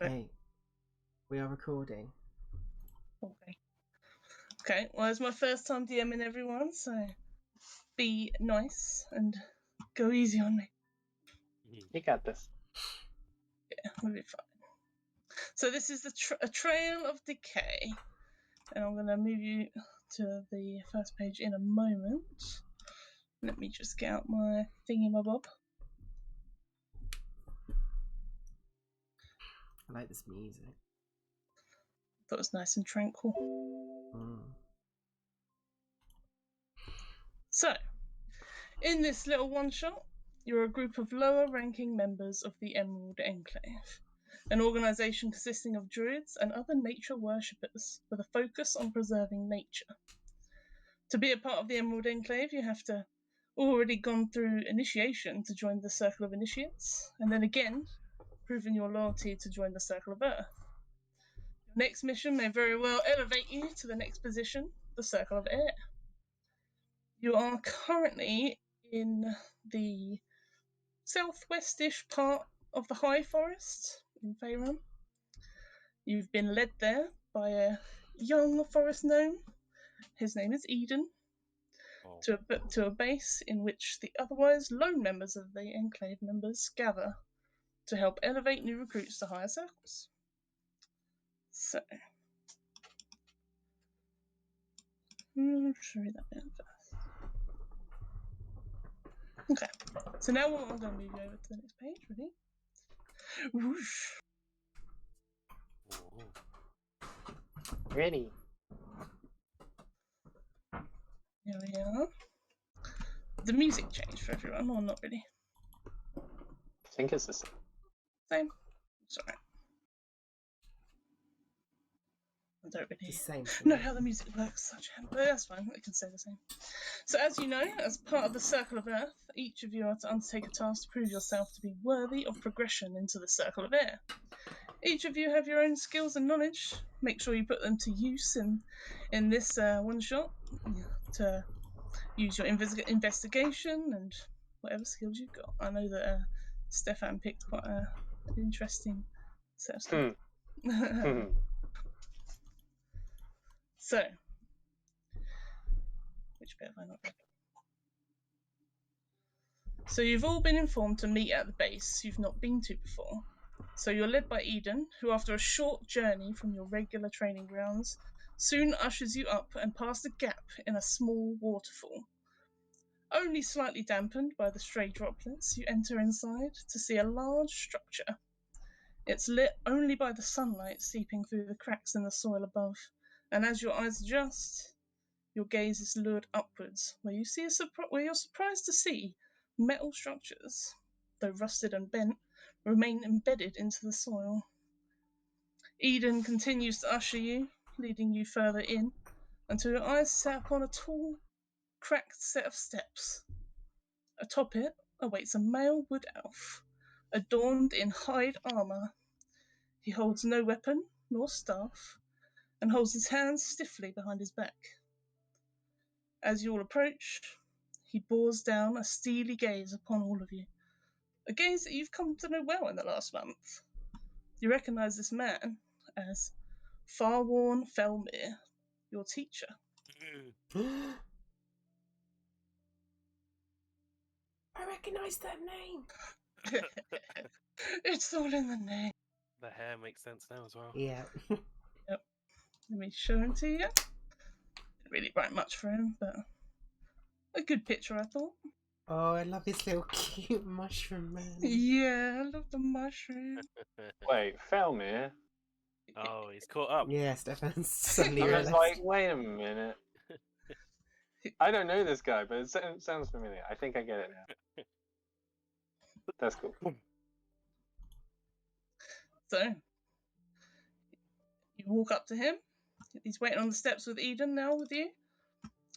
Okay, we are recording. Okay, well, it's my first time DMing everyone, so be nice and go easy on me. You got this. Yeah, we'll be fine. So this is a Trail of Decay, and I'm going to move you to the first page in a moment. Let me just get out my thingy-my-bob. I like this music. Thought it was nice and tranquil. So, in this little one-shot, you're a group of lower-ranking members of the Emerald Enclave, an organisation consisting of druids and other nature worshippers with a focus on preserving nature. To be a part of the Emerald Enclave, you have to already gone through initiation to join the Circle of Initiates, and then again, proven your loyalty to join the Circle of Earth. Your next mission may very well elevate you to the next position, the Circle of Air. You are currently in the southwestish part of the High Forest in Faerun. You've been led there by a young forest gnome. His name is Eden. To a base in which the otherwise lone members of the Enclave members gather to help elevate new recruits to higher circles. So, should read that bit first. Okay, so now I'm going to move you over to the next page. Ready? Whoosh. Ready. Here we are. The music changed for everyone, or not really? I think it's the same. Same. Sorry. I don't really know how the music works, but that's fine. It can stay the same. So, as you know, as part of the Circle of Earth, each of you are to undertake a task to prove yourself to be worthy of progression into the Circle of Air. Each of you have your own skills and knowledge. Make sure you put them to use in this one shot to use your investigation and whatever skills you've got. I know that Stefan picked quite an interesting set of stuff. So, which bit have I not read? So you've all been informed to meet at the base you've not been to before. So you're led by Eden, who after a short journey from your regular training grounds, soon ushers you up and past a gap in a small waterfall. Only slightly dampened by the stray droplets, you enter inside to see a large structure. It's lit only by the sunlight seeping through the cracks in the soil above, and as your eyes adjust, your gaze is lured upwards, where you're surprised to see metal structures, though rusted and bent, remain embedded into the soil. Eden continues to usher you, leading you further in, until your eyes set upon a tall, cracked set of steps. Atop it awaits a male wood elf, adorned in hide armour. He holds no weapon nor staff, and holds his hands stiffly behind his back. As you all approach, he bores down a steely gaze upon all of you, a gaze that you've come to know well in the last month. You recognise this man as Farworn Felmir, your teacher. I recognise that name. It's all in the name. The hair makes sense now as well. Yeah. Yep. Let me show him to you. Didn't really write much for him, but a good picture, I thought. Oh, I love his little cute mushroom man. Yeah, I love the mushroom. Wait, Felmir? Oh, he's caught up. Yeah, Stefan's suddenly I was realised. like, wait a minute. I don't know this guy, but it sounds familiar. I think I get it now. That's cool. So, you walk up to him. He's waiting on the steps with Eden now with you.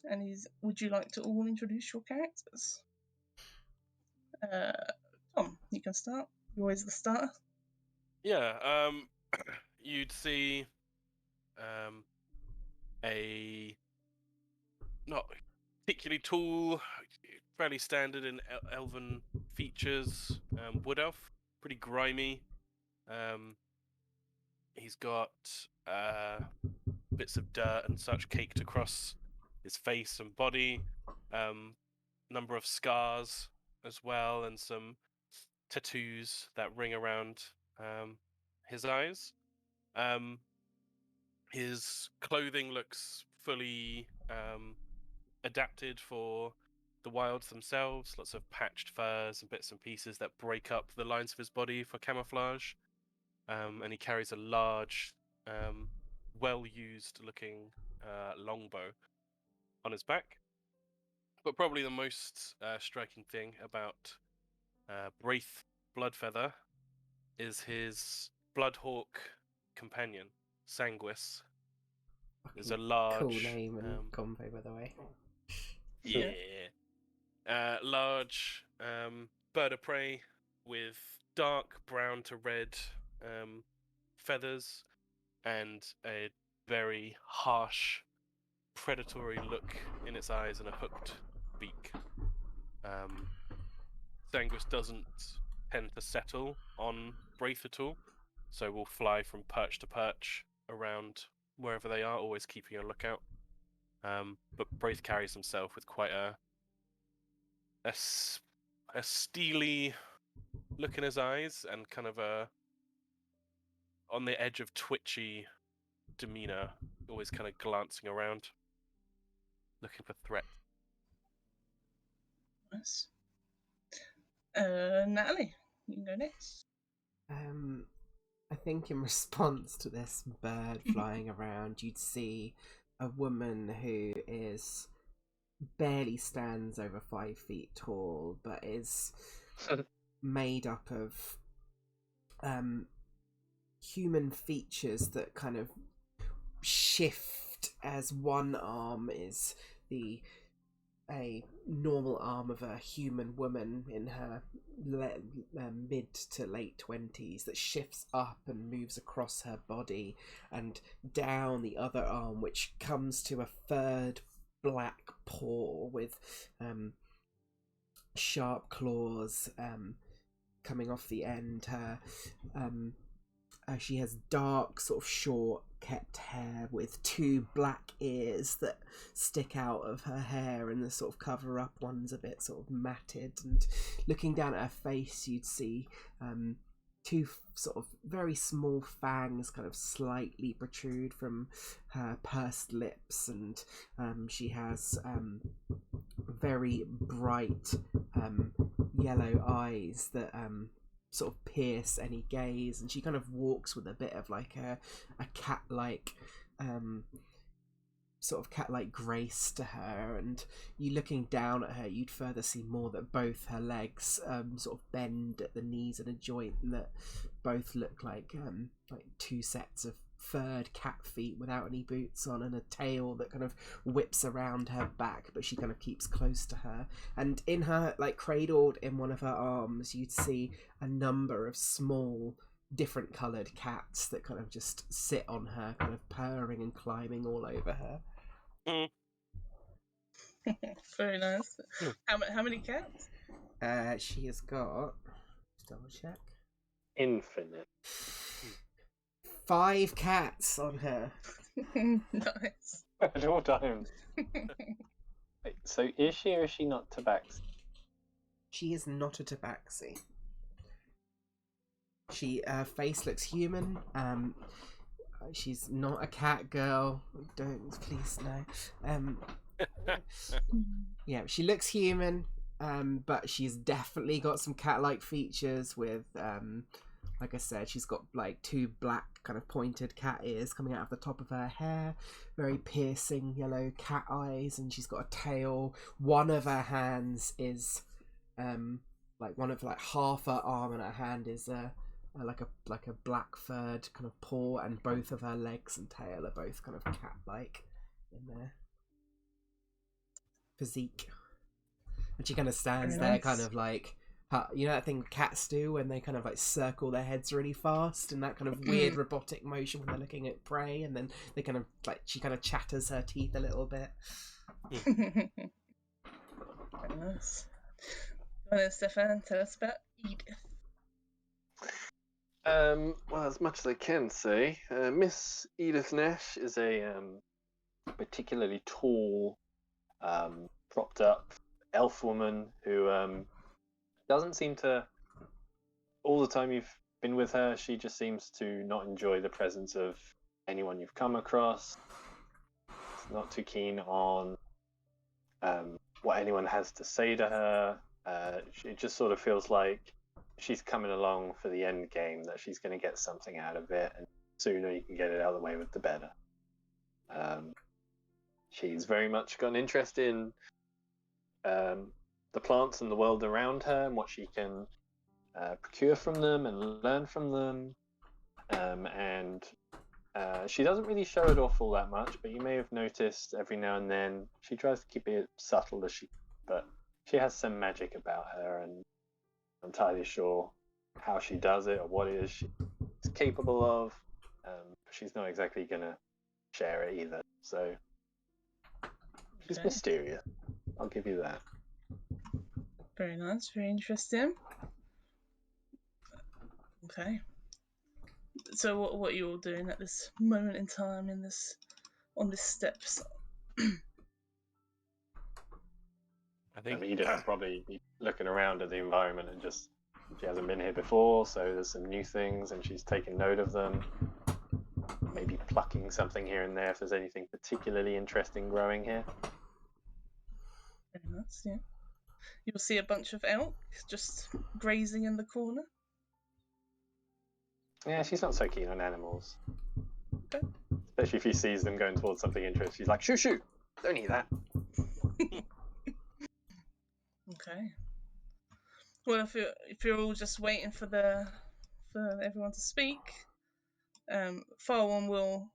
And would you like to all introduce your characters? Tom, you can start. You're always the starter. Yeah, you'd see a not particularly tall, fairly standard in elven features, wood elf, pretty grimy, He's got bits of dirt and such caked across his face and body. Number of scars as well, and some tattoos that ring around his eyes. His clothing looks fully adapted for the wilds themselves. Lots of patched furs and bits and pieces that break up the lines of his body for camouflage. And he carries a large, well-used looking longbow on his back. But probably the most striking thing about Braith Bloodfeather is his Bloodhawk companion, Sanguis. Is a large, cool name and combo, by the way. Yeah. Large bird of prey with dark brown to red feathers and a very harsh, predatory look in its eyes and a hooked beak. Sanguis doesn't tend to settle on Braith at all, so will fly from perch to perch around wherever they are, always keeping a lookout. But Braith carries himself with quite a steely look in his eyes and kind of a on the edge of twitchy demeanor, always kind of glancing around, looking for threat. Nice. Natalie, you can go next. I think in response to this bird flying around, you'd see a woman who is barely stands over 5 feet tall, but is made up of human features that kind of shift as one arm is a normal arm of a human woman in her mid to late 20s that shifts up and moves across her body and down the other arm, which comes to a third black paw with sharp claws coming off the end. She has dark, sort of short kept hair with 2 black ears that stick out of her hair, and the sort of cover up one's a bit sort of matted. And looking down at her face, you'd see 2 sort of very small fangs kind of slightly protrude from her pursed lips, and she has very bright yellow eyes that sort of pierce any gaze, and she kind of walks with a bit of like a cat-like sort of cat-like grace to her. And you looking down at her, you'd further see more that both her legs sort of bend at the knees at a joint, and that both look like 2 sets of furred cat feet without any boots on, and a tail that kind of whips around her back, but she kind of keeps close to her. And in her, like cradled in one of her arms, you'd see a number of small different coloured cats that kind of just sit on her, kind of purring and climbing all over her. Very nice. How many cats? She has got, just double check, Infinite. 5 cats on her. Nice. At all times. Wait, so is she or is she not tabaxi? She is not a tabaxi. Her face looks human. She's not a cat girl. Don't, please, no. Yeah, she looks human, but she's definitely got some cat-like features with, like I said, she's got like 2 black kind of pointed cat ears coming out of the top of her hair, very piercing yellow cat eyes, and she's got a tail. One of her hands is like half her arm and her hand is like a black furred kind of paw, and both of her legs and tail are both kind of cat-like in their physique. And she kind of stands there, kind of like, you know that thing cats do when they kind of like circle their heads really fast, and that kind of weird robotic motion when they're looking at prey, and then they kind of like, she kind of chatters her teeth a little bit. Nice. Go on then, Stefan, tell us about Edith. Well, as much as I can say, Miss Edith Nash is a particularly tall, propped up elf woman who doesn't seem to. All the time you've been with her, she just seems to not enjoy the presence of anyone you've come across. She's not too keen on what anyone has to say to her. It just sort of feels like she's coming along for the end game, that she's going to get something out of it, and the sooner you can get it out of the way with the better. She's very much got an interest in the plants and the world around her and what she can procure from them and learn from them. And she doesn't really show it off all that much, but you may have noticed every now and then she tries to keep it subtle as she can, but she has some magic about her, and I'm entirely sure how she does it or what it is she's capable of. She's not exactly going to share it either, so she's Okay. mysterious. I'll give you that. Very nice, very interesting. Okay. So what are you all doing at this moment in time on this steps? I think Edith will probably be looking around at the environment and just, she hasn't been here before, so there's some new things and she's taking note of them. Maybe plucking something here and there if there's anything particularly interesting growing here. Very nice, yeah. You'll see a bunch of elk just grazing in the corner. Yeah, she's not so keen on animals. Okay. Especially if she sees them going towards something interesting. She's like, shoo shoo, don't eat that. Okay. Well, if you're all just waiting for everyone to speak, Farwan will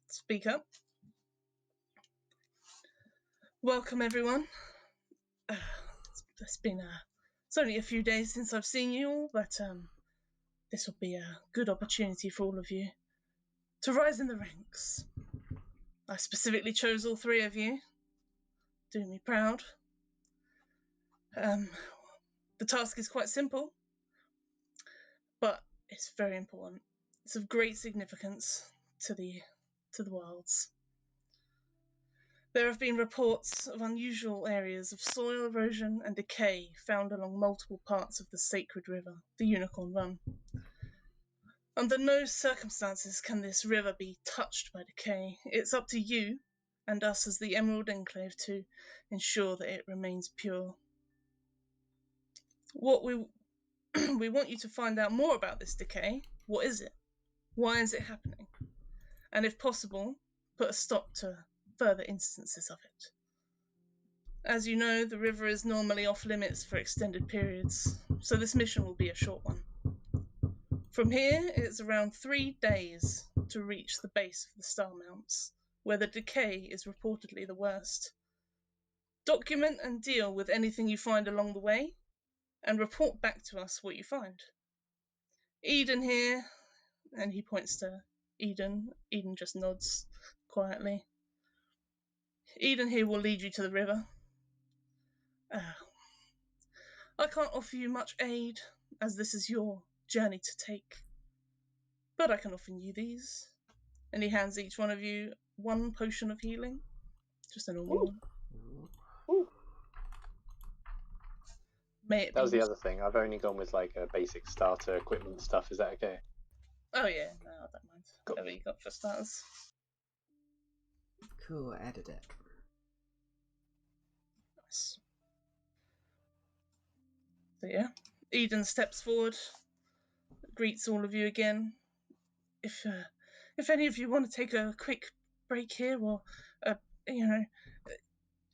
speak up. Welcome, everyone. It's only a few days since I've seen you all, but this will be a good opportunity for all of you to rise in the ranks. I specifically chose all three of you. Do me proud. The task is quite simple, but it's very important. It's of great significance to the wilds. There have been reports of unusual areas of soil erosion and decay found along multiple parts of the sacred river, the Unicorn Run. Under no circumstances can this river be touched by decay. It's up to you and us as the Emerald Enclave to ensure that it remains pure. What we want you to find out more about this decay. What is it? Why is it happening? And if possible, put a stop to further instances of it. As you know, the river is normally off limits for extended periods, so this mission will be a short one. From here, it's around 3 days to reach the base of the Star Mounts, where the decay is reportedly the worst. Document and deal with anything you find along the way, and report back to us what you find. Eden here, and he points to Eden. Eden just nods quietly. Eden here will lead you to the river. I can't offer you much aid, as this is your journey to take. But I can offer you these. And he hands each one of you 1 potion of healing. Just a normal one. Ooh. May it That was be the other thing. I've only gone with like a basic starter equipment stuff. Is that okay? Oh yeah, no, I don't mind. Cool. Whatever you got for starters. Cool, edit it. Nice. So yeah, Eden steps forward, greets all of you again. If any of you want to take a quick break here, or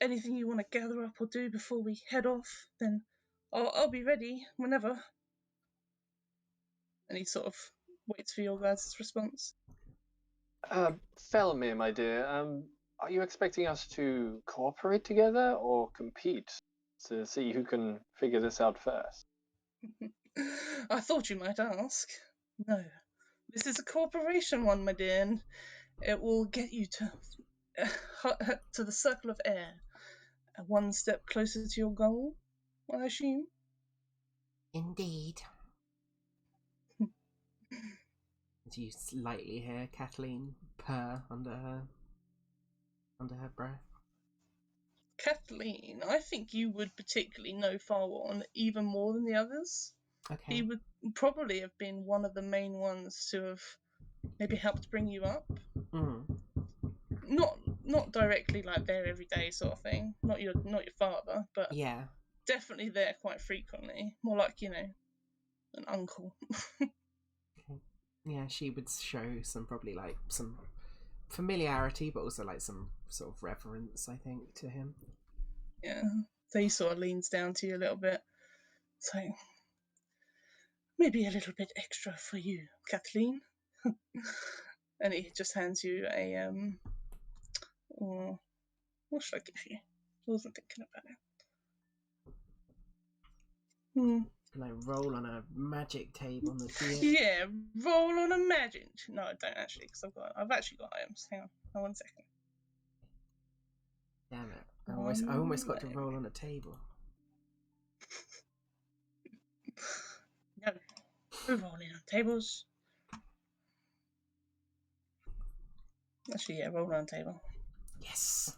anything you want to gather up or do before we head off, then I'll be ready whenever. And he sort of waits for your guys' response. Felmir, my dear, are you expecting us to cooperate together or compete to see who can figure this out first? I thought you might ask. No, this is a cooperation one, my dear, and it will get you to the circle of air, 1 step closer to your goal, I assume. Indeed. you lightly hear Kathleen purr under her breath. Kathleen, I think you would particularly know Farwan even more than the others. Okay. He would probably have been one of the main ones to have maybe helped bring you up. Mm. Not directly like there every day sort of thing. Not your father, but Yeah. definitely there quite frequently. More like, an uncle. Okay. Yeah, she would show some probably like some familiarity, but also like some sort of reverence, I think, to him. Yeah. So he sort of leans down to you a little bit. So maybe a little bit extra for you, Kathleen. And he just hands you a what should I give you? I wasn't thinking about it. Can I roll on a magic table on the D8? Yeah, roll on a magic. No, I don't actually, because I've actually got items. Hang on, 1 second. Damn it! I almost got to roll on a table. No, we're rolling on tables. Actually, yeah, roll on a table. Yes.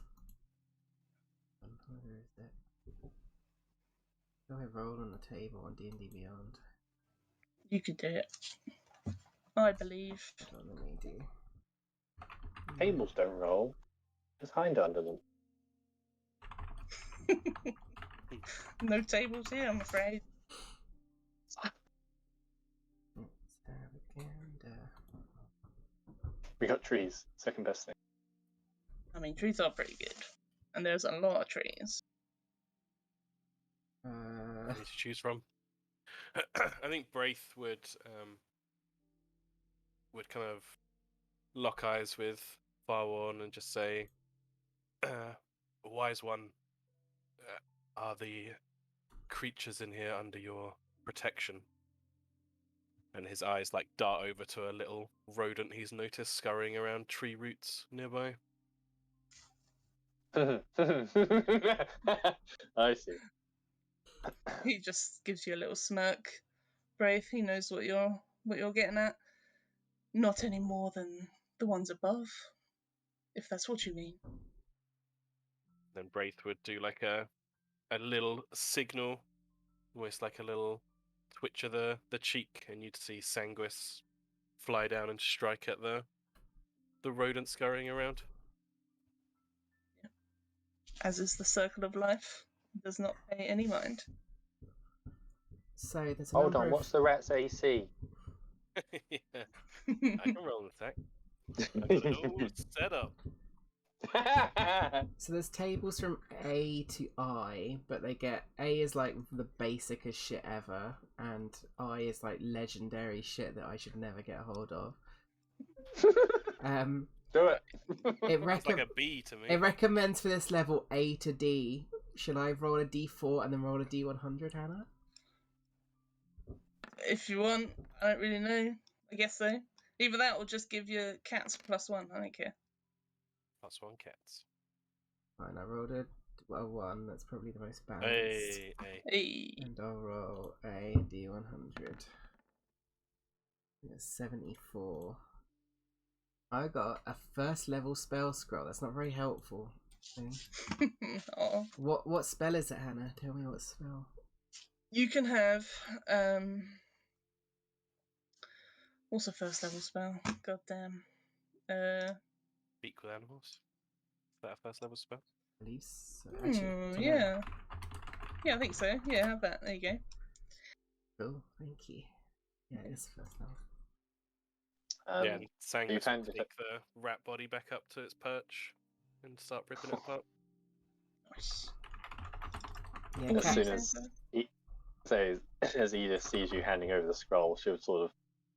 Where is it? How do I roll on a table on D&D Beyond? You could do it. I believe. What let me do? Tables don't roll. Just hind under them. No tables here, I'm afraid. We got trees. Second best thing. I mean, trees are pretty good, and there's a lot of trees. I need to choose from. I think Braith would kind of lock eyes with Farwan and just say, "Wise one, are the creatures in here under your protection?" And his eyes like dart over to a little rodent he's noticed scurrying around tree roots nearby. I see. He just gives you a little smirk. Braith, he knows what you're getting at. Not any more than the ones above, if that's what you mean. Then Braith would do like a little signal, almost like a little twitch of the cheek, and you'd see Sanguis fly down and strike at the rodent scurrying around. Yeah. As is the circle of life, does not pay any mind. So there's a Hold number on, what's the rat's AC? Yeah, I can roll an attack. I've got it all set up. So there's tables from A to I, but they get A is like the basicest shit ever, and I is like legendary shit that I should never get a hold of. Do it. It's like a B to me. It recommends for this level A to D. Should I roll a D4 and then roll a D100, Hannah? If you want, I don't really know. I guess so. Either that or just give your cats +1. I don't care. +1 cats. Fine, I rolled a 1. That's probably the most balanced. Hey. And I'll roll a D100. 74. I got a first level spell scroll. That's not very helpful. Oh. What spell is it, Hannah? Tell me what spell. You can have what's a first level spell? God damn. Speak with animals. Is that a first level spell? At least. Actually, yeah. Yeah, I think so. Yeah, have that. There you go. Cool, thank you. Yeah, it is first level. Yeah, and Sanguis found will it- take the rat body back up to its perch and start ripping it apart. Nice. Yeah, As cat- soon as Edith sees you handing over the scroll, she'll sort of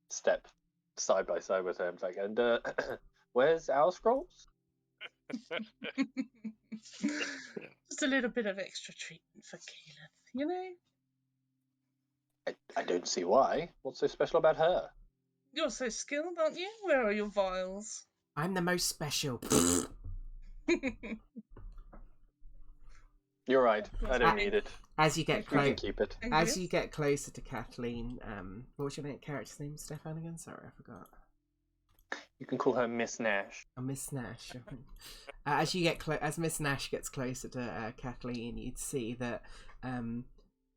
step side by side with her and be like, and where's our scrolls? Just a little bit of extra treatment for Caleb, you know? I don't see why. What's so special about her? You're so skilled, aren't you? Where are your vials? I'm the most special. You're right. I don't need it. As you get You can close, keep it. as you get closer to Kathleen, what was your character's name, Stefan? Again, sorry, I forgot. You can call her Miss Nash. Miss Nash. As you get as Miss Nash gets closer to Kathleen, you'd see that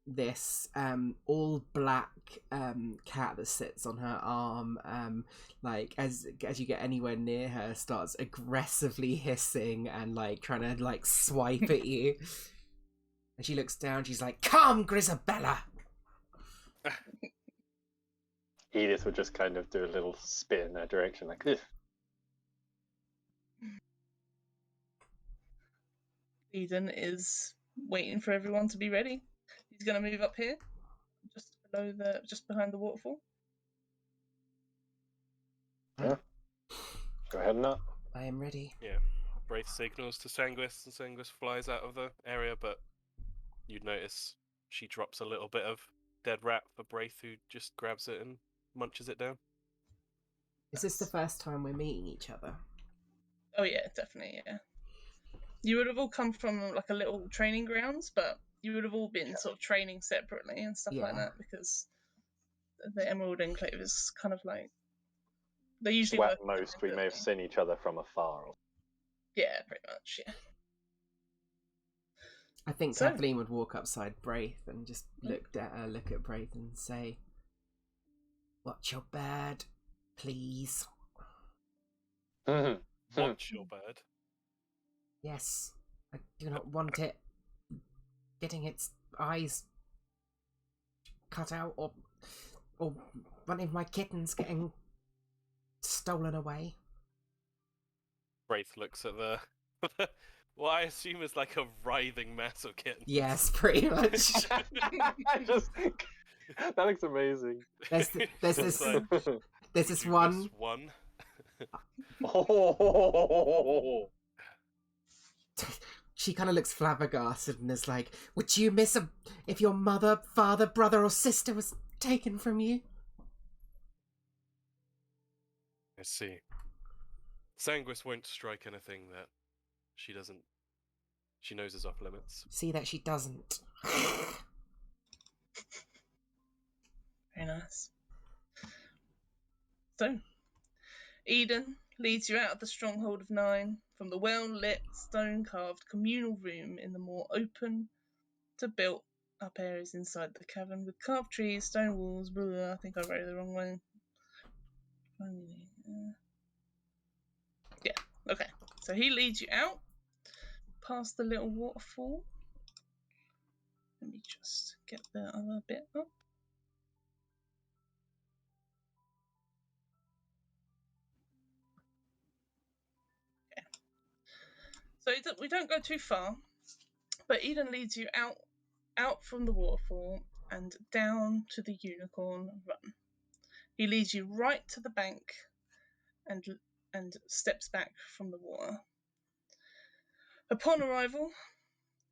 this all black cat that sits on her arm, like as you get anywhere near her, starts aggressively hissing and like trying to like swipe at you. And she looks down. She's like, "Come, Grisabella." Edith would just kind of do a little spit in that direction, like, ugh. Eden is waiting for everyone to be ready. He's going to move up here, just behind the waterfall. Yeah. Go ahead and up. I am ready. Yeah. Braith signals to Sanguis, and Sanguis flies out of the area, but you'd notice she drops a little bit of dead rat for Braith, who just grabs it and munches it down. Is this the first time we're meeting each other? Oh yeah, definitely, yeah. You would have all come from like a little training grounds, but you would have all been sort of training separately and stuff like that, because the Emerald Enclave is kind of like they usually So work at most, we may have seen each other from afar. Yeah, pretty much, yeah. I think So- Kathleen would walk upside Braith and just look at Braith and say, "Watch your bird, please." Watch your bird. Yes, I do not want it getting its eyes cut out, or one of my kittens getting stolen away. Braith looks at the what I assume is like a writhing mass of kittens. Yes, pretty much. That looks amazing. There's this Like, there's this "Would you one. miss one. Oh. She kind of looks flabbergasted and is like, "Would you miss if your mother, father, brother, or sister was taken from you?" I see. Sanguis won't strike anything that she knows is off limits. See that she doesn't. Very nice. So, Eden leads you out of the stronghold of 9 from the well-lit, stone-carved communal room in the more open to built-up areas inside the cavern with carved trees, stone walls, blah, blah, I think I wrote it the wrong way. Yeah, okay. So he leads you out past the little waterfall. Let me just get the other bit up. So we don't go too far, but Eden leads you out from the waterfall and down to the Unicorn Run. He leads you right to the bank and steps back from the water. Upon arrival,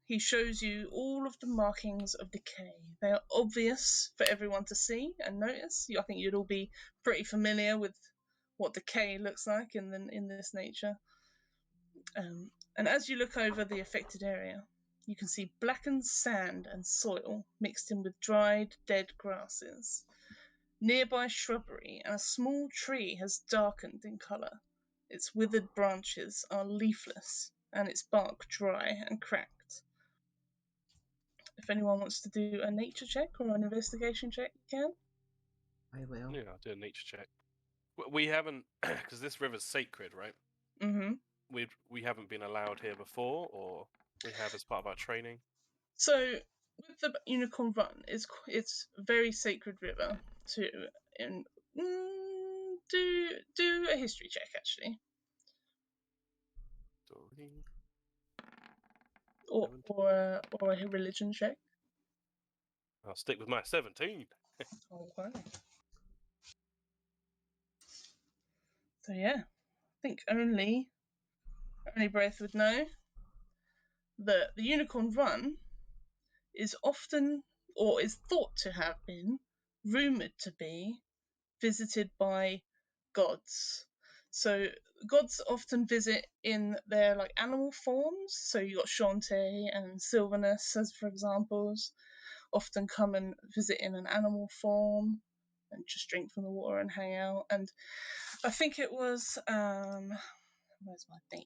he shows you all of the markings of decay. They are obvious for everyone to see and notice. I think you'd all be pretty familiar with what decay looks like in this nature. And as you look over the affected area, you can see blackened sand and soil mixed in with dried, dead grasses. Nearby shrubbery and a small tree has darkened in colour. Its withered branches are leafless and its bark dry and cracked. If anyone wants to do a nature check or an investigation check, you can. I will. Yeah, I'll do a nature check. We haven't, because this river's sacred, right? Mm-hmm. We haven't been allowed here before, or we have as part of our training. So with the Unicorn Run, it's a very sacred river to do a history check actually, or a religion check. I'll stick with my 17. Okay. So yeah, I think only Braith would know that the Unicorn Run is often, or is thought to have been, rumoured to be visited by gods. So gods often visit in their like animal forms. So you got Shantae and Sylvanus as for examples. Often come and visit in an animal form. and just drink from the water and hang out. And I think it was where's my thing?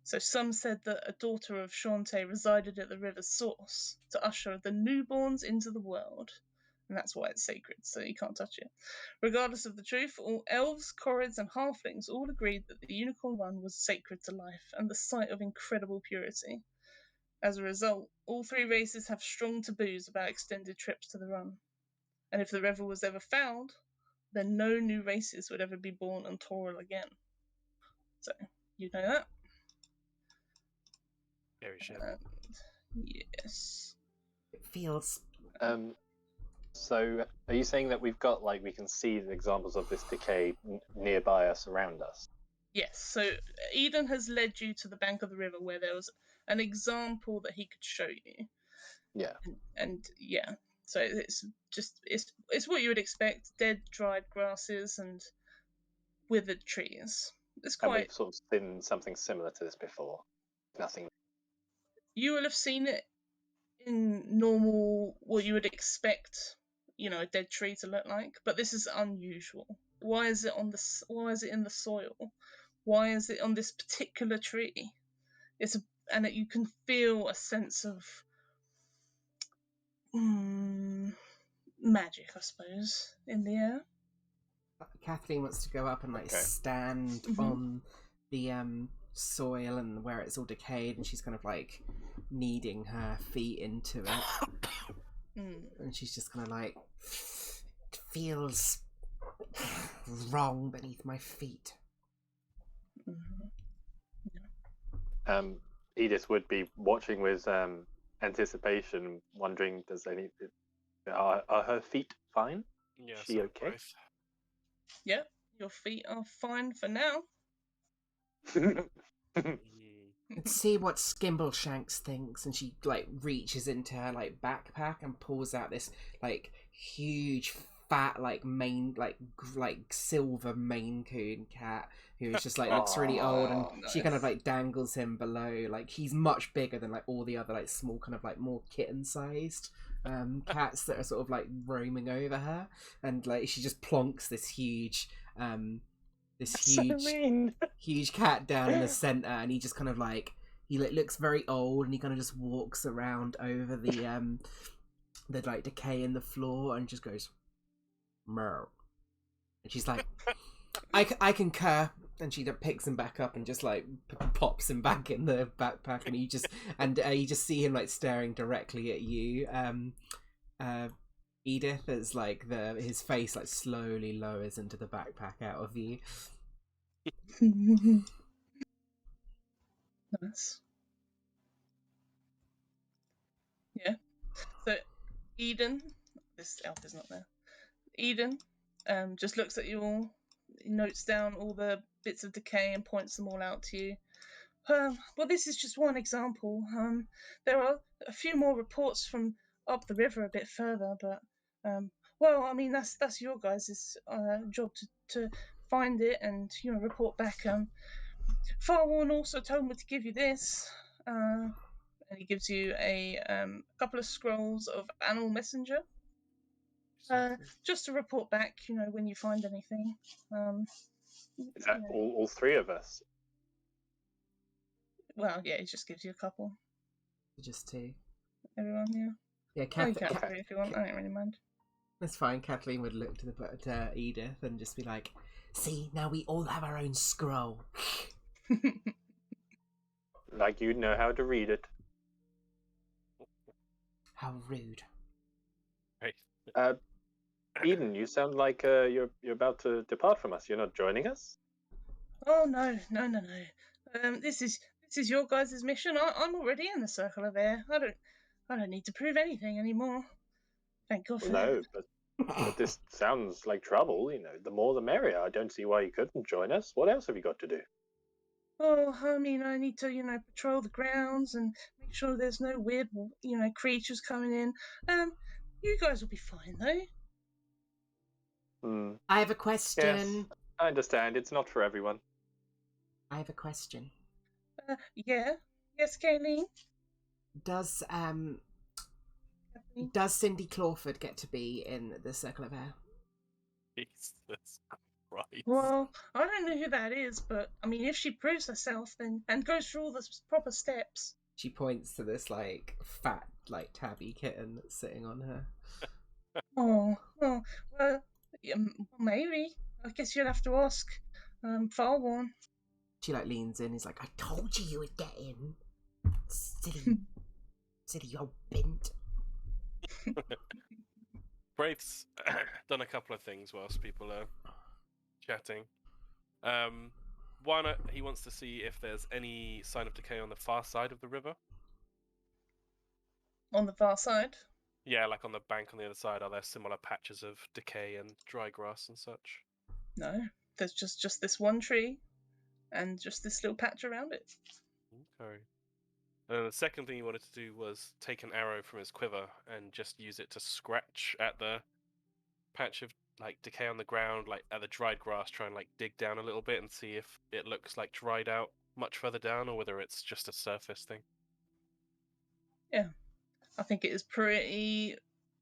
So some said that a daughter of Shantae resided at the river's source to usher the newborns into the world. And that's why it's sacred, so you can't touch it. Regardless of the truth, all elves, corrids, and halflings all agreed that the unicorn run was sacred to life and the site of incredible purity. As a result, all three races have strong taboos about extended trips to the run. And if the river was ever fouled, then no new races would ever be born on Toril again. So, you know that. Scary shit. Yes. It feels. So, are you saying that we've got, like, we can see the examples of this decay nearby us, around us? Yes, so Eden has led you to the bank of the river where there was an example that he could show you. Yeah. And yeah, so it's just it's what you would expect: dead, dried grasses and withered trees. It's And quite. we've sort of seen something similar to this before. Nothing. You will have seen it in normal, what you would expect, a dead tree to look like, but this is unusual. Why is it Why is it in the soil? Why is it on this particular tree? And you can feel a sense of magic, I suppose, in the air. Kathleen wants to go up and stand on the soil and where it's all decayed, and she's kind of like kneading her feet into it. And she's just kind of like, it feels wrong beneath my feet. Edith would be watching with anticipation, wondering, are her feet fine? Yeah, Is she okay? Yep, your feet are fine for now. Let's see what Skimbleshanks thinks. And she like reaches into her like backpack and pulls out this like huge fat like silver Maine Coon cat who is just like looks really old, and nice. She kind of like dangles him below. Like he's much bigger than like all the other like small kind of like more kitten sized cats that are sort of like roaming over her, and like she just plonks this huge huge cat down in the center, and he just kind of like looks very old, and he kind of just walks around over the like decay in the floor and just goes meow. And she's like, I concur. And she picks him back up and just like pops him back in the backpack, and you just see him like staring directly at you, Edith, as like his face like slowly lowers into the backpack out of view. Nice. Yeah. So Eden, this elf is not there. Eden just looks at you all, notes down all the bits of decay and points them all out to you. Well, this is just one example. There are a few more reports from up the river a bit further, but well, I mean that's your guys' job to find it and report back. Farwarn also told me to give you this, and he gives you a couple of scrolls of Animal Messenger. Just to report back, when you find anything. Is that all three of us? Well, yeah, he just gives you a couple. Just two. Everyone, yeah. Yeah, You can have three if you want. I don't really mind. That's fine. Kathleen would look to Edith and just be like, "See, now we all have our own scroll." Like you know how to read it. How rude. Right. Eden, you sound like you're about to depart from us. You're not joining us? Oh no. This is your guys' mission. I'm already in the circle of air. I don't need to prove anything anymore. Thank God for that. No, but this sounds like trouble. The more the merrier. I don't see why you couldn't join us. What else have you got to do? Oh, I mean, I need to, patrol the grounds and make sure there's no weird, creatures coming in. You guys will be fine, though. I have a question. Yes, I understand. It's not for everyone. I have a question. Yeah, Yes, Kayleen? Does Kathleen? Cindy Clawford get to be in the Circle of Air? Jesus Christ. Well, I don't know who that is, but I mean, if she proves herself then and goes through all the proper steps. She points to this like fat, like tabby kitten that's sitting on her. Oh, well, yeah, maybe. I guess you'll have to ask Farwarn. She like leans in. He's like, "I told you you would get in, silly, silly old bint." Braith's done a couple of things whilst people are chatting. One, he wants to see if there's any sign of decay on the far side of the river. On the far side. Yeah, like on the bank on the other side, are there similar patches of decay and dry grass and such? No, there's just this one tree, and just this little patch around it. Okay. And then the second thing he wanted to do was take an arrow from his quiver and just use it to scratch at the patch of like decay on the ground, like at the dried grass, try and like dig down a little bit and see if it looks like dried out much further down or whether it's just a surface thing. Yeah, I think it is pretty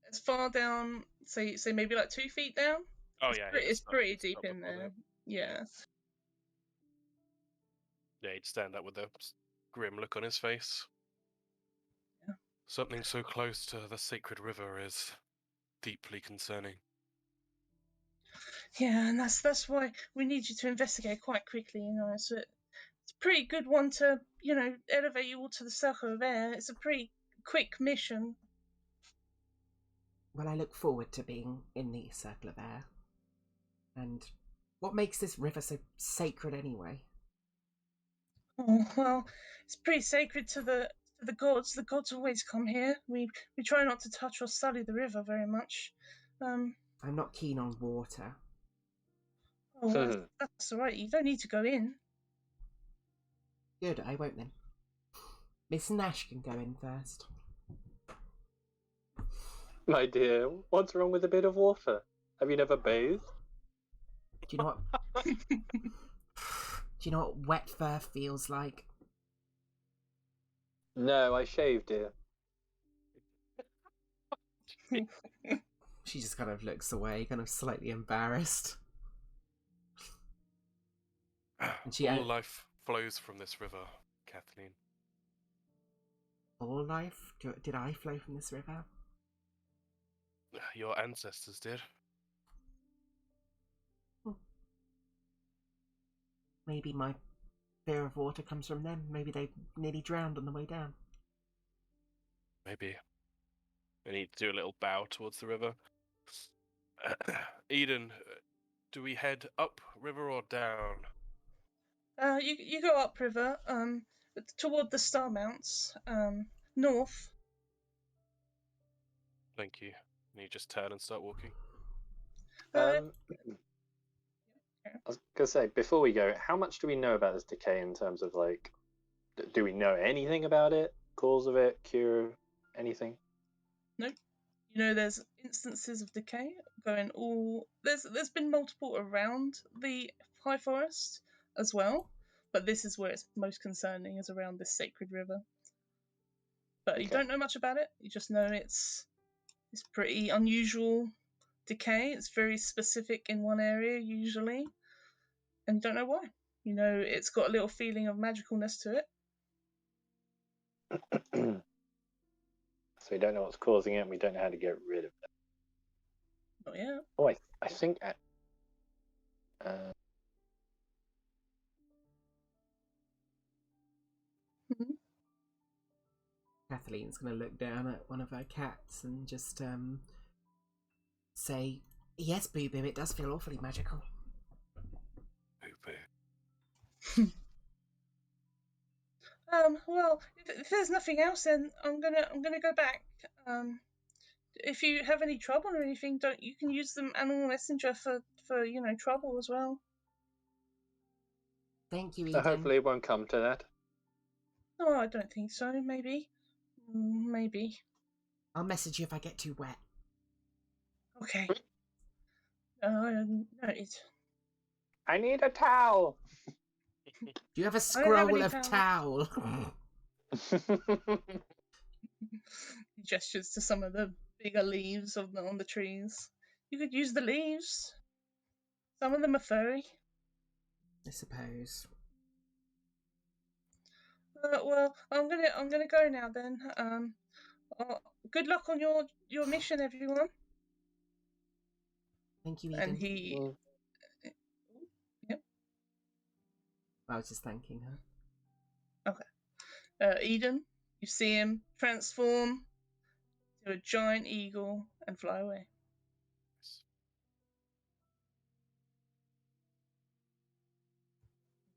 as far down. Say maybe like 2 feet down. Oh yeah, It's pretty it's deep not in before there. that. Yeah. Yeah, he'd stand up with a grim look on his face. Yeah. Something so close to the sacred river is deeply concerning. Yeah, and that's why we need you to investigate quite quickly. So it's a pretty good one to elevate you all to the Circle of Air. It's a pretty quick mission. Well, I look forward to being in the Circle of Air. And what makes this river so sacred anyway? Oh well, it's pretty sacred to the gods. The gods always come here. We try not to touch or sully the river very much. I'm not keen on water. Oh, well, that's all right. You don't need to go in. Good, I won't then. Miss Nash can go in first. My dear, what's wrong with a bit of water? Have you never bathed? Do you know what? Do you know what wet fur feels like? No, I shaved, dear. She just kind of looks away, kind of slightly embarrassed. And she All life flows from this river, Kathleen. All life? Did I flow from this river? Your ancestors did. Maybe my fear of water comes from them. Maybe they nearly drowned on the way down. Maybe. I need to do a little bow towards the river. Eden, do we head up river or down? You go upriver, toward the Star Mounts, north. Thank you. And you just turn and start walking. I was gonna say, before we go, how much do we know about this decay in terms of like, do we know anything about it? Cause of it, cure, anything? No. There's instances of decay going all. There's been multiple around the High Forest as well, but this is where it's most concerning, is around this sacred river. But you don't know much about it. You just know it's pretty unusual decay. It's very specific in one area usually, and you don't know why. It's got a little feeling of magicalness to it. So we don't know what's causing it, and we don't know how to get rid of it. Not yet. Oh, I think. Kathleen's going to look down at one of her cats and just say, "Yes, Boo Boo, it does feel awfully magical." Boo-boo. Well, if there's nothing else, then I'm gonna go back. If you have any trouble or anything, you can use the animal messenger for trouble as well. Thank you, So Eden. hopefully it won't come to that. No, I don't think so. Maybe. I'll message you if I get too wet. Okay. Noted. I need a towel. Do you have a I don't have scroll any of towel? He gestures to some of the bigger leaves on the trees. You could use the leaves. Some of them are furry. I suppose. Well, I'm gonna go now then. Good luck on your mission, everyone. Thank you, And Eden. he, yep. I was just thanking her. Eden, you see him transform to a giant eagle and fly away.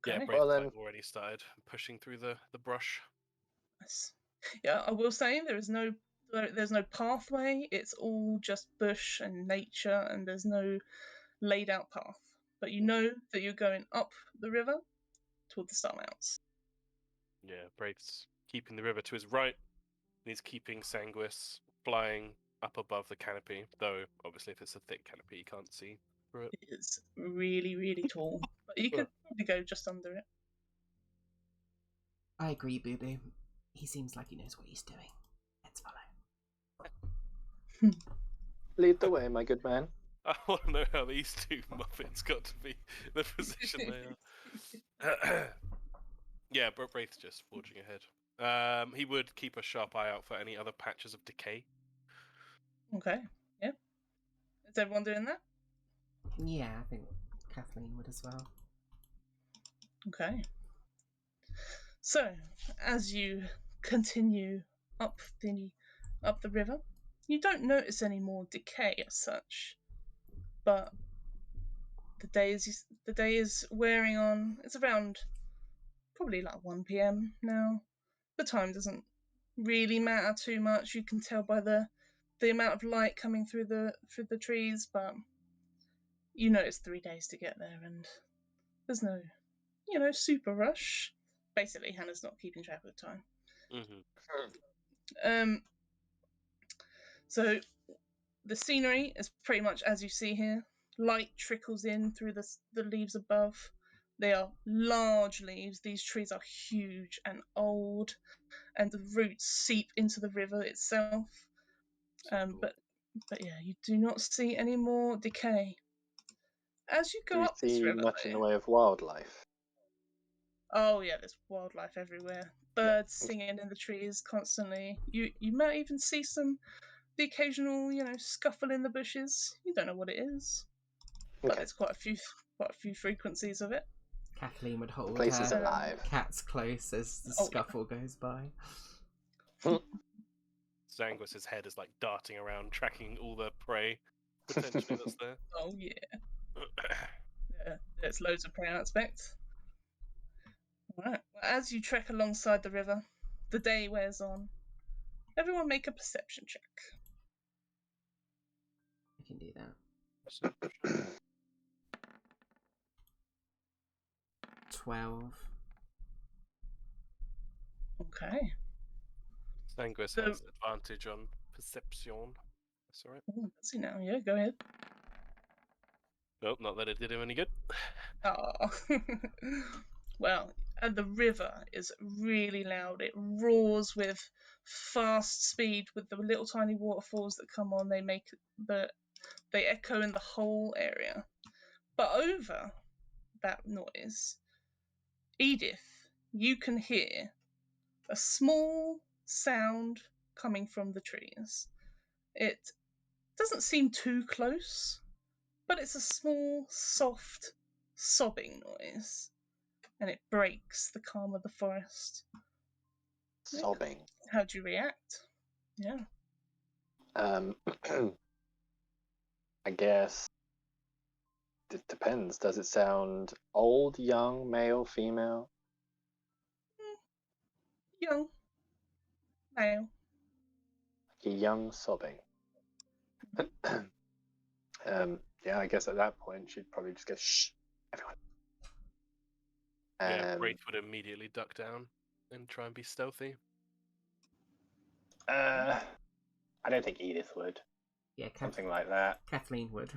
Yeah, Okay. Braith's Well, then- like already started pushing through the brush. Nice. Yeah, I will say there's no pathway. It's all just bush and nature, and there's no laid out path. But you know that you're going up the river toward the Star Mounts. Yeah, Braith's keeping the river to his right, and he's keeping Sanguis flying up above the canopy, though obviously if it's a thick canopy you can't see through it. It is really, really tall, but you could probably go just under it. I agree, Boo Boo. He seems like he knows what he's doing. Let's follow. Lead the way, my good man. I want to know how these two Muppets got to be in the position they are. Yeah, Braith's just forging ahead. He would keep a sharp eye out for any other patches of decay. Okay, yeah. Is everyone doing that? Yeah, I think Kathleen would as well. Okay. So, as you continue up the river, you don't notice any more decay as such, but the day is wearing on. It's around probably like 1 p.m. now. The time doesn't really matter too much. You can tell by the amount of light coming through the trees, but you know it's 3 days to get there, and there's no super rush. Basically, Hannah's not keeping track of the time. Mm-hmm. So the scenery is pretty much as you see here. Light trickles in through the leaves above. They are large leaves. These trees are huge and old, and the roots seep into the river itself. Cool. But yeah, you do not see any more decay. As you Do go we up this see river, much in the though- way of wildlife? oh yeah, there's wildlife everywhere. Birds singing in the trees constantly. You might even see the occasional, scuffle in the bushes. You don't know what it is, but Okay. there's quite a few frequencies of it. Kathleen would hold Place is her alive. cats close as the Oh, yeah. scuffle goes by. Sanguis's head is like darting around, tracking all the prey potentially that's there. Oh yeah. Yeah, there's loads of prey, I expect. Alright, well, as you trek alongside the river, the day wears on. Everyone make a perception check. I can do that. 12. Okay. Sanguis So- has advantage on perception. That's alright. Oh, let's see now. Yeah, go ahead. Nope, not that it did him any good. Oh. Well, and the river is really loud. It roars with fast speed with the little tiny waterfalls that come on. They echo in the whole area. But over that noise, Edith, you can hear a small sound coming from the trees. It doesn't seem too close, but it's a small, soft, sobbing noise, and it breaks the calm of the forest. Sobbing. How do you react? Yeah. I guess it depends. Does it sound old, young, male, female? Young. Male. Like a young sobbing. Yeah, I guess at that point she'd probably just go, shh, everyone. Yeah, Braith would immediately duck down and try and be stealthy. I don't think Edith would. Yeah, Something like that. Kathleen would.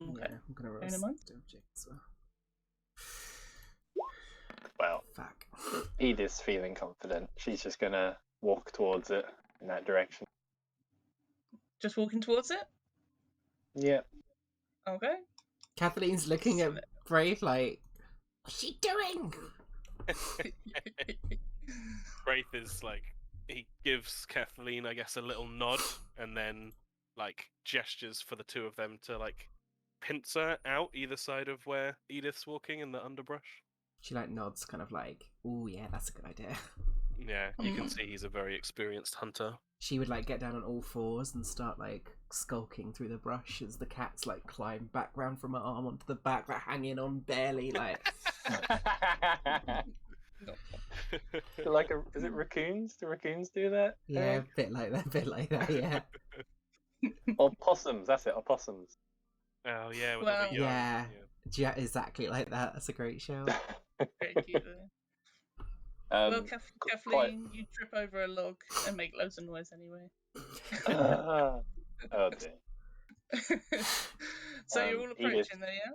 Okay. Yeah, I'm gonna roll Bear in mind. object as well. Well, Fuck. Edith's feeling confident. She's just gonna walk towards it in that direction. Just walking towards it? Yeah. Okay. Kathleen's looking at Brave like, what's she doing? Wraith is like, he gives Kathleen, I guess, a little nod, and then like gestures for the two of them to like pincer out either side of where Edith's walking in the underbrush. She like nods, kind of like, "Oh yeah, that's a good idea." Yeah, you can see he's a very experienced hunter. She would like get down on all fours and start like skulking through the brush as the cats like climb back round from her arm onto the back, like hanging on barely, like. Like is it raccoons? Do raccoons do that? Yeah, Eric? a bit like that, yeah. Opossums, that's it, opossums. Oh yeah, with Well- all the young. Yeah. Yeah, exactly like that. That's a great show. Very cute though. Well, Kathleen, quite- you trip over a log and make loads of noise anyway. Oh dear. So you're all Edith. approaching there, yeah?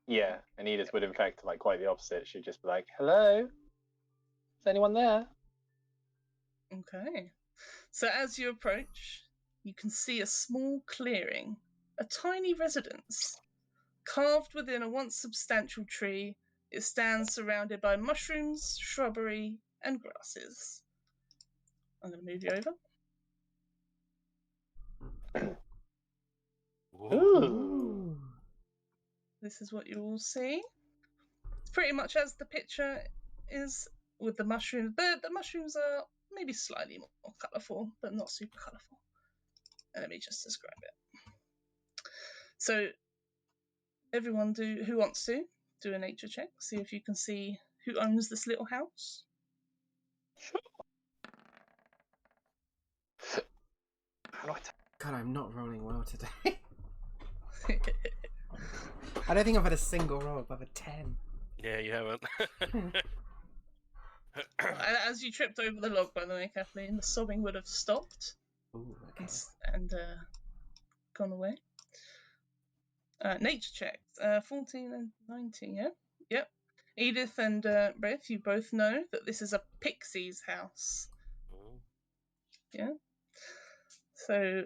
Yeah, and Edith would in fact like quite the opposite. She'd just be like, "Hello, is anyone there?" Okay. So as you approach, you can see a small clearing, a tiny residence. Carved within a once substantial tree, it stands surrounded by mushrooms, shrubbery, and grasses. I'm going to move you over. Ooh. Ooh. This is what you all see. It's pretty much as the picture is with the mushrooms. The mushrooms are maybe slightly more colourful, but not super colourful. And let me just describe it. So everyone who wants to do a nature check, see if you can see who owns this little house. How do I God, I'm not rolling well today. I don't think I've had a single roll above a 10. Yeah, you haven't. As you tripped over the log, by the way, Kathleen, the sobbing would have stopped Ooh, okay. and gone away. Nature checks, 14 and 19, yeah? Yep. Edith and Brith, you both know that this is a pixie's house. Ooh. Yeah? So,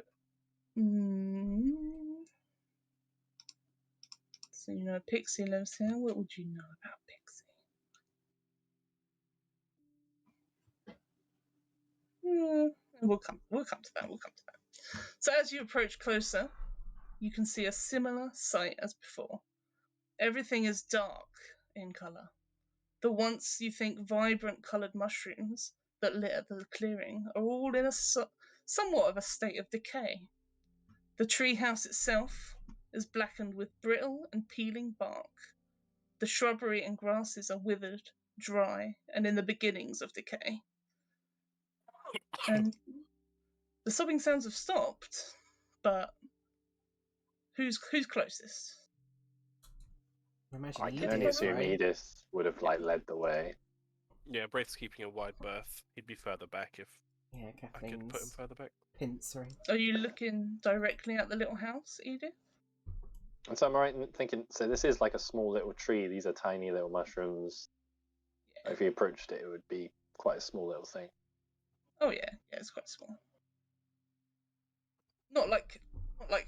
so you know Pixie lives here. What would you know about Pixie? We'll come to that. So as you approach closer, you can see a similar sight as before. Everything is dark in colour. The once you think vibrant coloured mushrooms that litter the clearing are all in a somewhat of a state of decay. The treehouse itself is blackened with brittle and peeling bark. The shrubbery and grasses are withered, dry, and in the beginnings of decay. And the sobbing sounds have stopped, but who's closest? I imagine I can Edith, only assume right? Edith would have like led the way. Yeah, Braith's keeping a wide berth. He'd be further back if Yeah, I could put him Kathleen's further back. pincering. Are you looking directly at the little house, Edith? And so I'm right in thinking, so this is like a small little tree. These are tiny little mushrooms. Yeah. If you approached it, it would be quite a small little thing. Oh yeah, it's quite small. Not like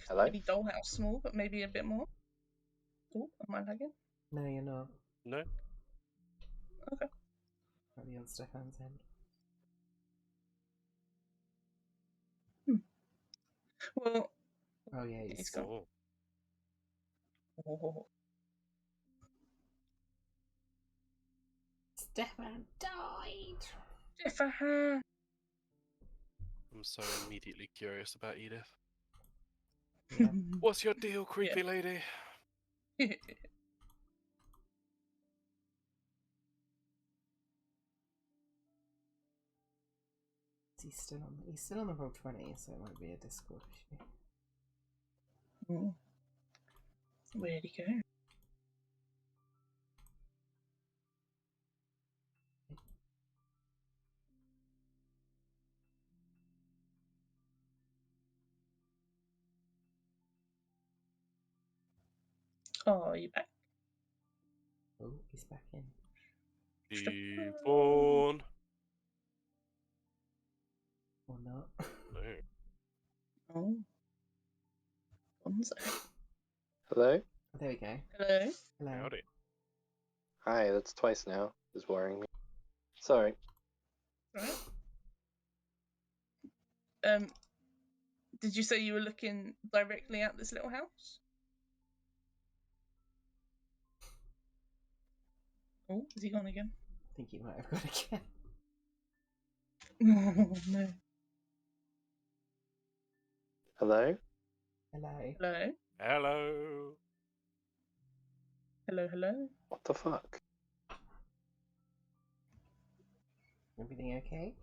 Hello? maybe dollhouse small, but maybe a bit more. Oh, am I lagging? No, you're not. No? Okay. Probably on Stefan's end. Well, Oh yeah, he's he's gone. Oh. Oh. Stefan died. Stefan. I'm so immediately curious about Edith. Yeah. What's your deal, creepy lady? He's still on the roll 20, so it might be a Discord issue. Where'd he go? Oh, are you back? Oh, he's back in. Newborn. Or not. No. Oh. Bonzo. Hello? There we go. Hello. Hello. Howdy. Hi, that's twice now. Is worrying me. Sorry. Right. Did you say you were looking directly at this little house? Oh, is he gone again? I think you might have got again. Oh, no. Hello? Hello. Hello. Hello. Hello. Hello. What the fuck? Everything okay?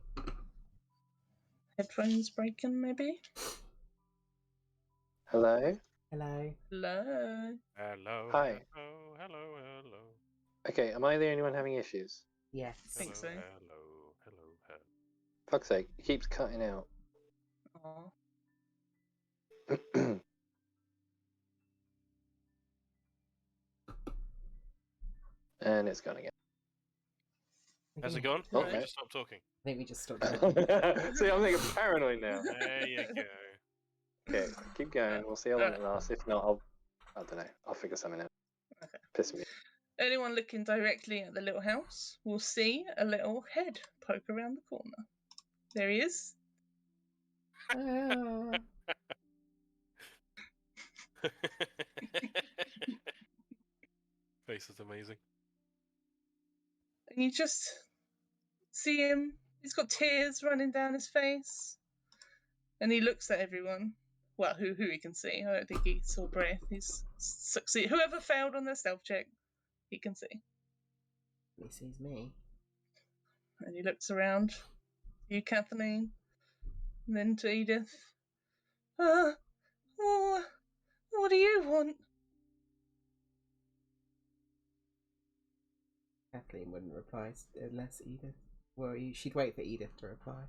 Headphones breaking, maybe? Hello? Hello. Hello. Hello. Hi. Hello. Hello. Hello. Okay, am I the only one having issues? Yes. Think so. Hello. Hello. Hello. Fuck's sake, it keeps cutting out. Aw. And it's gone again. Has it gone? Oh, Or have we no. just stopped talking? I think we just stopped. See, I'm thinking paranoid now. There you go. Okay, keep going. We'll see how long it lasts. If not, I don't know. I'll figure something out. Okay. Piss me. Anyone looking directly at the little house will see a little head poke around the corner. There he is. Ah. Face is amazing. And you just see him. He's got tears running down his face. And he looks at everyone. Well, who he can see. I don't think he saw breath. He's succeed. Whoever failed on their stealth check, he can see. He sees me. And he looks around. You, Kathleen. And then to Edith. Oh, what do you want? Kathleen wouldn't reply unless Edith. Well, she'd wait for Edith to reply.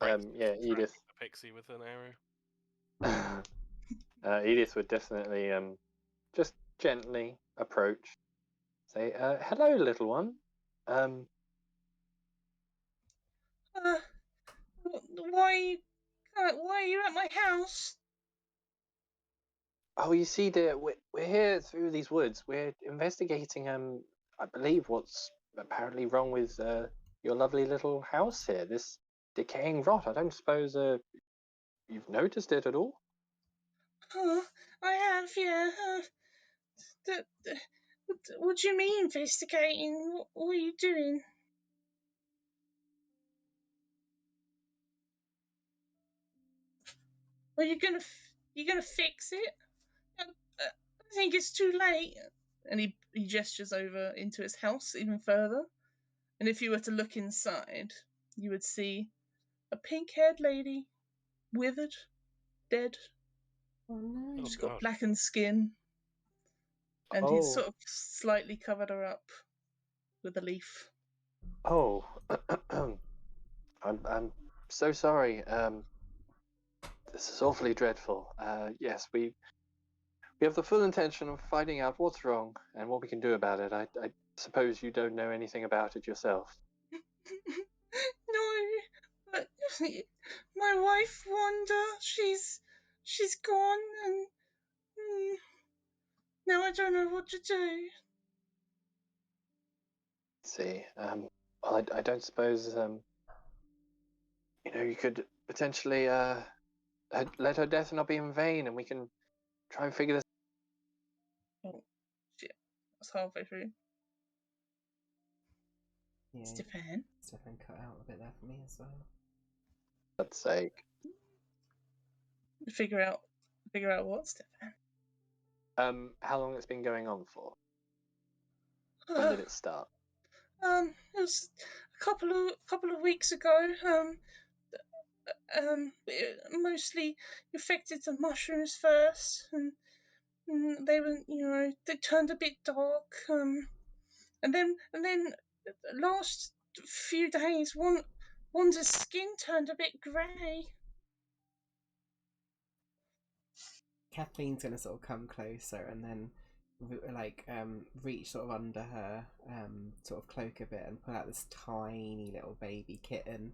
Yeah, Edith. A pixie with an arrow. Edith would definitely just gently approach. Say, hello, little one. Why are you at my house? Oh, you see, dear, we're here through these woods. We're investigating, I believe, what's apparently wrong with your lovely little house here. This decaying rot. I don't suppose you've noticed it at all. Oh, I have, yeah. What do you mean investigating? What are you doing? Are you gonna fix it? I think it's too late. And he gestures over into his house even further. And if you were to look inside, you would see a pink-haired lady, withered, dead. Oh no. Oh, She's got God. blackened skin. And he's sort of slightly covered her up with a leaf. Oh, I'm so sorry. This is awfully dreadful. Yes, we have the full intention of finding out what's wrong and what we can do about it. I suppose you don't know anything about it yourself. No, but my wife Wanda, she's gone, and now I don't know what to do. See, well, I don't suppose you could potentially let her death not be in vain, and we can try and figure this. Oh shit, that's halfway through. Yeah, Stefan, Stefan cut out a bit there for me as well. Let's say, figure out what, Stefan? how long it's been going on for? When did it start? It was a couple of weeks ago. It mostly affected the mushrooms first, and they were, they turned a bit dark. And then the last few days, Wanda's skin turned a bit grey. Kathleen's gonna sort of come closer and then reach sort of under her sort of cloak a bit and pull out this tiny little baby kitten,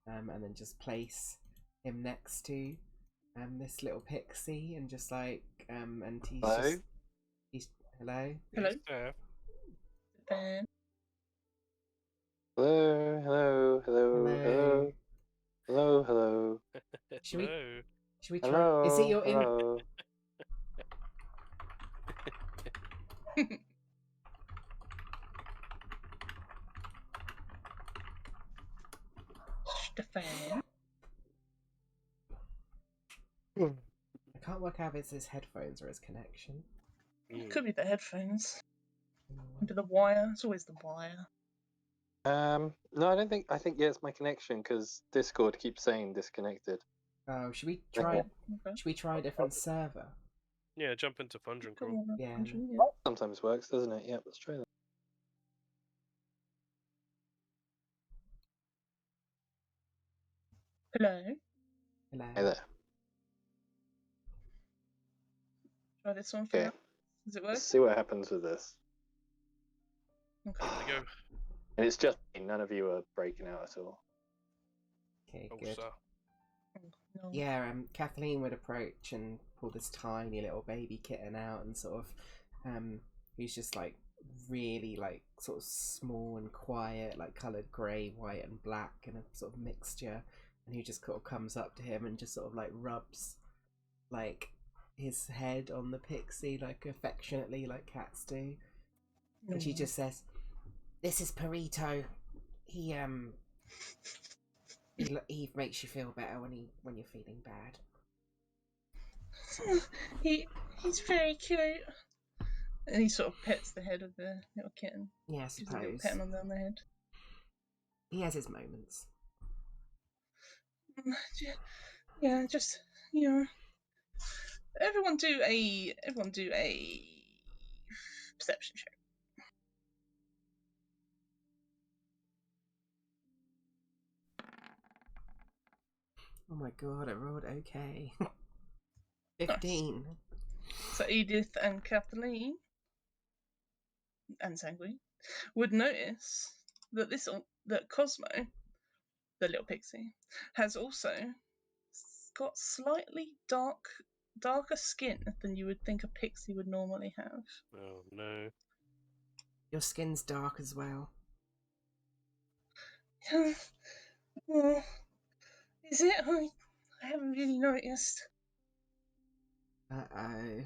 and then just place him next to this little pixie, and just like and he's hello. Hello. Yes, Ben. Hello. Should we Hello. should we try? Hello. Is it your in? Hello. Stefan. I can't work out if it's his headphones or his connection. Could be the headphones. Maybe the wire. It's always the wire. No, I don't think. I think it's my connection because Discord keeps saying disconnected. Oh, should we try? Okay. Should we try a different server? Yeah, jump into Fundra Come Call. on, Yeah. Andrew, yeah. Sometimes works, doesn't it? Yeah, let's try that. Hello. Hello. Hey there. Try this one for Okay. now. Does it work? Let's see what happens with this. Okay. There we go. And it's just me, none of you are breaking out at all. Okay, Oh, good. sir. No. Yeah, Kathleen would approach and pull this tiny little baby kitten out, and sort of, he's just like really like sort of small and quiet, like coloured grey, white, and black, and a sort of mixture. And he just sort of comes up to him and just sort of like rubs like his head on the pixie, like affectionately, like cats do. And she just says, "This is Perito. He makes you feel better when you're feeling bad." He's very cute. And he sort of pets the head of the little kitten. Yeah, I Gives a little suppose pet on the head. he has his moments. Yeah, just you know. Everyone do a perception check. Oh my god, I rolled okay. 15. So Edith and Kathleen and Sanguine would notice that that Cosmo, the little pixie, has also got slightly darker skin than you would think a pixie would normally have. Oh no. Your skin's dark as well. Well, is it? I haven't really noticed. Uh-oh.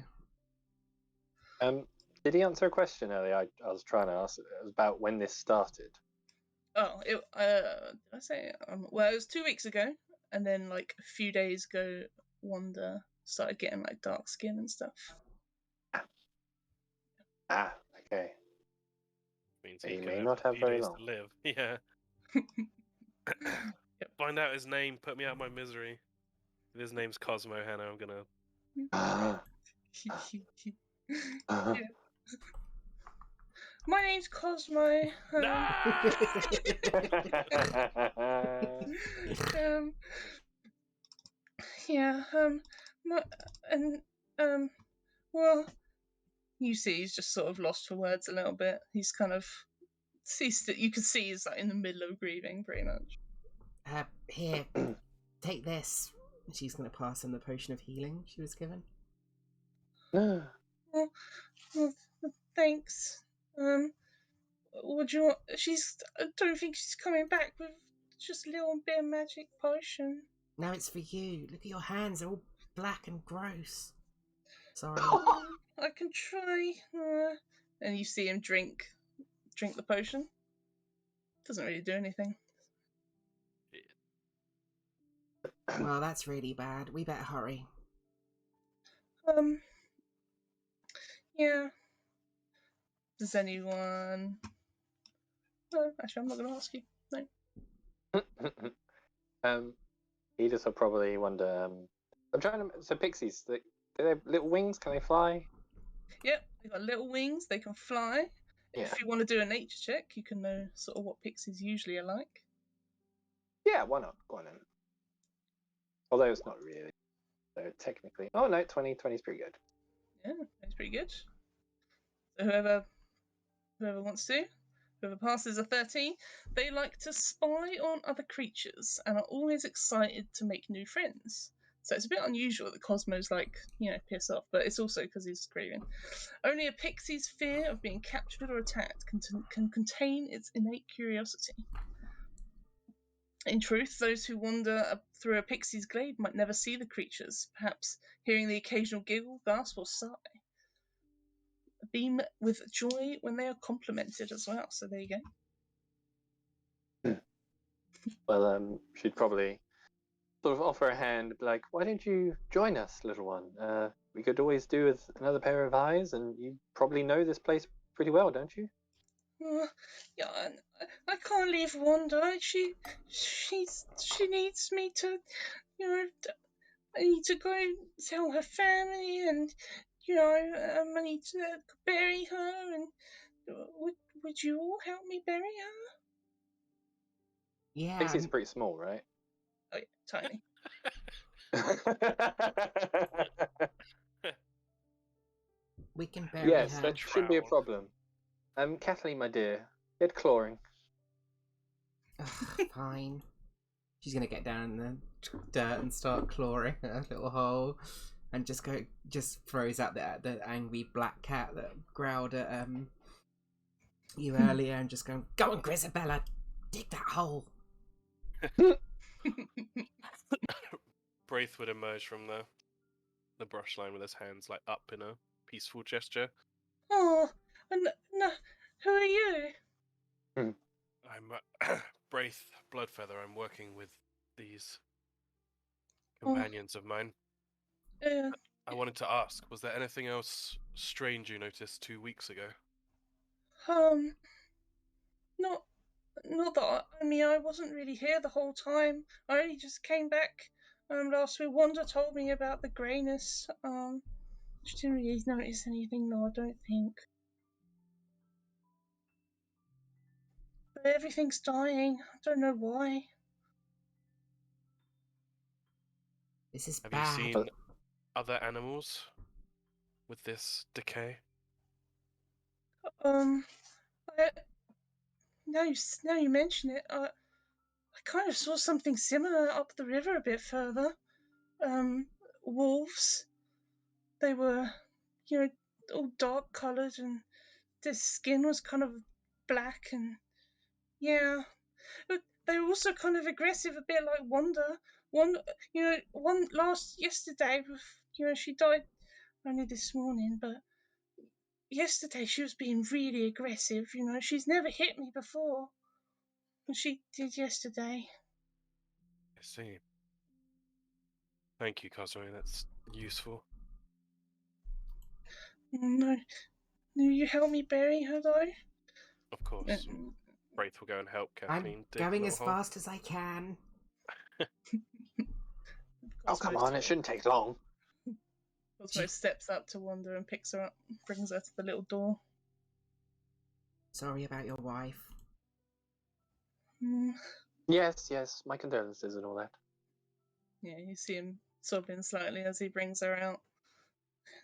Did he answer a question earlier? I was trying to ask. It was about when this started. Oh, did I say? Well, it was 2 weeks ago, and then like a few days ago, Wanda started getting like dark skin and stuff. Ah, okay. Means He could may have not a have few very days long. to live. Yeah. Find out his name. Put me out of my misery. If his name's Cosmo, Hannah, I'm gonna. Yeah. My name's Cosmo. Yeah. Well, you see, he's just sort of lost for words a little bit. He's kind of you can see he's like in the middle of grieving, pretty much. Here, take this. She's going to pass him the potion of healing she was given. Well, thanks. Would you? I don't think she's coming back with just a little bit of magic potion. No, it's for you. Look at your hands; they're all black and gross. Sorry. I can try. And you see him drink the potion. Doesn't really do anything. Well, that's really bad. We better hurry. Yeah. Does anyone? No, actually, I'm not going to ask you. No. Edith will probably wonder. I'm trying to. So pixies, do they have little wings? Can they fly? Yep, they've got little wings. They can fly. Yeah. If you want to do a nature check, you can know sort of what pixies usually are like. Yeah, why not? Go on then. Although it's not really. So technically, oh no, 20 is pretty good. Yeah, that's pretty good. Whoever wants to. Whoever passes a 13, they like to spy on other creatures and are always excited to make new friends. So it's a bit unusual that Cosmo's piss off, but it's also because he's grieving. Only a pixie's fear of being captured or attacked can contain its innate curiosity. In truth, those who wander through a pixie's glade might never see the creatures, perhaps hearing the occasional giggle, gasp, or sigh. Beam with joy when they are complimented as well, so there you go. Well, she'd probably sort of offer a hand, be like, "Why don't you join us, little one? We could always do with another pair of eyes, and you probably know this place pretty well, don't you?" Yeah, I can't leave Wanda. She needs me to, I need to go and tell her family, and I need to bury her. And would you all help me bury her? Yeah, Pixie's pretty small, right? Oh yeah, tiny. we can bury Yes, her. that shouldn't be a problem. Kathleen, my dear, get clawing. Ugh, fine. She's gonna get down in the dirt and start clawing her little hole, and just throws out the angry black cat that growled at you earlier, and just going, "Go on, Grisabella, dig that hole." Braith would emerge from the brush line with his hands like up in a peaceful gesture. Oh, no, who are you? I'm Braith Bloodfeather. I'm working with these companions of mine. I wanted to ask, was there anything else strange you noticed 2 weeks ago? Not that I wasn't really here the whole time. I only just came back last week. Wanda told me about the greyness. She didn't really notice anything, no, I don't think. But everything's dying. I don't know why. This is Have bad. you seen other animals with this decay? Now you mention it, I kind of saw something similar up the river a bit further. Wolves. They were, all dark coloured, and their skin was kind of black, and yeah. But they were also kind of aggressive, a bit like Wanda. Yesterday, she died only this morning, but yesterday she was being really aggressive. She's never hit me before, and she did yesterday. I see. Thank you, Cosmo. That's useful. No, you help me bury her though. Of course. Braith will go and help Kathleen I'm dig going the as hole. fast as I can. Oh, come on, it shouldn't take long. Cosmo steps up to Wanda and picks her up, brings her to the little door. Sorry about your wife. Yes, my condolences and all that. Yeah, you see him sobbing slightly as he brings her out.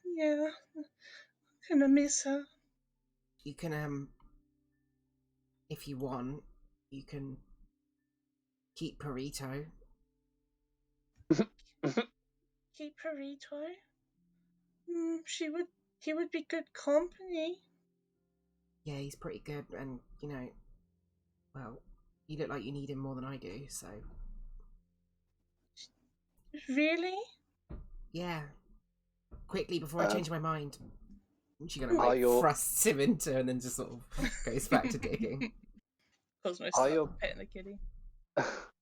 Yeah, I'm gonna miss her. You can, if you want, you can keep Perito. Keep Perito? He would be good company. Yeah, he's pretty good, and, well, you look like you need him more than I do, so... Really? Yeah. Quickly, before I change my mind. She's gonna, thrusts him into, and then just sort of goes back to digging. Cosmo starts petting the kitty.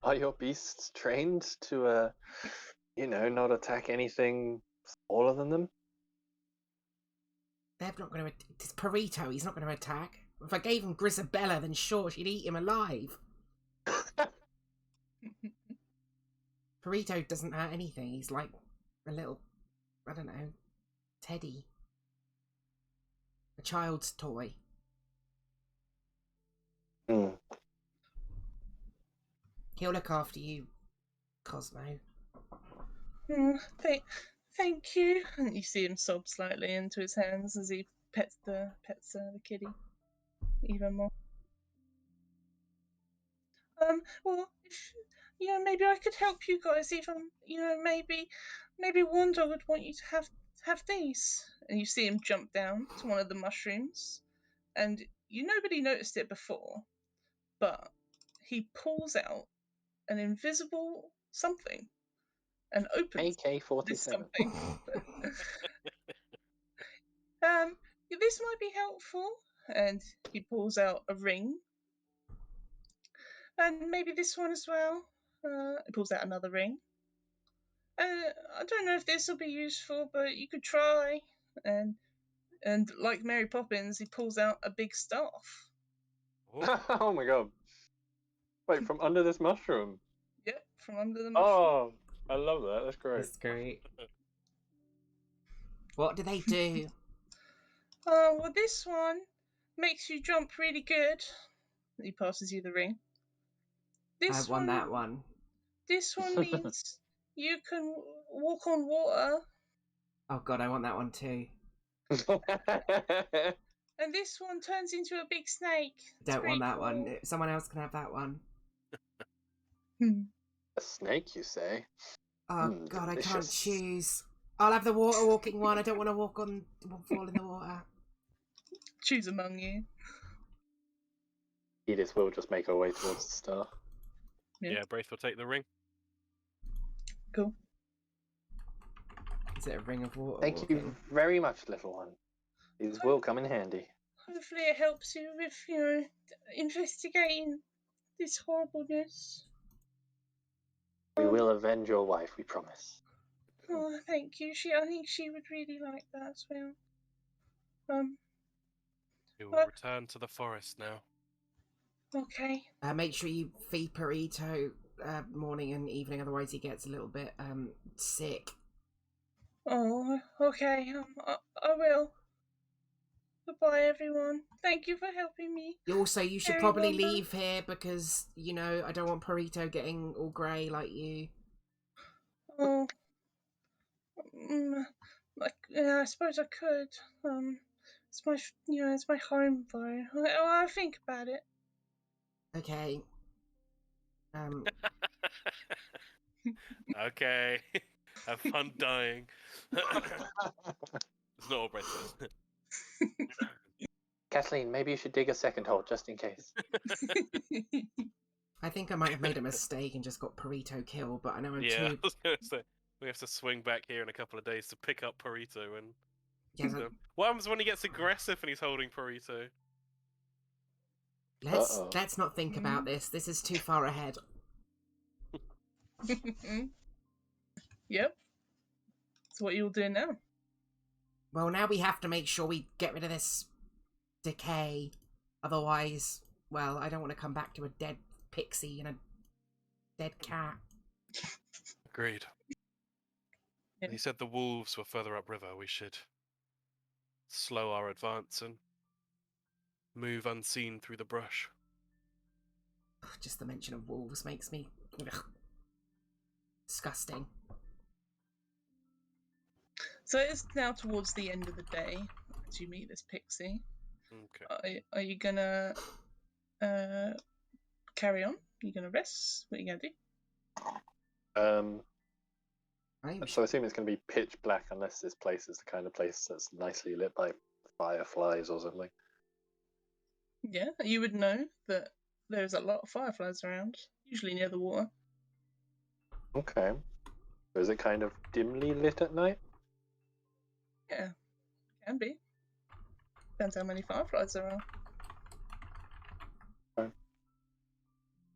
Are your beasts trained to, not attack anything smaller than them? They're not going to... It's Perito, he's not going to attack. If I gave him Grisabella, then sure, she'd eat him alive. Perito doesn't hurt anything. He's like a little, I don't know, teddy. A child's toy. He'll look after you, Cosmo. Thank you. And you see him sob slightly into his hands as he pets the kitty even more. Well, if maybe I could help you guys. Even maybe Wanda would want you to have these. And you see him jump down to one of the mushrooms, and nobody noticed it before, but he pulls out an invisible something and opens this AK-47. something. This might be helpful. And he pulls out a ring. And maybe this one as well. He pulls out another ring. I don't know if this will be useful, but you could try. And like Mary Poppins, he pulls out a big staff. Oh my god. Wait, from under this mushroom? Yep, from under the mushroom. Oh, I love that. That's great. That's great. What do they do? Well, this one makes you jump really good. He passes you the ring. This I want that one. This one means you can walk on water. Oh god, I want that one too. And this one turns into a big snake. Don't want that one. Someone else can have that one. A snake, you say? Oh god, delicious. I can't choose. I'll have the water walking one. I don't want to fall in the water. Choose among you. Edith will just make her way towards the star. Yeah, Braith will take the ring. Cool. Is it a ring of water? Thank you very much, little one. These will come in handy. Hopefully it helps you with, investigating this horribleness. We will avenge your wife, we promise. Oh, thank you. I think she would really like that as well. We will return to the forest now. Okay. Make sure you feed Perito morning and evening, otherwise he gets a little bit sick. Oh, okay. I will. Goodbye, everyone. Thank you for helping me. Also, you should probably leave here because, I don't want Perito getting all grey like you. Oh. I suppose I could. It's my home, though. I'll think about it. Okay. Okay. Have fun dying. It's not all Braith says. Kathleen, maybe you should dig a second hole just in case. I think I might have made a mistake and just got Perito killed, but I know I'm Yeah, too... I was going to say, we have to swing back here in a couple of days to pick up Perito and... Yeah, what happens when he gets aggressive and he's holding Perito? Let's not think about this. This is too far ahead. Yep. That's what you'll do now. Well, now we have to make sure we get rid of this decay. Otherwise, well, I don't want to come back to a dead pixie and a dead cat. Agreed. Yeah. He said the wolves were further upriver. We should slow our advance and move unseen through the brush. Just the mention of wolves makes me... Ugh. Disgusting. So it's now towards the end of the day as you meet this pixie. Okay. Are you gonna carry on? Are you gonna rest? What are you gonna do? So I assume it's going to be pitch black unless this place is the kind of place that's nicely lit by fireflies or something. Yeah, you would know that there's a lot of fireflies around, usually near the water. Okay. So is it kind of dimly lit at night? Yeah, can be. Depends how many fireflies there are.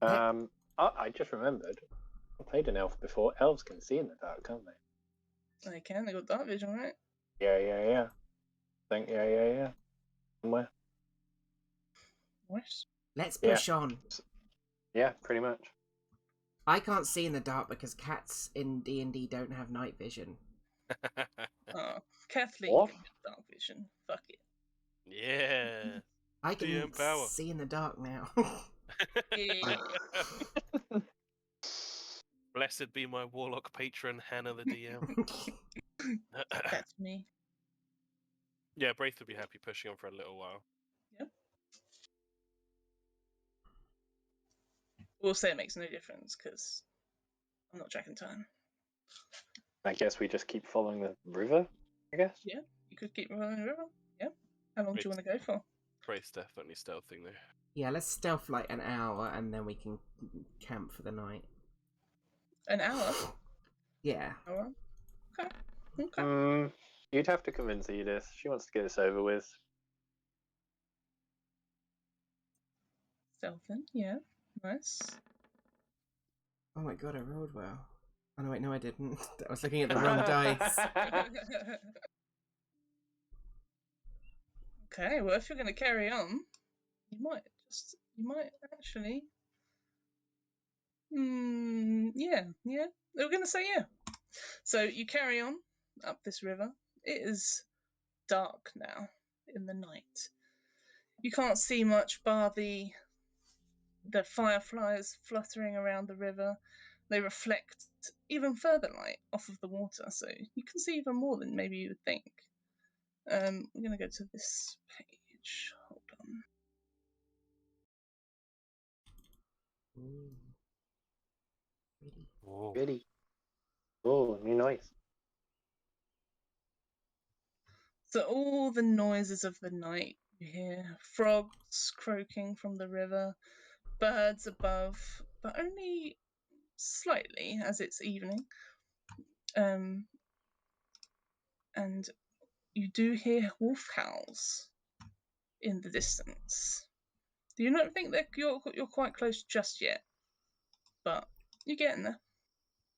Okay. I just remembered. I played an elf before. Elves can see in the dark, can't they? They can. They got dark vision, right? Yeah. Yeah. Somewhere. Nice. Let's push on. Yeah, pretty much. I can't see in the dark because cats in D&D don't have night vision. Kathleen What? can get dark vision. Fuck it. Yeah. I can DM power. see in the dark now. Yeah. Blessed be my warlock patron, Hannah the DM. That's me. Yeah, Braith would be happy pushing on for a little while. We'll say it makes no difference because I'm not tracking time. I guess we just keep following the river, I guess? Yeah, you could keep running the river. Yeah. How long do you want to go for? Braith's definitely stealthing though. Yeah, let's stealth like an hour and then we can camp for the night. An hour? Yeah. Hour? Okay. You'd have to convince Edith. She wants to get this over with. Stealthing, yeah. Nice. Oh my god, I rolled well. Oh no, wait, no I didn't. I was looking at the wrong dice. Okay, well, if you're going to carry on, you might actually. Yeah. We're going to say yeah. So you carry on up this river. It is dark now in the night. You can't see much bar the fireflies fluttering around the river. They reflect even further light off of the water, so you can see even more than maybe you would think. We're going to go to this page. Hold on. Ooh. Pretty. Whoa. Really? Oh, new noise. So all the noises of the night you hear, frogs croaking from the river, birds above, but only slightly as it's evening. And you do hear wolf howls in the distance. You don't think that you're quite close just yet, but you're getting there.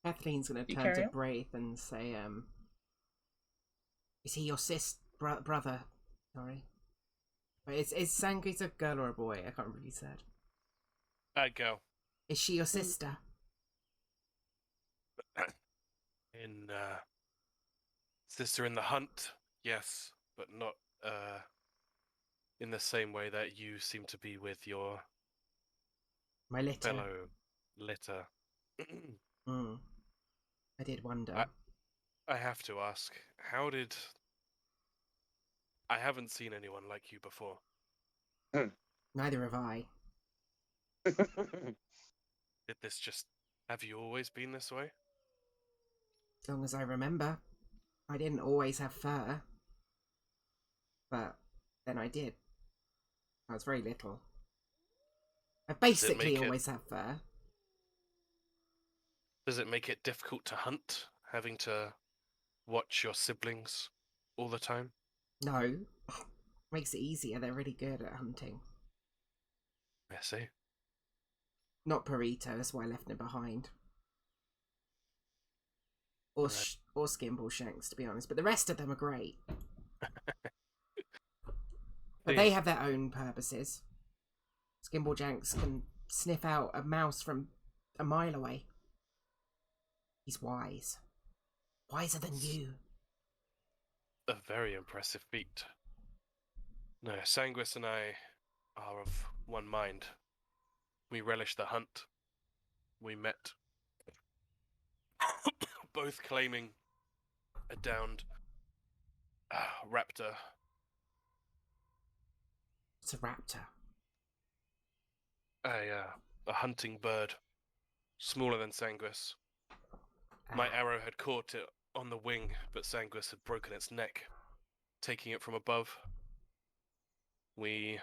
Kathleen's going to You turn carry to on? Braith and say, is he your brother? Sorry. Wait, is Sanguis a girl or a boy? I can't remember what you said. Girl. Is she your sister? In sister in the hunt, yes, but not in the same way that you seem to be with your My litter. fellow litter. I did wonder. I have to ask, how did I haven't seen anyone like you before. Neither have I. Did this just have you always been this way? As long as I remember. I didn't always have fur. But then I did. I was very little. I basically always have fur. Does it make it difficult to hunt, having to watch your siblings all the time? No. Makes it easier. They're really good at hunting. I see. Not Perito, that's why I left him behind. Or Right. or Skimble Shanks, to be honest. But the rest of them are great. But they have their own purposes. Skimble Shanks can sniff out a mouse from a mile away. He's wise. Wiser than you. A very impressive feat. No, Sanguis and I are of one mind. We relish the hunt. We met, both claiming a downed raptor. It's a raptor. A hunting bird, smaller than Sanguis. My arrow had caught it on the wing, but Sanguis had broken its neck, taking it from above. We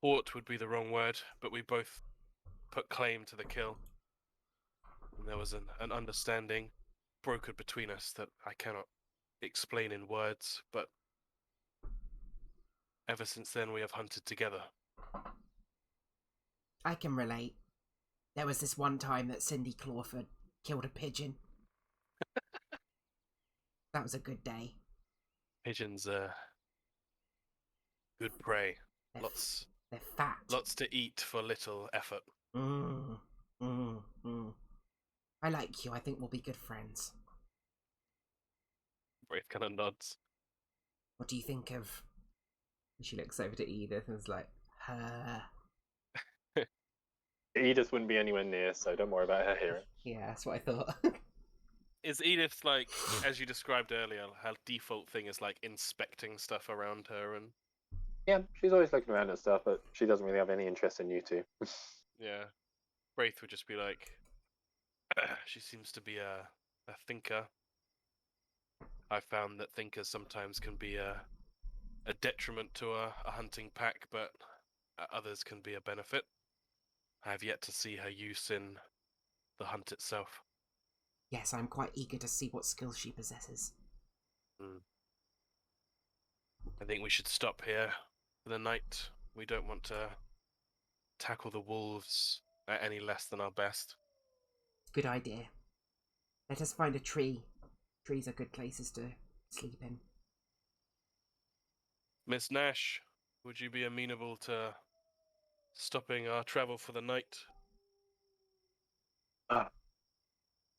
fought would be the wrong word, but we both put claim to the kill. And there was an understanding brokered between us that I cannot explain in words, but ever since then we have hunted together. I can relate. There was this one time that Cindy Clawford killed a pigeon. That was a good day. Pigeons are good prey. They're fat. Lots to eat for little effort. I like you. I think we'll be good friends. Wraith kind of nods. What do you think of... She looks over to Edith and is like, her. Edith wouldn't be anywhere near, so don't worry about her hearing. Yeah, that's what I thought. Is Edith like, as you described earlier, her default thing is like inspecting stuff around her, and Yeah, she's always looking around at stuff, but she doesn't really have any interest in you two. yeah, Wraith would just be like, she seems to be a thinker. I found that thinkers sometimes can be a detriment to a hunting pack, but others can be a benefit. I have yet to see her use in the hunt itself. Yes, I'm quite eager to see what skills she possesses. I think we should stop here for the night. We don't want to tackle the wolves at any less than our best. Good idea. Let us find a tree. Trees are good places to sleep in. Miss Nash, would you be amenable to stopping our travel for the night?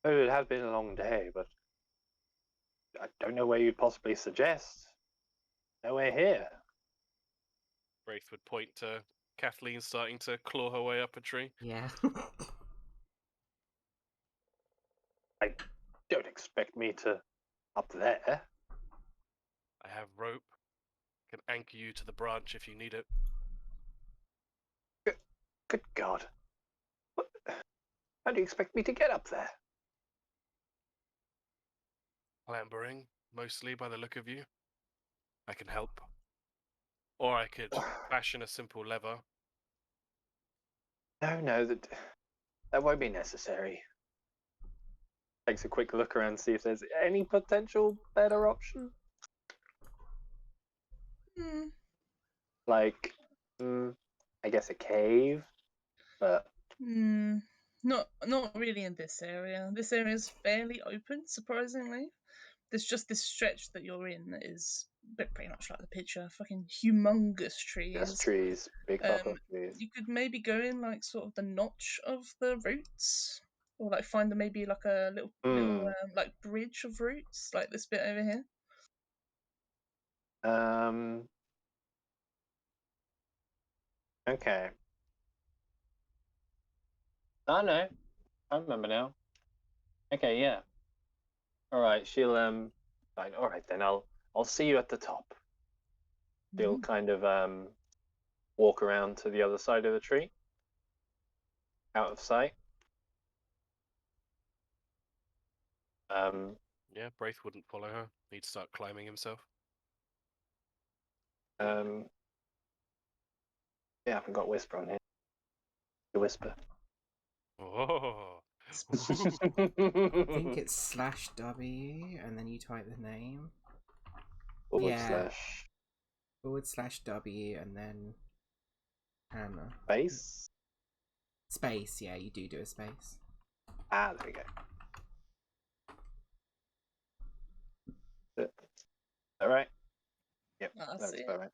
It has been a long day, but I don't know where you'd possibly suggest. Nowhere here. Wraith would point to Kathleen starting to claw her way up a tree. Yeah. Don't expect me to up there. I have rope. Can anchor you to the branch if you need it. Good God. What? How do you expect me to get up there? Clambering, mostly by the look of you. I can help. Or I could fashion a simple lever. No, that won't be necessary. Takes a quick look around to see if there's any potential better option. Like, I guess a cave, but Not really in this area. This area is fairly open, surprisingly. There's just this stretch that you're in that is pretty much like the picture. Fucking humongous trees. just trees, big fucking trees. You could maybe go in like sort of the notch of the roots, or like find maybe like a little like bridge of roots, like this bit over here. Okay. Oh no, I remember now. Okay, yeah. All right, she'll fine. All right then, I'll see you at the top. She'll kind of walk around to the other side of the tree, out of sight. Yeah, Braith wouldn't follow her. He'd start climbing himself. Yeah, I haven't got whisper on here. The whisper. Oh. I think it's /W and then you type the name. // /W and then Hannah. Space? Space, yeah, you do a space. Ah, there we go. Is that right? Yep, that's about right.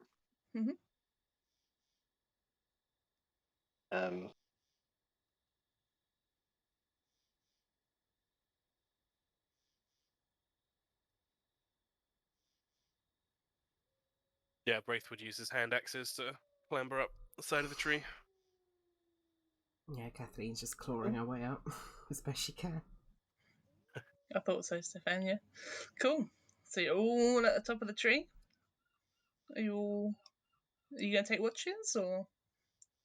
Yeah, Braith would use his hand axes to clamber up the side of the tree. Yeah, Kathleen's just clawing her way up as best she can. I thought so, Stefania. Cool. So you're all at the top of the tree. Are you gonna take watches or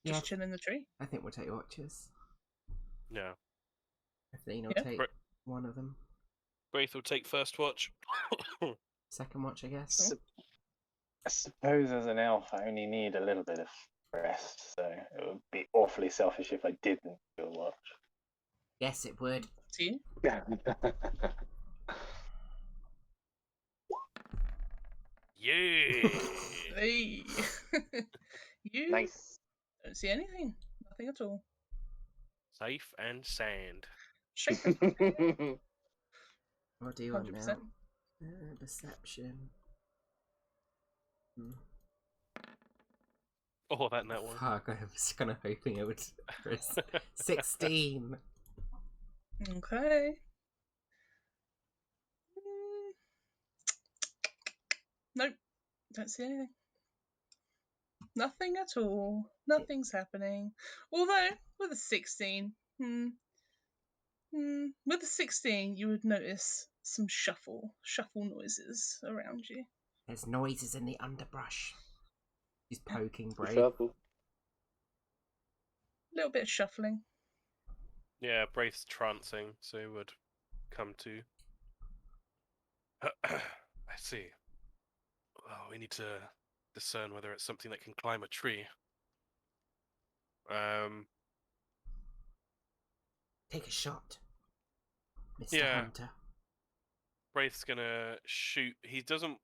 just chill in the tree? I think we'll take watches. Yeah. Kathleen will take one of them. Braith will take first watch. Second watch, I guess. I suppose as an elf, I only need a little bit of rest, so it would be awfully selfish if I didn't do a watch. Yes, it would. To you? Yeah. Yeah. Hey. You Nice. don't see anything. Nothing at all. Safe and sand. Shape. What do you want 100%. now? Deception. Oh, that net one. Fuck, I was kind of hoping it would. 16. Okay. Nope. Don't see anything. Nothing at all. Nothing's happening. Although, with a 16, With a 16, you would notice some shuffle noises around you. There's noises in the underbrush. He's poking Brave. Shuffle. A little bit of shuffling. Yeah, Braith's trancing, so he would come to. I see. Well, we need to discern whether it's something that can climb a tree. Take a shot, Mr. Yeah. Hunter. Braith's gonna shoot. He doesn't.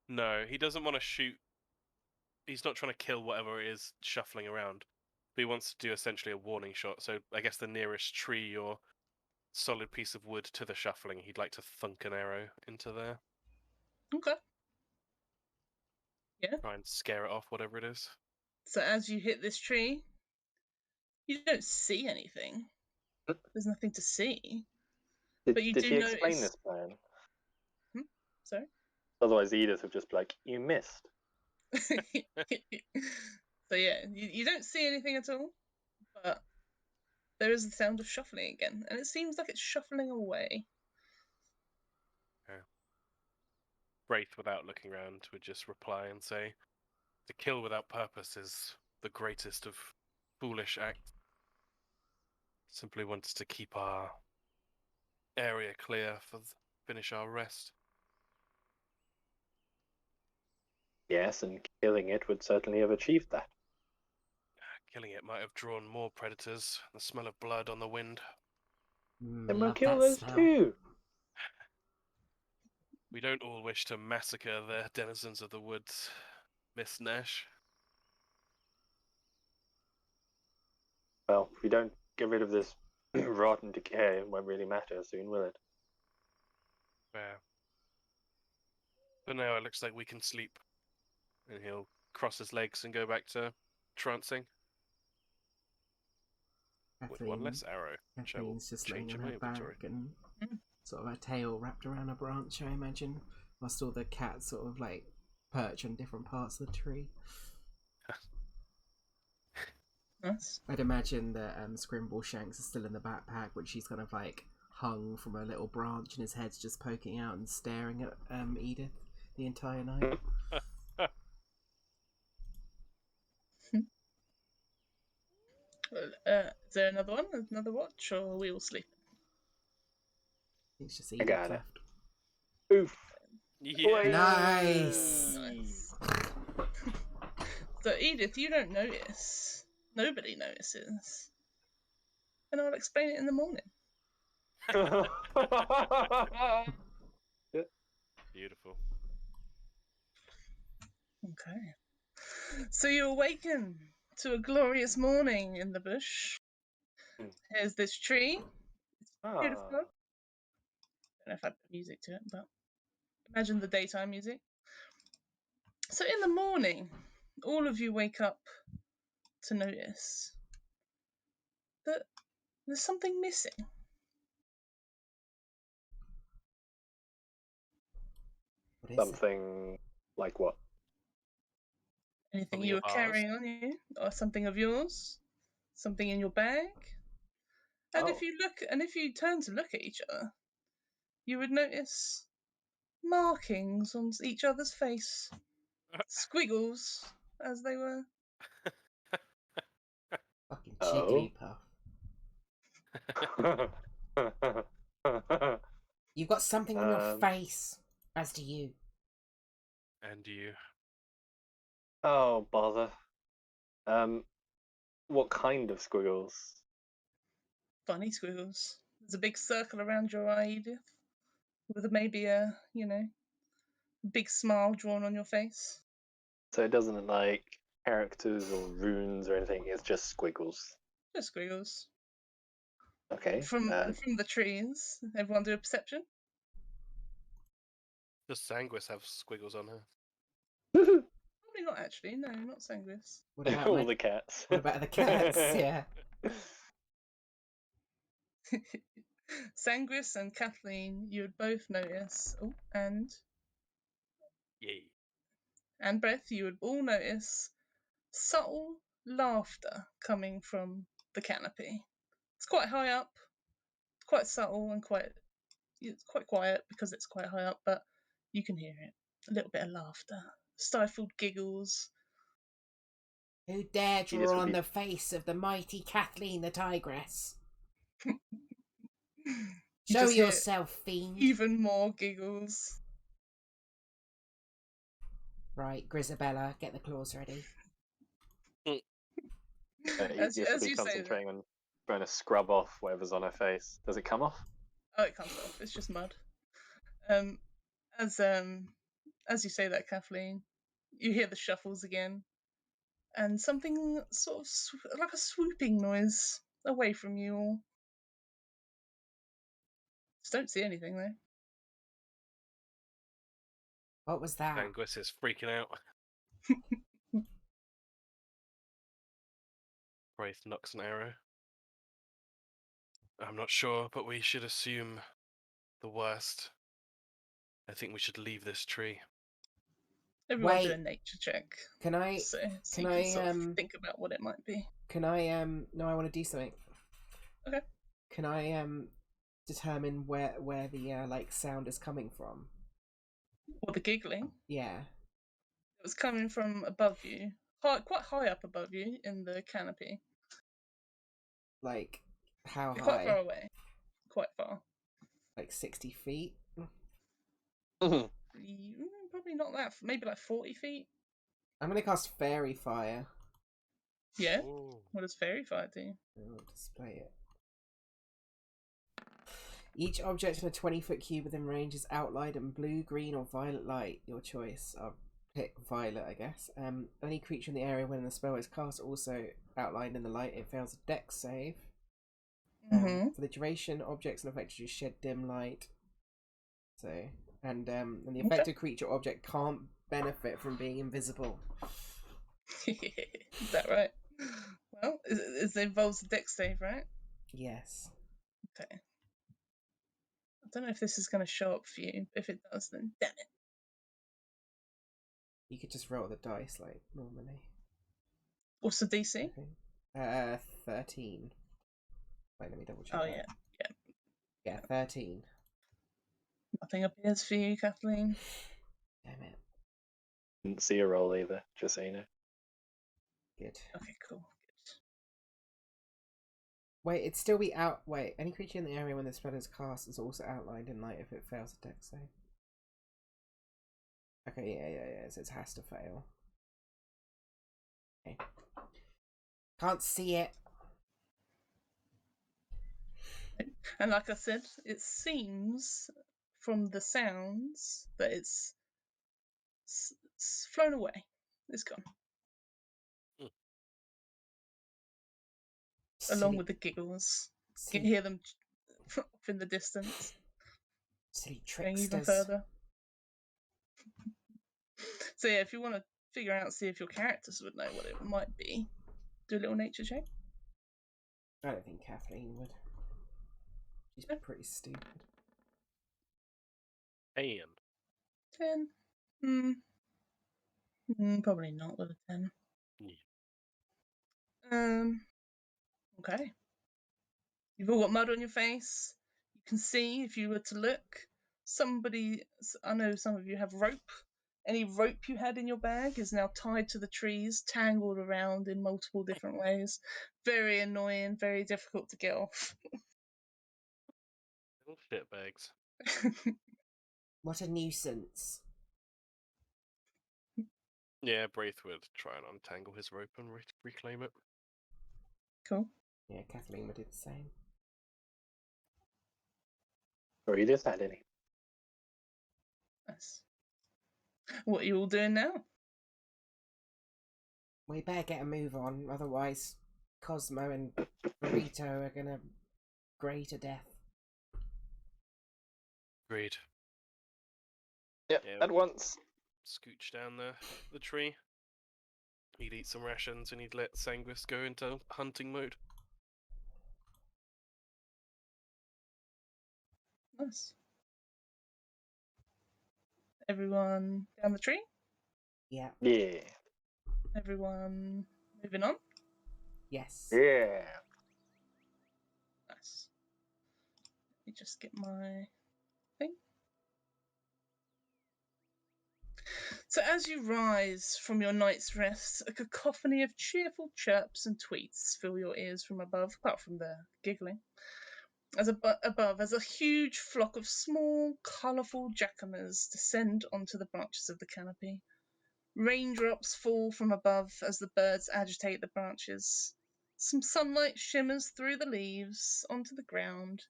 No, he doesn't want to shoot. He's not trying to kill whatever it is shuffling around. But he wants to do essentially a warning shot. So I guess the nearest tree or solid piece of wood to the shuffling, he'd like to thunk an arrow into there. Okay. Yeah. Try and scare it off, whatever it is. So as you hit this tree, you don't see anything. There's nothing to see. But you Did do he explain notice- this plan? Sorry? Otherwise, Edith would just be like, "You missed." So yeah, you don't see anything at all, but there is the sound of shuffling again, and it seems like it's shuffling away. Braith, without looking around, would just reply and say, "To kill without purpose is the greatest of foolish acts. Simply wants to keep our area clear finish our rest." Yes, and killing it would certainly have achieved that. Killing it might have drawn more predators. The smell of blood on the wind. Then we'll Love kill that those smell. too. We don't all wish to massacre the denizens of the woods, Miss Nash. Well, if we don't get rid of this rotten decay, it won't really matter soon, will it? Fair. But now it looks like we can sleep. And he'll cross his legs and go back to trancing. With one less arrow. which I will Kathleen's just laying change on in my her inventory. back and Mm. sort of her tail wrapped around a branch, I imagine, whilst all the cats sort of like perch on different parts of the tree. Nice. I'd imagine that Scrimble Shanks is still in the backpack, which he's kind of like hung from a little branch and his head's just poking out and staring at Edith the entire night. Is there another one? Another watch? Or are we all sleeping? It's just I Edith got it. left. Oof. Yeah. Nice. Nice. So Edith, you don't notice. Nobody notices. And I'll explain it in the morning. Beautiful. Okay. So you awaken to a glorious morning in the bush. Here's this tree. It's beautiful. I don't know if I put music to it, but imagine the daytime music. So in the morning, all of you wake up to notice that there's something missing. What is it? Something like what? Anything Something you of were ours? carrying on you, or something of yours, something in your bag. And Oh. if you turn to look at each other, you would notice markings on each other's face, squiggles, as they were. Fucking Oh. Jigglypuff. You've got something on your face, as do you. And you. Oh, bother. What kind of squiggles? Funny squiggles. There's a big circle around your eye, Edith, with maybe a, big smile drawn on your face. So it doesn't look like characters or runes or anything, it's just squiggles. Just squiggles. Okay. From the trees. Everyone do a perception? Does Sanguis have squiggles on her? Probably not actually. No, not Sanguis. What about all the cats. What about the cats? Yeah. Sanguis and Kathleen, you would both notice. Oh, and Yay. Beth, you would all notice subtle laughter coming from the canopy. It's quite high up, quite subtle and it's quite quiet because it's quite high up, but you can hear it. A little bit of laughter, stifled giggles. Who dare He just draw would on be- the face of the mighty Kathleen the Tigress? You Show just hear yourself, fiend. even more giggles. Right, Grisabella, get the claws ready. He As just would be you say that, concentrating on trying to scrub off whatever's on her face. Does it come off? oh, it comes off. It's just mud. As you say that, Kathleen, you hear the shuffles again, and something sort of like a swooping noise away from you all. Just don't see anything though. What was that? Anguis is freaking out. Wraith knocks an arrow. I'm not sure, but we should assume the worst. I think we should leave this tree. Everyone do a Wait. nature check. Can I? So Can you I? can sort of think about what it might be. Can I? No, I want to do something. Okay. Can I? Determine where the like sound is coming from? Or the giggling. Yeah. It was coming from above you, quite high up above you in the canopy. Like how You're quite far high? away. Quite far. Like 60 feet. Probably not that. Maybe like 40 feet. I'm gonna cast Fairy Fire. Yeah. Ooh. What does fairy fire do? I'll display it. Each object in a 20-foot cube within range is outlined in blue, green, or violet light. Your choice. I'll pick violet, I guess. Any creature in the area when the spell is cast also outlined in the light. It fails a dex save. For the duration, objects and effects just shed dim light. So, and the affected creature or object can't benefit from being invisible. Is that right? Well, it involves a dex save, right? Yes. Okay. I don't know if this is going to show up for you. If it does, then damn it. You could just roll the dice like normally. What's the DC? 13. Wait, let me double check. Oh, that. yeah. Yeah, 13. Nothing appears for you, Kathleen. Damn it. Didn't see a roll either, just so you know. Good. Okay, cool. Wait, it'd still be out. Wait, any creature in the area when the spell is cast is also outlined in light if it fails a dex save. Okay, yeah. So it has to fail. Okay. Can't see it. And like I said, it seems from the sounds that it's flown away. It's gone. Along with the giggles. You can hear them off in the distance. Silly Going even tricksters. further. So yeah, if you want to figure out, see if your characters would know what it might be, do a little nature check. I don't think Kathleen would. She's pretty stupid. 10. 10. Probably not with a 10. Yeah. Okay. You've all got mud on your face. You can see, if you were to look, I know some of you have rope. Any rope you had in your bag is now tied to the trees, tangled around in multiple different ways. Very annoying, very difficult to get off. Little shitbags. What a nuisance. Yeah, Braith would try and untangle his rope and reclaim it. Cool. Yeah, Kathleen would do the same. Or he just had any. Nice. What are you all doing now? We better get a move on, otherwise Cosmo and Burrito are gonna grey to death. Agreed. Yep, Yeah. at once. Scooch down the tree. He'd eat some rations and he'd let Sanguis go into hunting mode. Nice. Everyone down the tree? Yeah. Yeah. Everyone moving on? Yes. Yeah. me just get my thing. So as you rise from your night's rest, a cacophony of cheerful chirps and tweets fill your ears from above, apart from the giggling. Above, as a huge flock of small, colourful jacamars descend onto the branches of the canopy. Raindrops fall from above as the birds agitate the branches. Some sunlight shimmers through the leaves onto the ground,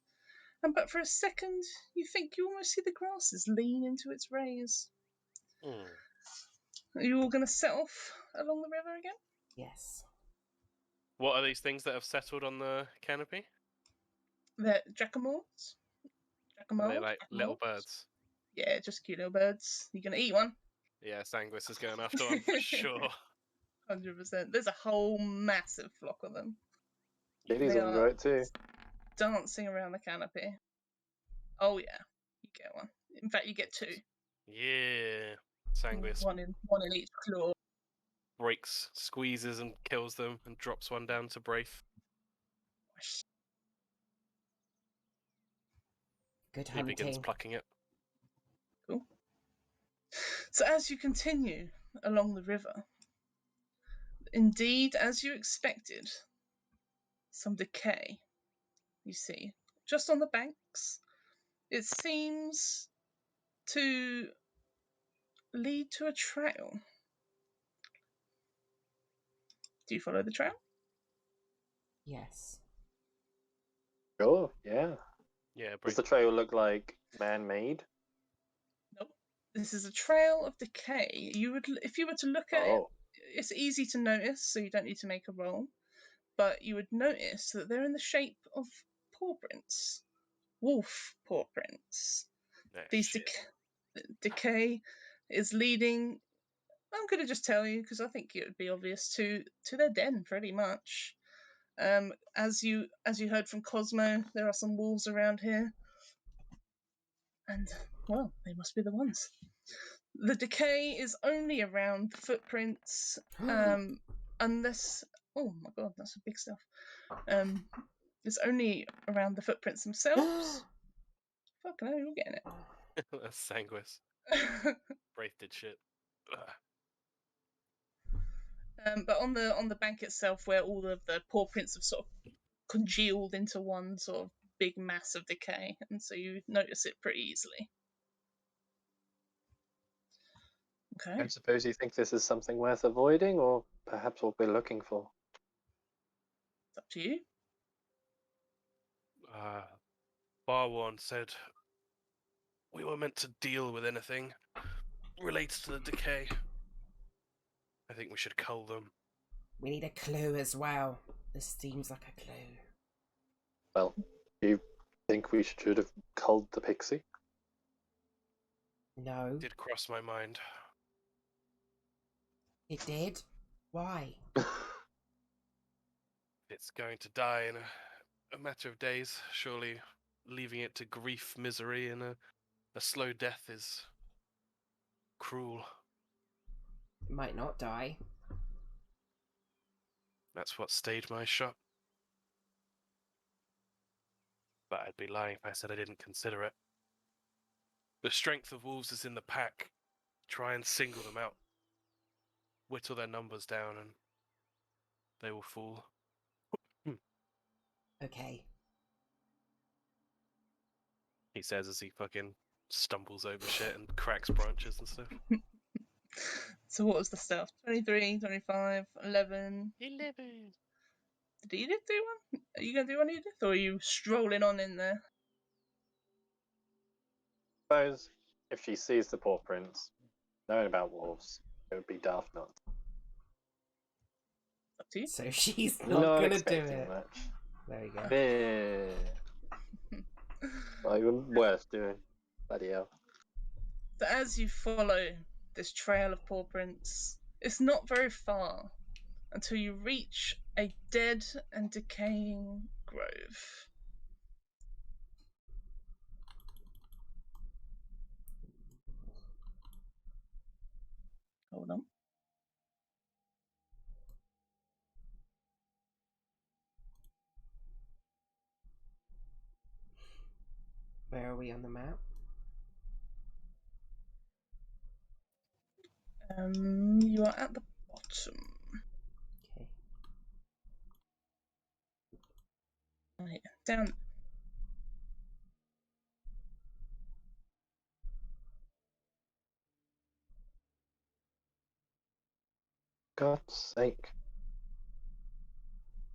and but for a second you think you almost see the grasses lean into its rays. Are you all going to set off along the river again? Yes. What are these things that have settled on the canopy? They're jacamars. Are they like little birds? Yeah, just cute little birds. You going to eat one? Yeah, Sanguis is going after one for sure. 100%. There's a whole massive flock of them. Ladies They will are enjoy it too. dancing around the canopy. Oh yeah, you get one. In fact, you get two. Yeah. Sanguis One in each claw. breaks, squeezes and kills them and drops one down to Braith. Good He begins hunting. plucking it. Cool. So as you continue along the river, indeed, as you expected, some decay you see just on the banks. It seems to lead to a trail. Do you follow the trail? Yes. Sure, yeah. Yeah, Does Braith. the trail look like man-made? Nope. This is a trail of decay. If you were to look at it, Oh, it's easy to notice, so you don't need to make a roll. But you would notice that they're in the shape of paw prints, wolf paw prints. These Shit. decay is leading. I'm going to just tell you because I think it would be obvious to their den pretty much. As you heard from Cosmo, there are some wolves around here, and well, they must be the ones. The decay is only around the footprints, unless. Oh my god, that's a big stuff. It's only around the footprints themselves. Fucking hell, you're getting That's Sanguis. it. Braith did shit. Ugh. But on the bank itself, where all of the paw prints have sort of congealed into one sort of big mass of decay, and so you notice it pretty easily. Okay, I suppose you think this is something worth avoiding, or perhaps what we're looking for? it's up to you. Barwan said we were meant to deal with anything related to the decay. I think we should cull them. We need a clue as well. This seems like a clue. Well, do you think we should have culled the pixie? No. Did cross my mind. It did? Why? It's going to die in a matter of days. Surely leaving it to grief, misery, and a slow death is cruel. It might not die. That's what stayed my shot. But I'd be lying if I said I didn't consider it. The strength of wolves is in the pack. Try and single them out. Whittle their numbers down and they will fall. Okay. He says as he fucking stumbles over shit and cracks branches and stuff. So what was the stuff? 23, 25, 11. 11. Did Edith do one? Are you going to do one, Edith? Or are you strolling on in there? Suppose if she sees the paw prints, knowing about wolves, it would be daft not. Up to you. So she's not Not gonna do expecting it. much. There you go. Well, even worse doing. Bloody hell. So as you follow this trail of paw prints, it's not very far until you reach a dead and decaying grove. Hold on. Where are we on the map? You are at the bottom. Okay. Right, down. God's sake.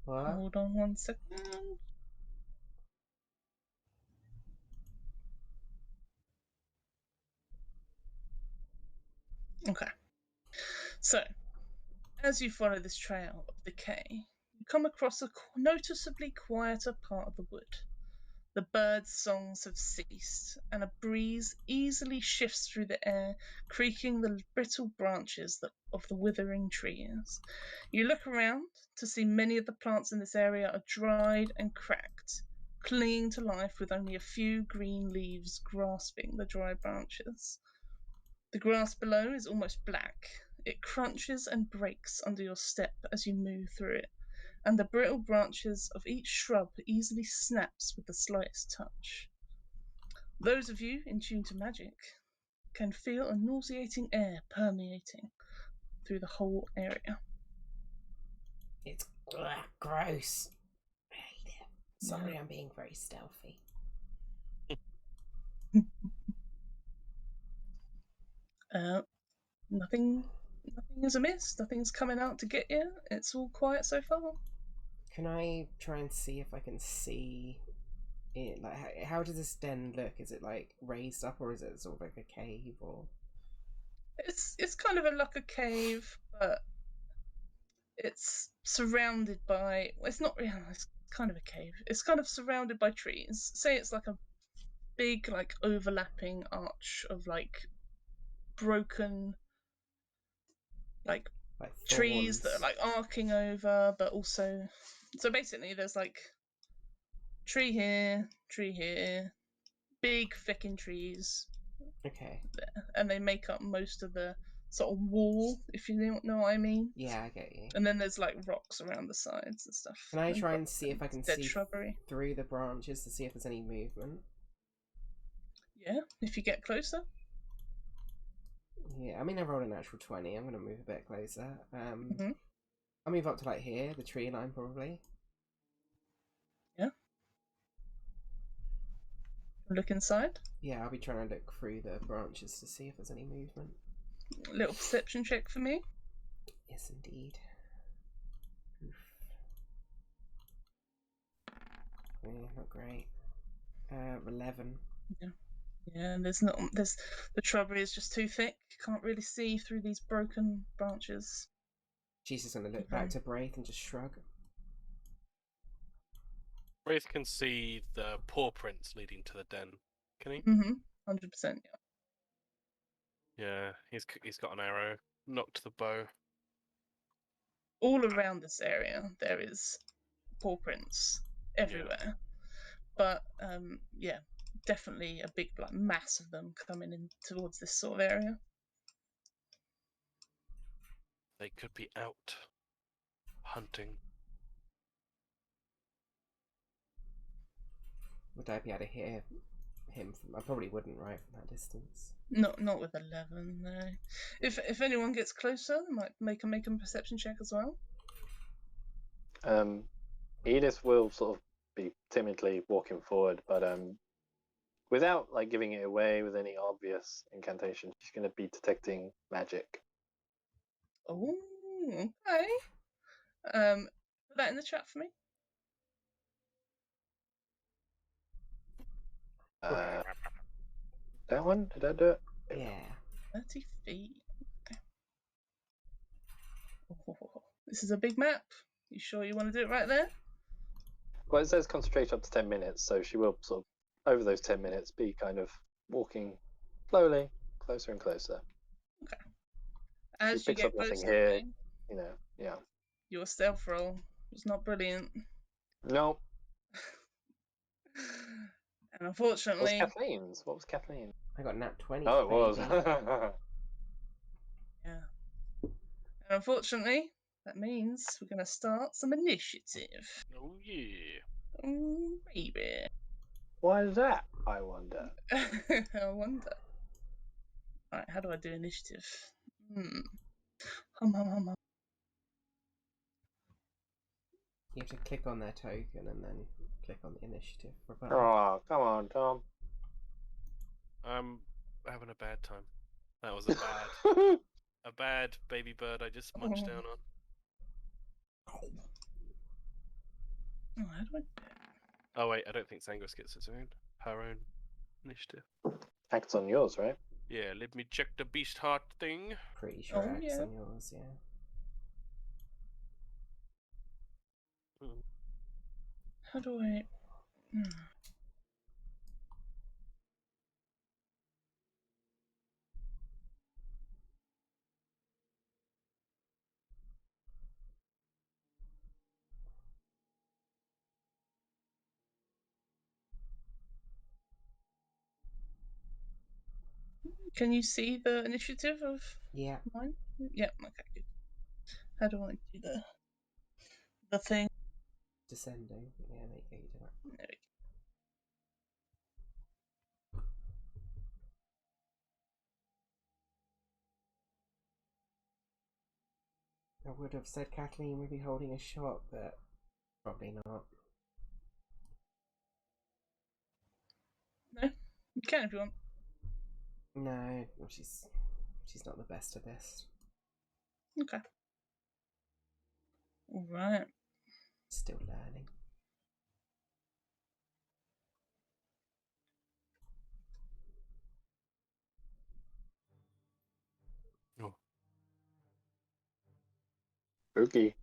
What? Hold on 1 second. Okay. So, as you follow this trail of decay, you come across a noticeably quieter part of the wood. The birds' songs have ceased, and a breeze easily shifts through the air, creaking the brittle branches of the withering trees. You look around to see many of the plants in this area are dried and cracked, clinging to life with only a few green leaves grasping the dry branches. The grass below is almost black. It crunches and breaks under your step as you move through it, and the brittle branches of each shrub easily snaps with the slightest touch. Those of you in tune to magic can feel a nauseating air permeating through the whole area. It's gross. I hate it. Sorry, I'm being very stealthy. Nothing is amiss. Nothing's coming out to get you. It's all quiet so far. Can I try and see if I can see it? Like, how does this den look? Is it like raised up, or is it sort of like a cave, or? It's kind of like a cave, but it's surrounded by. Well, it's not really. It's kind of a cave. It's kind of surrounded by trees. Say it's like a big, like overlapping arch of like broken, like trees that are like arcing over, but also. So basically, there's like tree here, big thickened trees. Okay. There, and they make up most of the sort of wall, if you know what I mean. Yeah, I get you. And then there's like rocks around the sides and stuff. Can I try and see if I can dead see shrubbery through the branches to see if there's any movement? Yeah, if you get closer. Yeah, I mean, I rolled a natural 20. I'm gonna move a bit closer. Mm-hmm. I'll move up to like here, the tree line probably. Yeah. Look inside. Yeah, I'll be trying to look through the branches to see if there's any movement. A little perception check for me. Yes, indeed. Oof. Yeah, not great. 11. Yeah, and there's the shrubbery is just too thick. You can't really see through these broken branches. She's just gonna look back to Braith and just shrug. Braith can see the paw prints leading to the den. Can he? 100%. Yeah, he's got an arrow. Knocked the bow. All around this area, there is paw prints everywhere. But yeah, definitely a big like mass of them coming in towards this sort of area. They could be out hunting. Would I be able to hear him from? I probably wouldn't, right, from that distance. Not with 11, no. If anyone gets closer, they might make a perception check as well. Edith will sort of be timidly walking forward, but without like giving it away with any obvious incantation, she's going to be detecting magic. Oh, okay. Put that in the chat for me. That one? Did I do it? Yeah. 30 feet. Okay. Oh, this is a big map. You sure you want to do it right there? Well, it says concentrate up to 10 minutes, so she will sort of, over those 10 minutes, be kind of walking slowly, closer and closer. Okay. As she picks up nothing here, you know, yeah. Your stealth roll was not brilliant. No. And unfortunately... What was Kathleen's? I got nat 20. Oh, it was. Yeah. And unfortunately, that means we're going to start some initiative. Oh, yeah. Baby. Why is that? I wonder. I wonder. Right, how do I do initiative? Hum. You have to click on their token and then click on the initiative for a button. Oh, come on, Tom. I'm having a bad time. That was a bad baby bird I just munched down on. Oh, how do I do it? Oh wait, I don't think Zangos gets her own initiative. Acts on yours, right? Yeah, let me check the beast heart thing. Pretty sure Oh, X yeah. on yours, yeah. How do I... Can you see the initiative of Yeah. mine? Yep, okay, good. How do I do the thing? Descending. Yeah, there you go, you do it. There we I would have said Kathleen would be holding a shot, but probably not. go. No? You can if you want. No, she's not the best at this. Okay. Alright. Still learning. Oh. Spooky.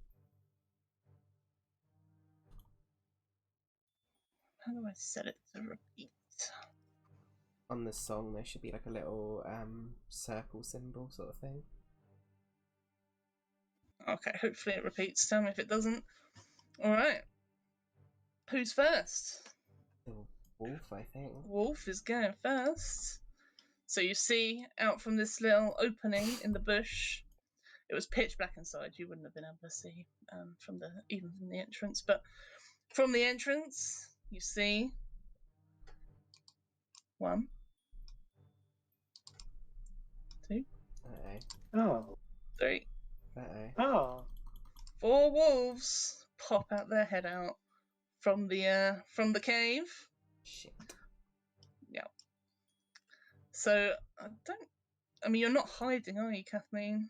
How do I set it to repeat? On the song, there should be like a little circle symbol sort of thing. Okay, hopefully it repeats. Tell me if it doesn't. Alright. Who's first? The wolf, I think. Wolf is going first. So you see out from this little opening in the bush, it was pitch black inside. You wouldn't have been able to see even from the entrance. But from the entrance, you see 1, 2, Uh-oh. Oh. 3, Uh-oh. Oh. 4 wolves pop out their head out from the cave. Shit. Yeah. So I mean, you're not hiding, are you, Kathleen?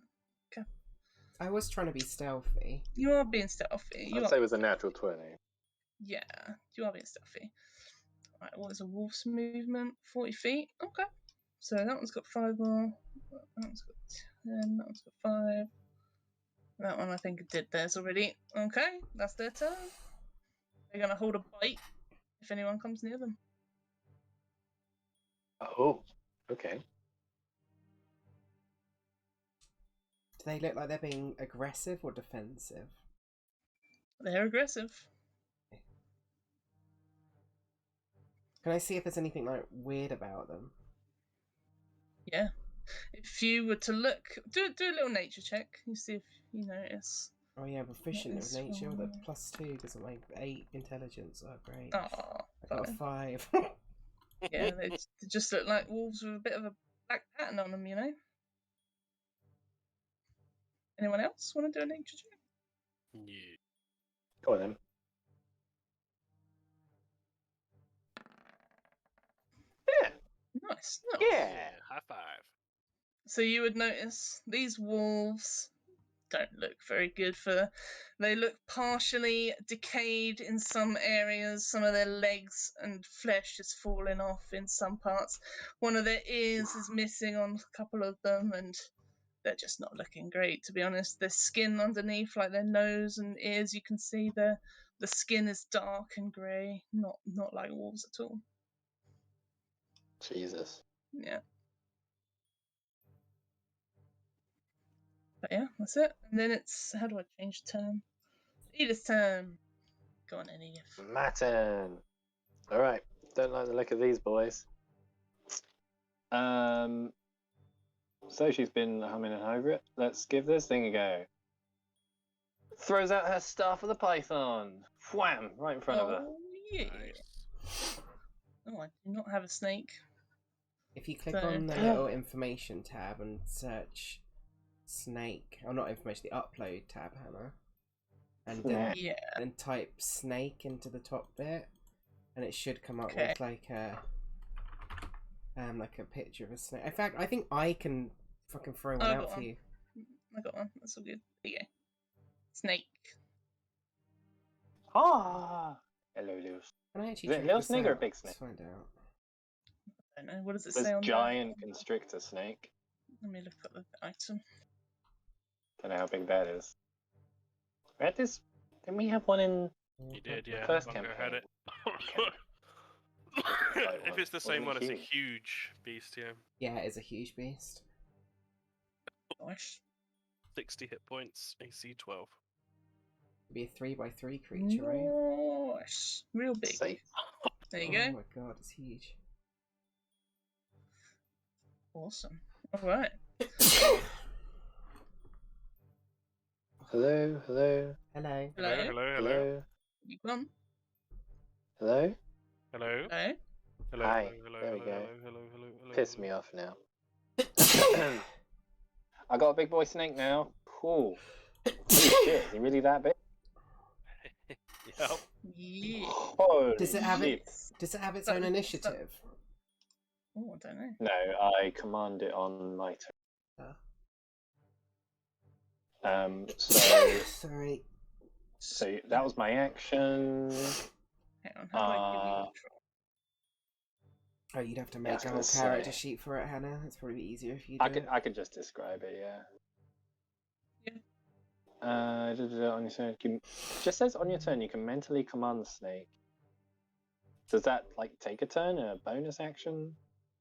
I was trying to be stealthy. You are being stealthy. I'd say it was a natural 20. Yeah, you are being stealthy. Right, what is a wolf's movement? 40 feet. Okay. So that one's got 5 more. That one's got 10. That one's got 5. That one I think did theirs already. Okay, that's their turn. They're gonna hold a bite if anyone comes near them. Oh. Okay. Do they look like they're being aggressive or defensive? They're aggressive. Can I see if there's anything like weird about them? Yeah. If you were to look, do a little nature check. You see if you notice. Oh yeah, proficient with is nature with a wrong? +2 because of my 8 intelligence. Oh great. Oh, I got a fine. 5. Yeah, they just look like wolves with a bit of a black pattern on them, you know? Anyone else want to do a nature check? Yeah. Go on then. Yeah. Nice. Yeah. High five. So you would notice these wolves don't look very good they look partially decayed in some areas. Some of their legs and flesh is falling off in some parts. One of their ears is missing on a couple of them, and they're just not looking great, to be honest. Their skin underneath, like their nose and ears, you can see the skin is dark and grey, not like wolves at all. Jesus. Yeah. But yeah, that's it. And then it's, how do I change turn? Edith's turn. Go on then, Edith. My turn. All right. Don't like the look of these boys. So she's been humming and over it. Let's give this thing a go. Throws out her staff of the python. Wham! Right in front of her. Oh, yeah. Nice. Oh, I do not have a snake. If you click So- on the little information tab and search snake, or not information, the upload tab, Hannah, and Yeah. then type snake into the top bit, and it should come up Okay. with like a picture of a snake. In fact, I think I can fucking throw one I out got for one. you. I got one. That's all good. There you go. Snake. Ah! Hello, little. Can I actually Is it check little this snake or out? big snake? Let's find out. I don't know. What does it There's say on giant constrictor snake. Let me look at the item. Don't know how big that is. We had this. Didn't we have one in? You did, yeah. First Bungo campaign. had it. If it's the same one, it's a huge beast, yeah. Yeah, it is a huge beast. Nice. 60 hit points, AC 12. It'd be a 3x3 creature, right? Nice. Real big. Safe. There you Oh go. my god, it's huge. Awesome. Alright. Hello, hello, Hello. Hello. hello, You gone? hello. Hello? Hello. Hello? Hi, Hello? there we Hello? go. Hello? Piss me off now. I got a big boy snake now. Cool. Holy shit, is he really that big? Yep. Yeah. Holy Does it have shit. Does it have its own initiative? Oh, I don't know. No, I command it on my turn. So Sorry. that was my action. Hang on. How do I give you control? Oh, you'd have to Yeah, I make was a gonna whole character say. sheet for it, Hannah. It's probably easier if you do it. I could just describe it, yeah. Yeah. On your turn, it just says on your turn you can mentally command the snake. Does that like take a turn, a bonus action?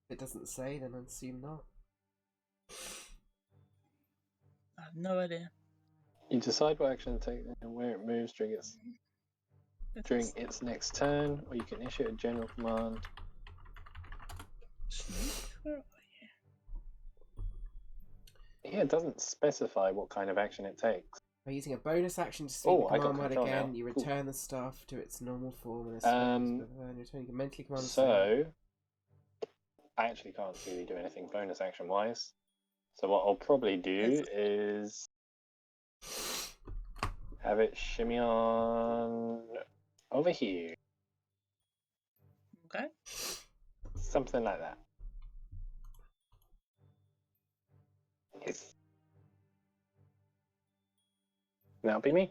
If it doesn't say, then I'd assume not. I have no idea. You decide what action to take and where it moves during its next turn, or you can issue a general command. Where are Yeah, it doesn't specify what kind of action it takes. By using a bonus action to speak Oh, the I got command word control again, now. you Cool. return the stuff to its normal form and a on your turn. You can mentally command the snake. So, I actually can't really do anything bonus action wise. So what I'll probably do is have it shimmy on over here. Okay. Something like that. Yes. That'll be me.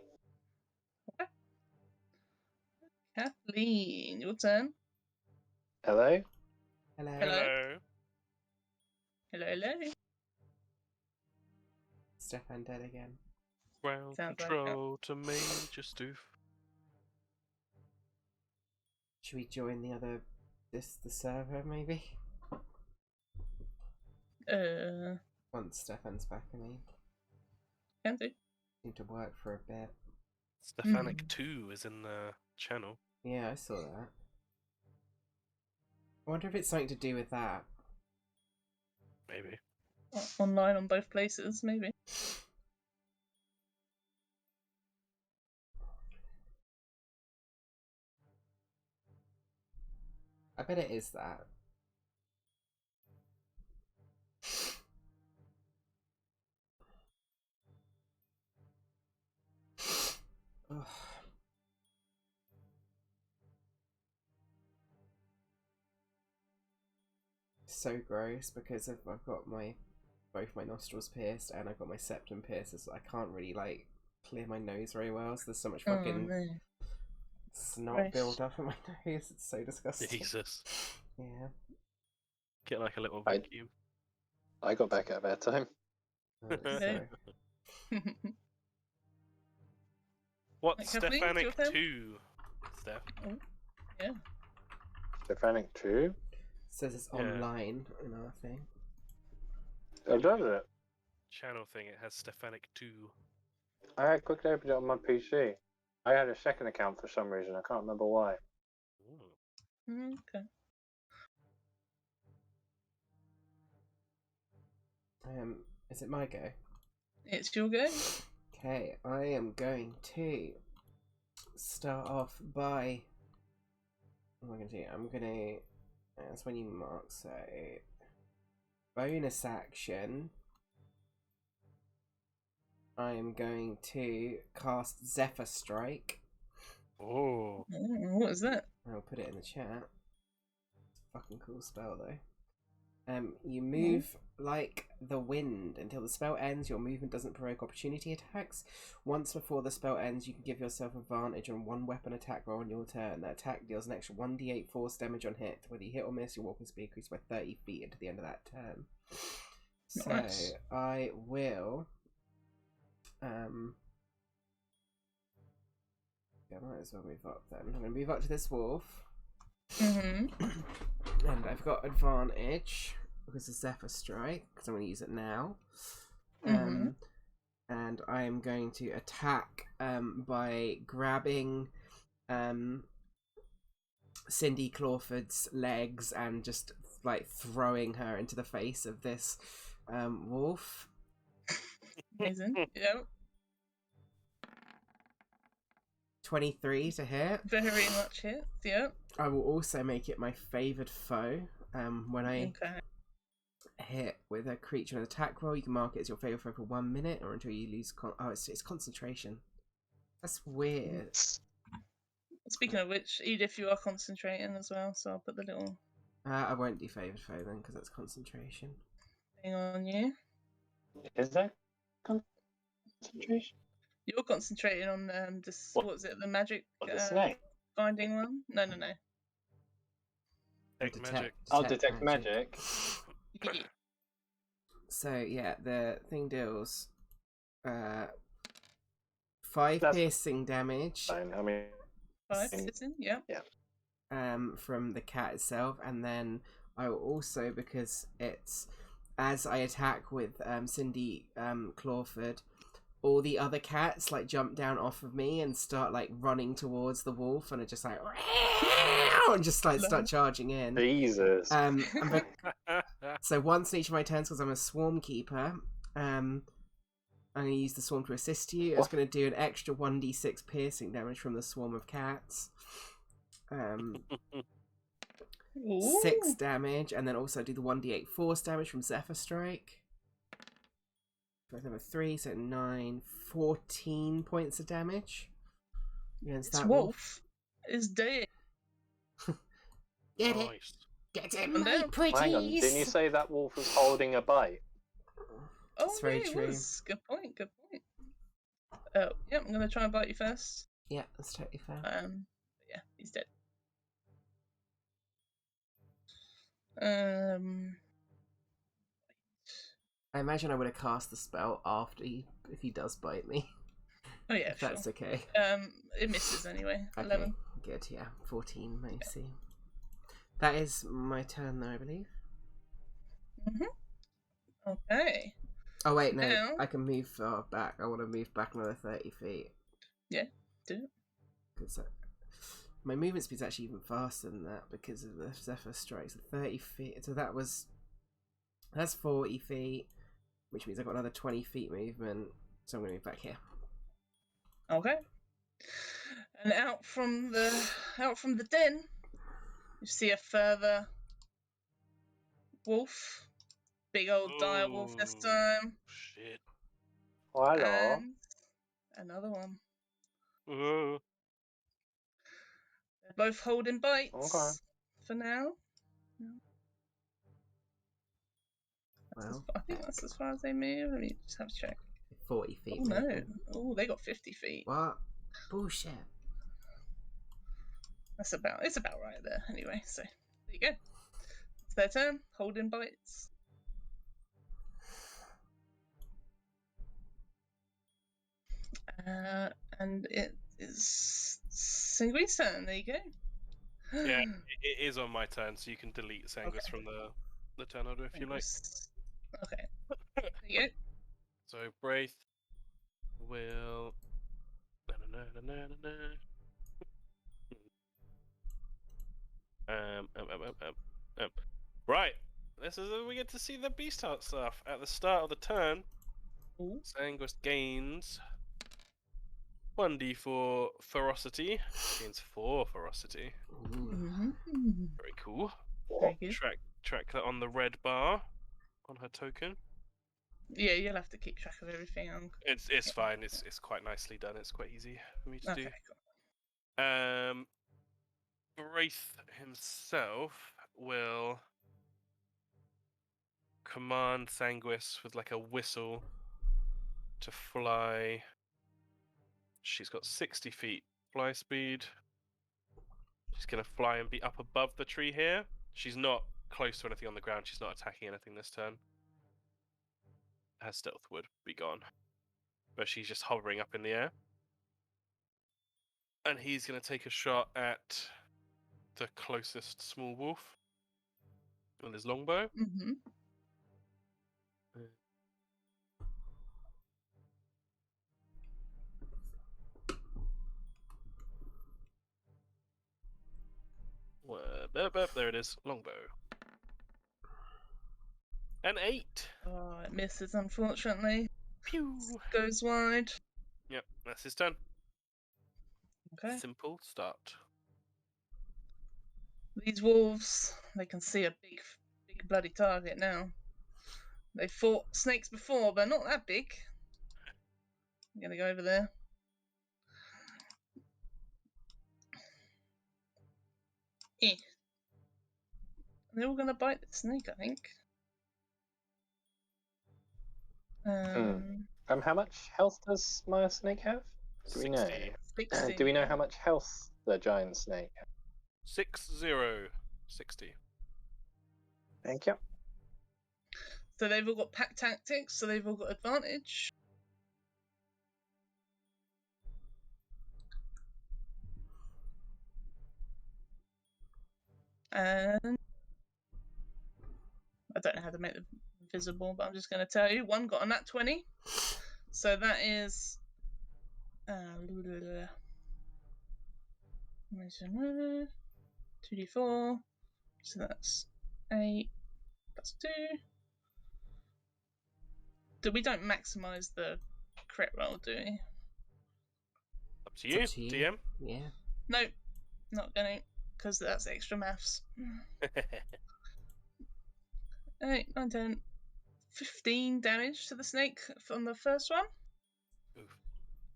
Kathleen, your turn. Hello? Hello. Hello. Hello. Stefan dead again. Ground Sounds like control to Major Stoof. Should we join the server maybe? Once Stefan's back, I mean. Can do. Seemed to work for a bit. Stefanik 2 is in the channel. Yeah, I saw that. I wonder if it's something to do with that. Maybe. Online on both places, maybe. I bet it is that. Ugh. So gross because I've got both my nostrils pierced and I've got my septum pierced, so I can't really like clear my nose very well. So there's so much fucking snot Gross. build up in my nose. It's so disgusting. Jesus. Yeah. Get like a little I- vacuum. I got back at a bad time. So What's Kathleen, it's your Stefanik turn. 2, Steph? Stefanik 2? says it's Yeah. online in our thing. Oh, does it? Channel thing, it has Stefanik 2. I quickly opened it on my PC. I had a second account for some reason. I can't remember why. Ooh. Okay. Is it my go? It's your go. Okay, I am going to start off by. What am I going to do? I'm going to That's when you mark. So bonus action. I am going to cast Zephyr Strike. Oh. What is that? I'll put it in the chat. It's a fucking cool spell though. You move like the wind until the spell ends. Your movement doesn't provoke opportunity attacks. Once before the spell ends, you can give yourself advantage on one weapon attack roll on your turn. That attack deals an extra 1d8 force damage on hit. Whether you hit or miss, your walking speed increases by 30 feet into the end of that turn. Nice. So I will. Yeah, I might as well move up then. I'm going to move up to this wolf. Mm-hmm. And I've got advantage because of Zephyr Strike, because I'm going to use it now. And I am going to attack by grabbing Cindy Clawford's legs and just like throwing her into the face of this wolf. Amazing. Yep. 23 to hit. Very much hit. Yep. I will also make it my favoured foe. When I hit with a creature and attack roll, you can mark it as your favoured foe for 1 minute or until you lose. It's concentration. That's weird. Speaking of which, Edith, you are concentrating as well, so I'll put the little I won't do favoured foe then because that's concentration. thing on you. Is that concentration? You're concentrating on this. What was it? The magic The snake? binding one? No. Detect magic. Yeah. So yeah, the thing deals 5 piercing damage. Fine. I mean, 5 piercing. Yeah. From the cat itself, and then I will also, because it's as I attack with Cindy Clawford, all the other cats like jump down off of me and start like running towards the wolf, and it just like and just like start charging in. Jesus. So once in each of my turns, because I'm a swarm keeper, I'm going to use the swarm to assist you. It's going to do an extra 1d6 piercing damage from the swarm of cats. 6 damage, and then also do the 1d8 force damage from Zephyr Strike. Number 3, so 9, 14 points of damage against that wolf. Is dead. Get it? Get it, my pretties! Hang on, didn't you say that wolf was holding a bite? Oh, That's very yeah, true. It was. Good point. Oh, yeah, I'm gonna try and bite you first. Yeah, that's totally fair. Yeah, he's dead. I imagine I would have cast the spell after if he does bite me. Oh yeah, if that's okay. It misses anyway. Okay, 11. good. Yeah, 14. I see. That is my turn, though, I believe. Okay. Oh wait, no, Now... I can move far back. I want to move back another 30 feet. Yeah, do it. Because my movement speed's actually even faster than that because of the Zephyr Strike. So 30 feet. So that's 40 feet, which means I've got another 20 feet movement. So I'm going to move back here. Okay. And out from the den, you see a further wolf. Big old dire wolf this time. Shit. Oh, hello. And another one. Ooh. They're both holding bites for now. Well, I think that's as far as they move. Let me just have a check. 40 feet. Oh no. Oh, they got 50 feet. What? Bullshit. It's about right there anyway, so there you go. It's their turn, holding bites. And it is Sanguine's turn, there you go. Yeah, it is on my turn, so you can delete Sanguis from the turn order if you like. Okay. There you go. So Braith will right. This is we get to see the beast heart stuff at the start of the turn. Sanguis gains 1d4 ferocity. Gains 4 ferocity. Ooh. Very cool. Very you. Track that on the red bar on her token. Yeah, you'll have to keep track of everything. It's Yeah. fine. It's quite nicely done. It's quite easy for me to Okay, do. cool. Wraith himself will command Sanguis with like a whistle to fly. She's got 60 feet fly speed. She's gonna fly and be up above the tree here. She's not close to anything on the ground. She's not attacking anything this turn. Her stealth would be gone, but she's just hovering up in the air. And he's gonna take a shot at the closest small wolf with his longbow. Mm-hmm. There it is, longbow. An 8. Oh, it misses, unfortunately. Pew. Goes wide. Yep, that's his turn. Okay. Simple start. These wolves, they can see a big bloody target now. They fought snakes before, but not that big. I'm gonna go over there. Eh. They're all gonna bite the snake, I think. How much health does my snake have? Do we know? 60. 60. Do we know how much health the giant snake has? 60. Thank you. So they've all got pack tactics, so they've all got advantage. And I don't know how to make them visible, but I'm just going to tell you. One got a nat 20. So that is 2d4. So that's 8 plus 2. We don't maximise the crit roll, do we? Up to you, Up to you. DM. Yeah. Nope, not going to, because that's extra maths. 8, 9, 10, 15 damage to the snake from the first one. Oof.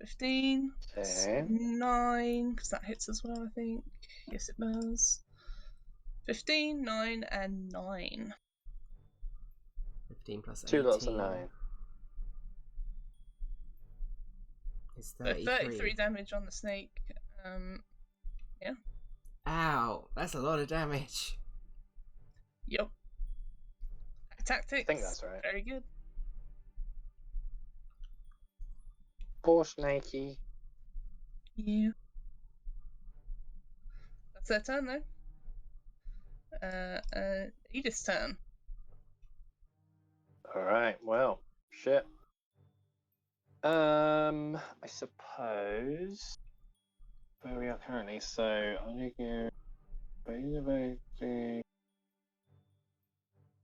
15, Okay. 9, because that hits as well, I think. Yes, it does. 15, 9, and 9. 15 plus 2 18 lots of 9. is So 33. 33 damage on the snake. Ow, that's a lot of damage. Yup. Tactics. I think that's right. Very good. Poor snakey. Yeah. That's their turn, though. Edith's turn. Alright, well, shit. I suppose where we are currently, so I'm gonna go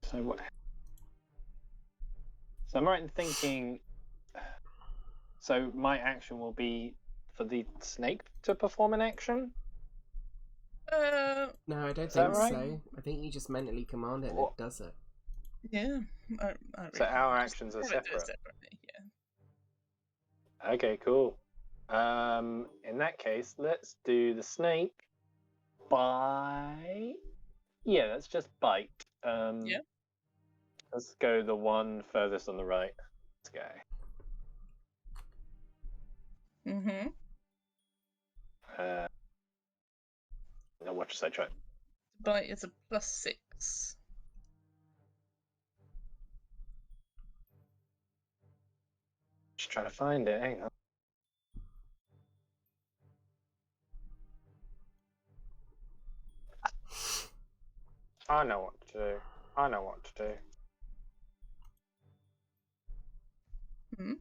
so what, so I'm right in thinking, so my action will be for the snake to perform an action? No, I don't Is that think right? so. I think you just mentally command it and What? it does it. Yeah. I So really our just actions are have it do it separate? separately, yeah. Okay, cool. In that case, let's do the snake by... Yeah, let's just bite. Yeah. Let's go the one furthest on the right. Let's go. Mm-hmm. No, what should I try? Bite is a +6. Just trying to find it. Hang on. I know what to do. I know what to do. Hmm.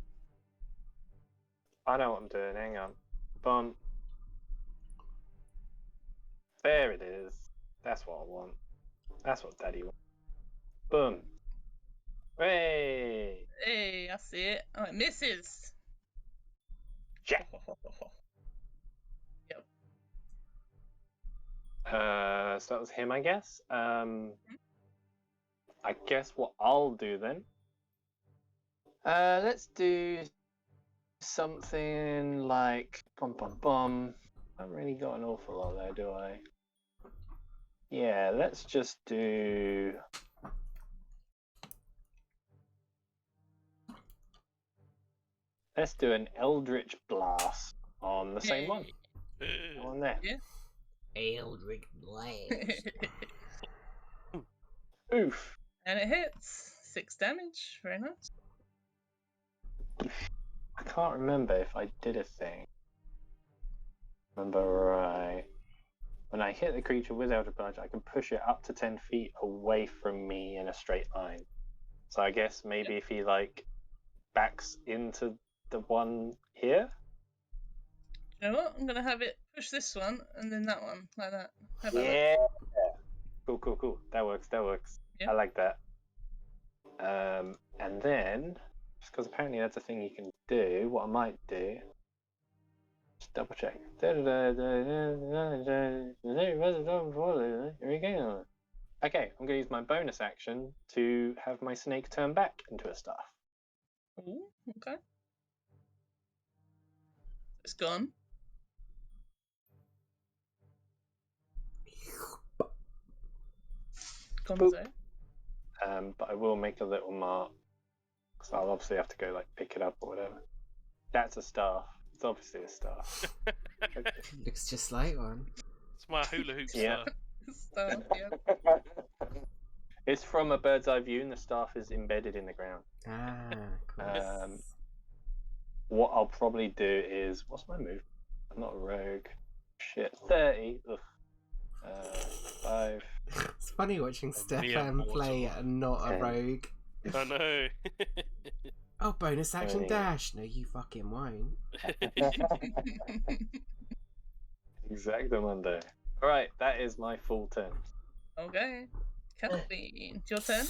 I know what I'm doing. Hang on. Boom. There it is. That's what I want. That's what Daddy wants. Boom. Hey. Hey, I see it. Oh, it misses. Jack. Yep. So that was him, I guess. I guess what I'll do then. Let's do something like I haven't really got an awful lot there, do I? Yeah, let's just do. Let's do an Eldritch Blast on the same one. Go on there. Yeah. Eldritch Blast. Oof. And it hits 6 damage. Very nice. I can't remember if I did a thing. Remember right. When I hit the creature with Eldritch Blast, I can push it up to 10 feet away from me in a straight line. So I guess maybe if he backs into the one here. You know what? I'm gonna have it push this one and then that one like that. How about Yeah. Cool. That works. Yeah. I like that. And then, just because apparently that's a thing you can do, what I might do, just double check. Here we go. Okay, I'm going to use my bonus action to have my snake turn back into a staff. that? Ooh, okay. It's gone. Gonzo. But I will make a little mark, because I'll obviously have to go pick it up or whatever. That's a staff. It's obviously a staff. Looks just like one. It's my hula hoop Yeah. stuff. Stuff, yeah. It's from a bird's eye view, and the staff is embedded in the ground. Ah, cool. What I'll probably do is, what's my move? I'm not a rogue. Shit, 30. Ugh. 5. It's funny watching mere Stefan play mortal. and not a 10. rogue. I know. Oh, bonus action Only- dash. No, you fucking won't. Exactly. Alright, that is my full turn. Okay. Kathleen, it's your turn.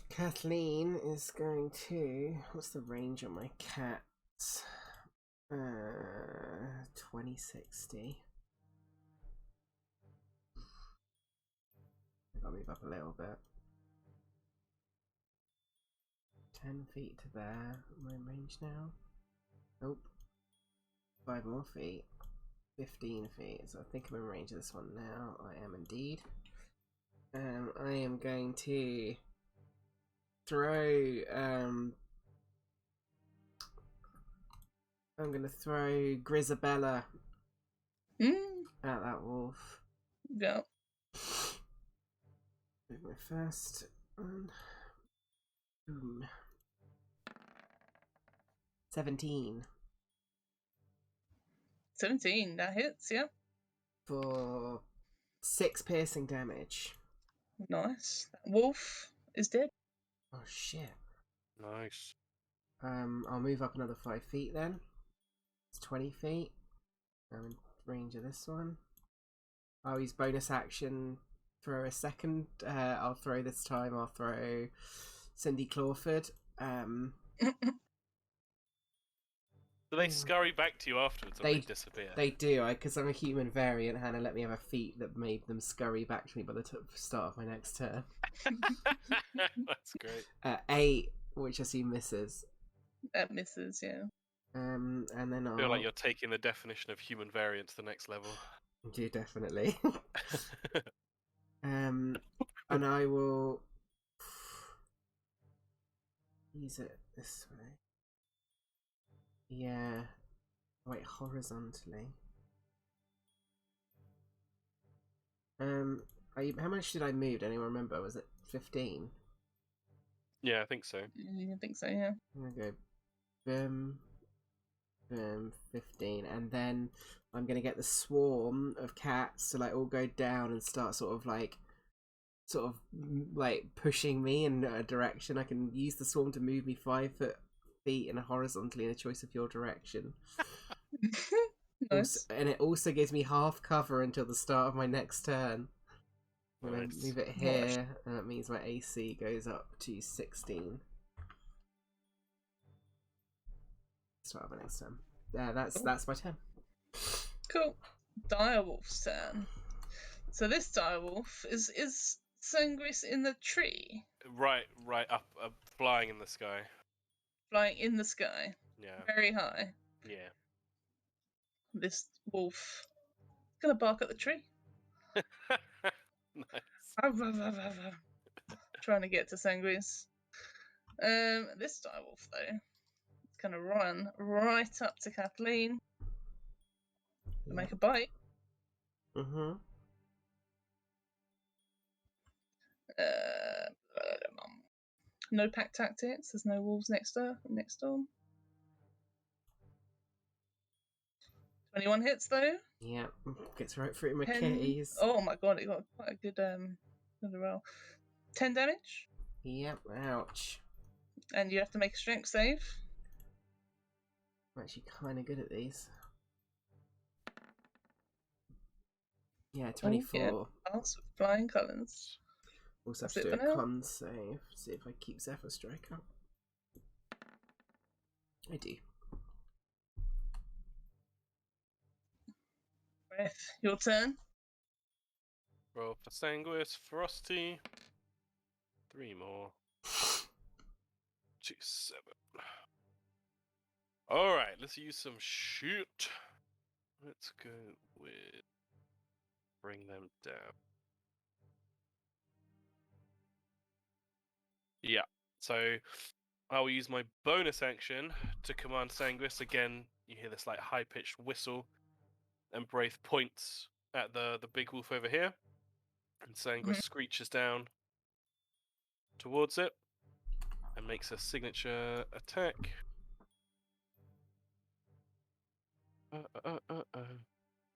Kathleen is going to. What's the range on my cat? 2060. I'll move up a little bit. 10 feet to there. Am I in range now? Nope. 5 more feet. 15 feet. So I think I'm in range of this one now. I am indeed. I am going to throw. I'm going to throw Grisabella Mm. at that wolf. Yeah. With my first one. Boom. 17 17. That hits, yeah. for 6 piercing damage. Nice. That wolf is dead. Oh shit. Nice. I'll move up another 5 feet then. It's 20 feet. I'm in range of this one. I'll use bonus action for a second. I'll throw this time. I'll throw Cindy Clawford. Do they scurry back to you afterwards, or they disappear? They do, because I'm a human variant. Hannah let me have a feat that made them scurry back to me by the start of my next turn. That's great. 8, which I see misses. That misses, yeah. And then I feel like you're taking the definition of human variant to the next level. do definitely. And I will use it this way. Yeah. Wait, horizontally. How much did I move? Anyone remember? Was it 15? Yeah, I think so. I think so, yeah. I'm gonna go boom, boom, 15, and then I'm gonna get the swarm of cats to all go down and start sort of pushing me in a direction. I can use the swarm to move me 5 feet and horizontally in a choice of your direction. Nice. And it also gives me half cover until the start of my next turn. I'm gonna Nice. move it here, and that means my AC goes up to 16. Start of my next turn. Yeah, that's my turn. Cool. Direwolf's turn. So this direwolf is Sangris in the tree, Right up, flying in the sky. flying in the sky, Yeah. very high. Yeah. This wolf is gonna bark at the tree. Nice. Trying to get to Sangris. This direwolf though, it's gonna run right up to Kathleen and make a bite. Mm-hmm. No pack tactics. There's no wolves next door. 21 hits though. Yeah. Gets right through my 10. keys. Oh my god, it got quite a good roll. 10 damage, Yep. Ouch. and you have to make a strength save. I'm actually kind of good at these. Yeah, 24. Oh, yeah. Pass with flying colours. Also have That's to it do for a now. con save. See if I keep Zephyr Strike up. I do. Breath. Your turn. Roll for Sanguis, Frosty. 3 more. 2, 7. Alright, let's use some shoot. Let's go with bring them down. Yeah, so I will use my bonus action to command Sanguis. Again, you hear this like high-pitched whistle, and Braith points at the big wolf over here, and Sanguis screeches down towards it and makes a signature attack.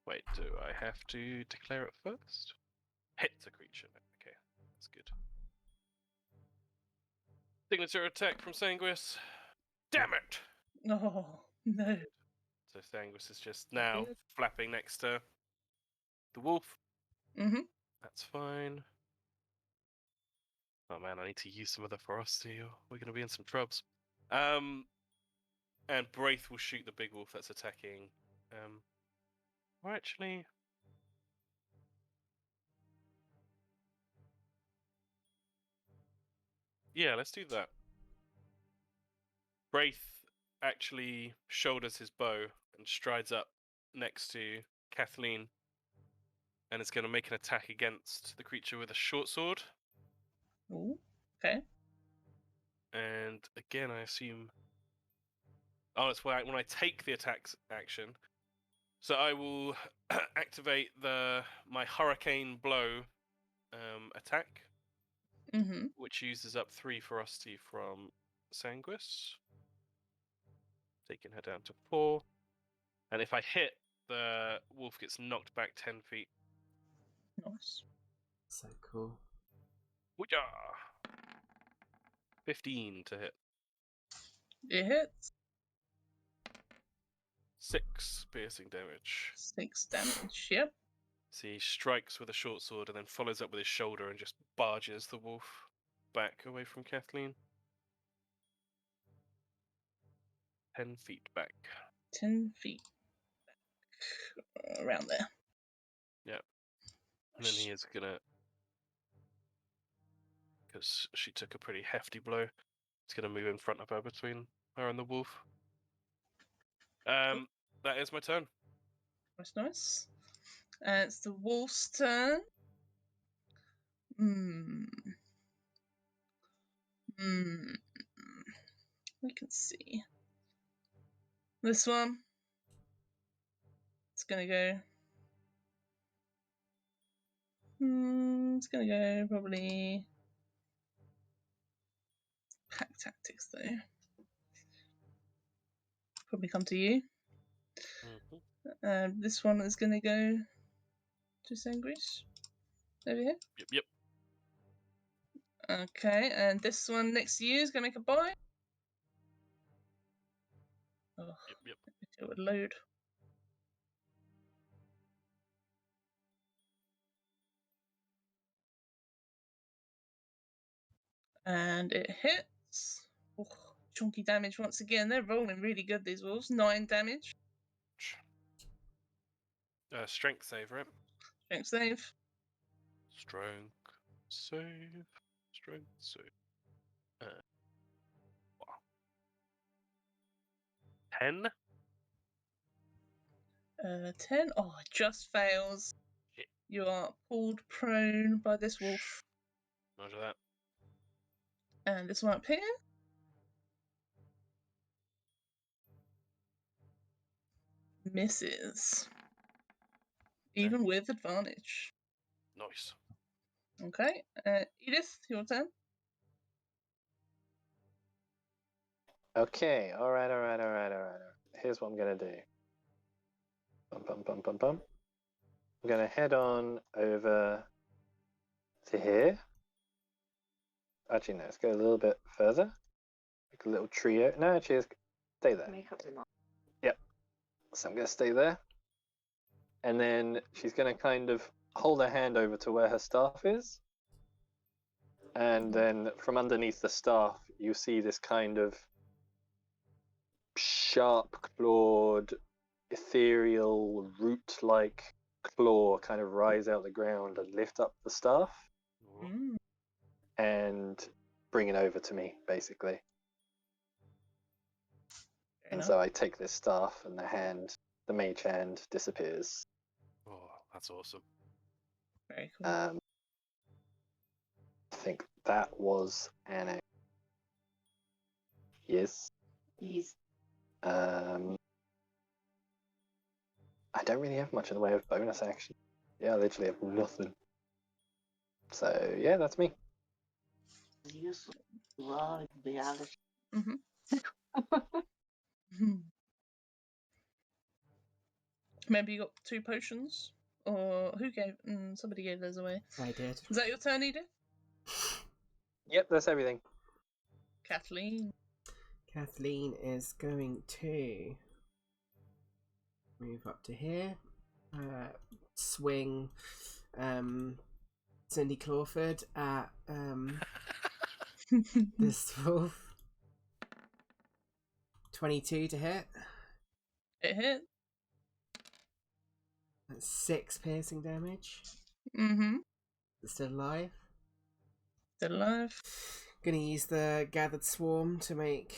Wait, do I have to declare it first? Hits a creature. Okay, that's good. Signature attack from Sanguis. Damn it! Oh, no. So Sanguis is just now Good. flapping next to the wolf. Mm-hmm. That's fine. Oh man, I need to use some of the ferocity or we're going to be in some troubles. And Braith will shoot the big wolf that's attacking. Or actually... Yeah, let's do that. Braith actually shoulders his bow and strides up next to Kathleen and is going to make an attack against the creature with a short sword. Ooh, okay. And again, I assume... Oh, it's when I take the attack action. So I will activate my Hurricane Blow attack, Mm-hmm. which uses up 3 ferocity from Sanguis, taking her down to 4. And if I hit, the wolf gets knocked back 10 feet. Nice. So cool. Wooyah! 15 to hit. It hits. 6 piercing damage. 6 damage. Yep. So he strikes with a short sword and then follows up with his shoulder and just barges the wolf back away from Kathleen. 10 feet back. 10 feet back. Around there. Yeah. And then he is gonna, because she took a pretty hefty blow, he's gonna move in front of her between her and the wolf. That is my turn. That's nice. And it's the wolf's turn. We can see. This one. It's gonna go. It's gonna go probably. Pack tactics though. Probably come to you. Mm-hmm. This one is gonna go to Sangris. Over here. Yep. Okay, and this one next to you is gonna make a bite. Oh, Yep. it would load. And it hits. Oh, chunky damage once again. They're rolling really good, these wolves. 9 damage. Strength save, right? Strength save. Strength save. Strength save. Wow. 10? 10. Oh, it just fails. Shit. You are pulled prone by this wolf. Roger that. And this one up here. Misses. Even with advantage. Nice. Okay. Edith, your turn. Okay, alright. Here's what I'm gonna do. Bum. I'm gonna head on over to here. Actually, no, let's go a little bit further. Like a little trio. No, actually, stay there. Yep. So I'm gonna stay there. And then she's gonna kind of hold her hand over to where her staff is. And then from underneath the staff, you see this kind of sharp clawed, ethereal, root-like claw kind of rise out the ground and lift up the staff Mm. and bring it over to me, basically. Fair And enough. so I take this staff and the mage hand disappears. Oh, that's awesome. Very cool. I think that was an yes. I don't really have much in the way of bonus action. Yeah, I literally have nothing. So yeah, that's me. Mhm. Maybe you got 2 potions? Or who gave... somebody gave those away. I did. Is that your turn, Edith? Yep, that's everything. Kathleen. Kathleen is going to move up to here, swing Cindy Clawford at this wolf. 22 to hit. It hit. That's 6 piercing damage. Mm-hmm. It's still alive. Still alive. Gonna use the Gathered Swarm to make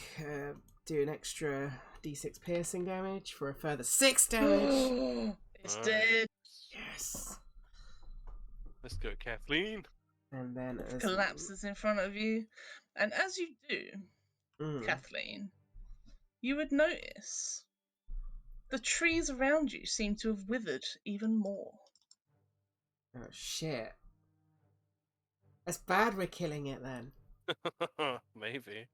do an extra d6 piercing damage for a further 6 damage. It's Nice. dead. Yes. Let's go, Kathleen. And then as Collapses in front of you. And as you do, Kathleen, you would notice the trees around you seem to have withered even more. Oh shit. That's bad we're killing it then. Maybe.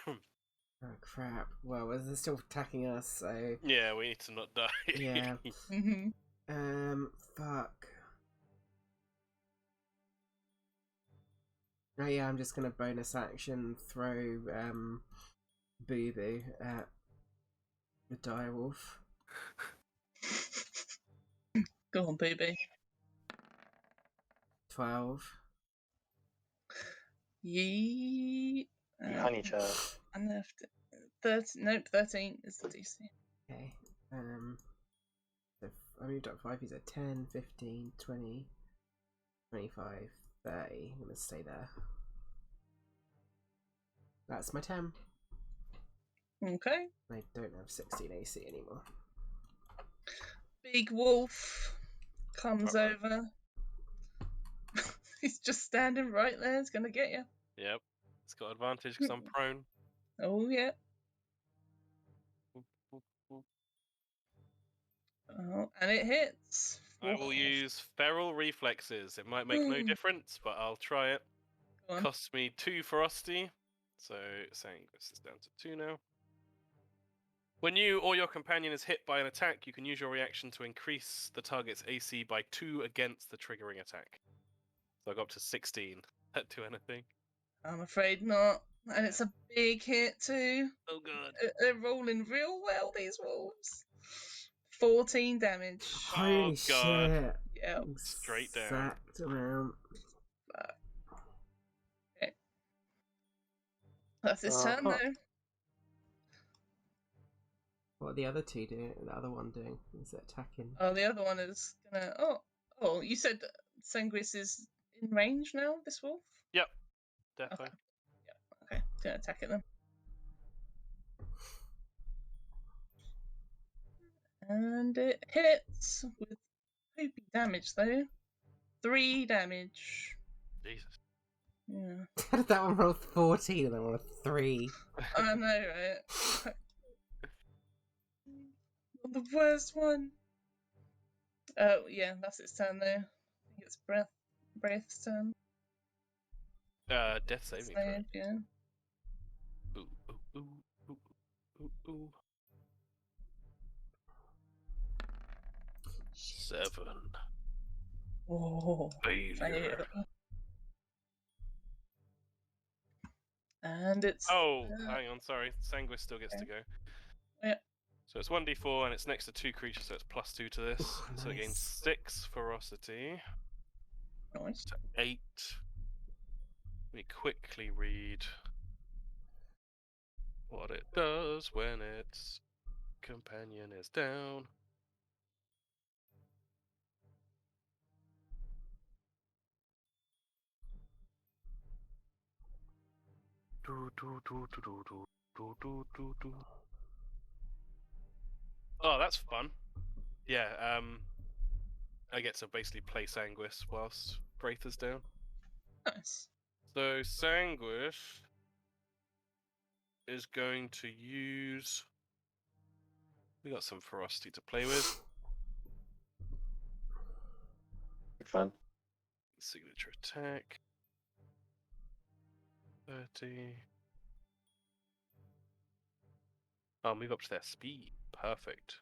Oh crap. Well, they're still attacking us, so Yeah, we need to not die. yeah. Mm-hmm. Fuck. Oh yeah, I'm just gonna bonus action throw Boo Boo at the direwolf. Go on, baby. 12. Ye. You honey child. I left 13. Nope, 13 is the DC. Okay. So I moved up 5. He's at 10, 15, 20, 25, 30. I'm gonna stay there. That's my 10. Okay. I don't have 16 AC anymore. Big wolf comes over. He's just standing right there. He's gonna get you. Yep. It's got advantage because I'm prone. Oh yeah. Oh, and it hits. I will use feral reflexes. It might make no difference, but I'll try it. Go on. Costs me 2 ferocity, so saying this is down to 2 now. When you or your companion is hit by an attack, you can use your reaction to increase the target's AC by 2 against the triggering attack. So I go up to 16. That do anything? I'm afraid not. And it's a big hit too. Oh god. They're rolling real well, these wolves. 14 damage. Holy God. shit. Yep. Straight down. Exact amount. Okay. That's his turn Uh-huh. though. What are the other two doing? The other one doing? Is it attacking? Oh, the other one is gonna. Oh, you said Sanguis is in range now, this wolf? Yep, definitely. Okay, gonna attack it then. And it hits with poopy damage though. 3 damage. Jesus. Yeah. How did that one roll 14 and then roll 3? I know, right? The worst one. Oh, yeah, that's its turn though. I think it's Breath's turn. Death saving throw. Save, yeah. Ooh, ooh, ooh, ooh, ooh, ooh. 7. Oh, Failure. fail. And it's. Oh, hang on, sorry. Sanguis still gets to go. Yeah. So it's 1d4 and it's next to 2 creatures, so it's +2 to this. Ooh, So it gains nice. 6 ferocity. Nice. To 8. Let me quickly read what it does when its companion is down. Oh, that's fun. Yeah, I get to basically play Sanguis whilst Braith is down. Nice. So Sanguis is going to use... We got some ferocity to play with. Fun. Signature attack. 30. I'll move up to their speed. Perfect.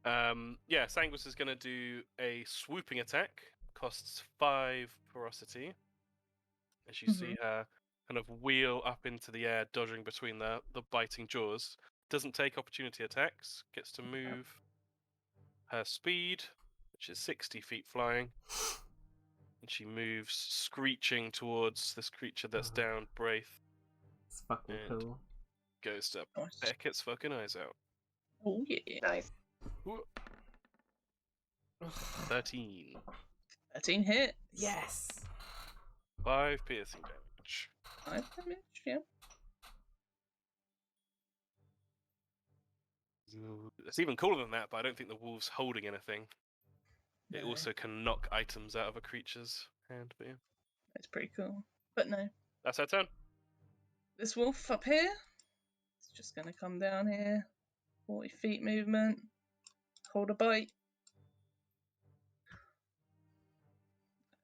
Yeah, Sanguis is going to do a swooping attack. Costs 5 ferocity. As you see her kind of wheel up into the air, dodging between the biting jaws. Doesn't take opportunity attacks. Gets to move her speed, which is 60 feet flying. And she moves screeching towards this creature that's down, Braith. It's fucking And cool. goes to Nice. peck its fucking eyes out. Oh, yeah. Nice. Ooh. 13. 13 hits. Yes! 5 piercing damage. 5 damage, yeah. It's even cooler than that, but I don't think the wolf's holding anything. It No. also can knock items out of a creature's hand, but yeah. It's pretty cool. But no. That's her turn. This wolf up here, it's just going to come down here. 40 feet movement. Hold a bite.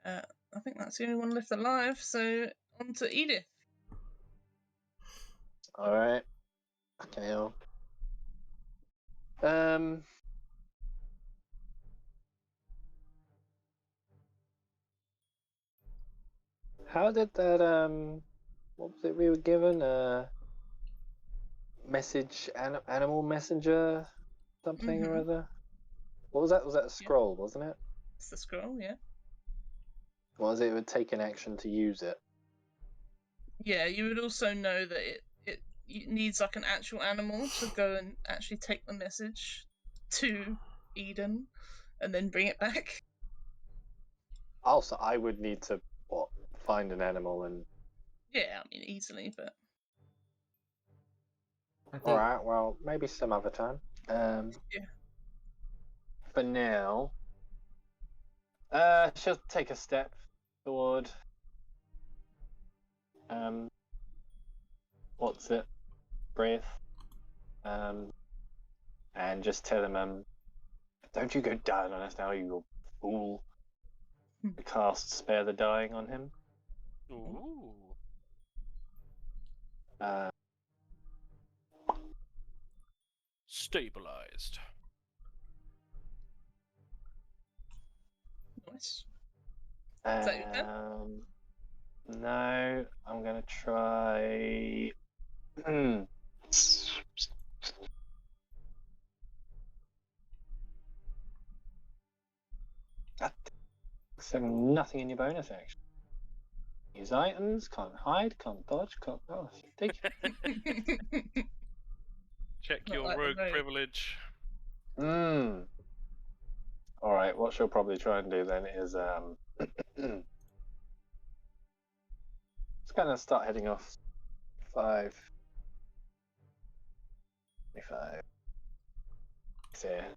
I think that's the only one left alive, so on to Edith. Alright. Okay, well. How did that, what was it we were given? Message, animal messenger, something or other? What was that? Was that a scroll, wasn't it? It's the scroll, yeah. Was it would take an action to use it? Yeah, you would also know that it needs like an actual animal to go and actually take the message to Eden and then bring it back. Also, I would need to, find an animal and... Yeah, I mean, easily, but... I think Alright, well, maybe some other time. Yeah. For now, she'll take a step toward... what's it? Breath. And just tell him, don't you go down on us now, you fool. Cast Spare the Dying on him. Ooh. Stabilized. Nice. Is that your turn? No, I'm gonna try. Nothing in your bonus action. Use items, can't hide, can't dodge, can't. Oh, take. Check Not your like the rogue rogue. privilege. All right, what she'll probably try and do then is it's gonna start heading off 5, 25. Here.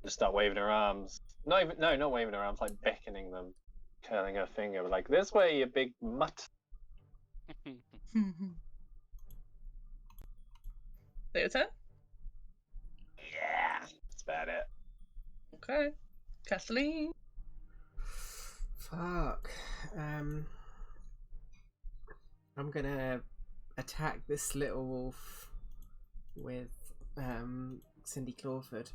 Just start waving her arms. Not waving her arms, like beckoning them, curling her finger, like this way, you big mutt. Your turn? Yeah, that's about it. Okay. Kathleen. Fuck. I'm gonna attack this little wolf with Cindy Clawford.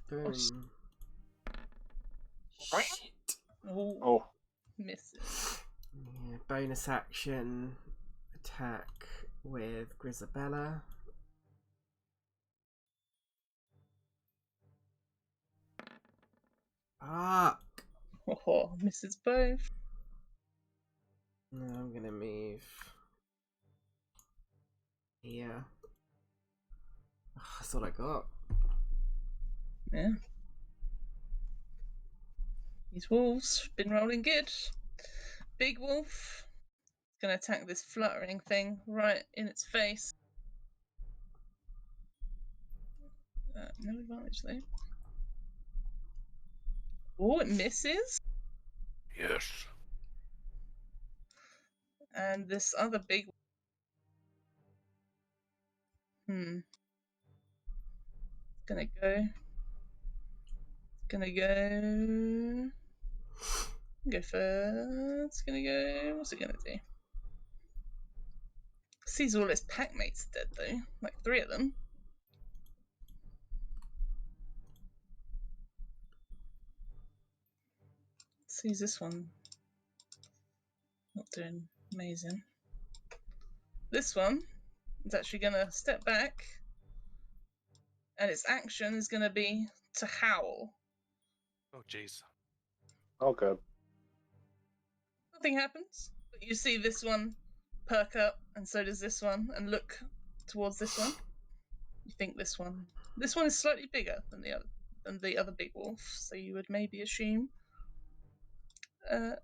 Boom. Shit. Oh. Misses. Yeah, bonus action attack with Grisabella. Fuck. Oh, misses both. No, I'm gonna move here. Oh, that's all I got. Yeah. These wolves been rolling good. Big wolf is gonna attack this fluttering thing right in its face. No advantage though. Oh, it misses. Yes. And this other big. Gonna go. Go first. Gonna go. What's it gonna do? Sees all its pack mates dead though. Like 3 of them. Sees this one. Not doing amazing. This one is actually gonna step back. And its action is gonna be to howl. Oh, jeez. Oh, good. Nothing happens. But you see this one perk up, and so does this one, and look towards this one. You think this one is slightly bigger than the other big wolf, so you would maybe assume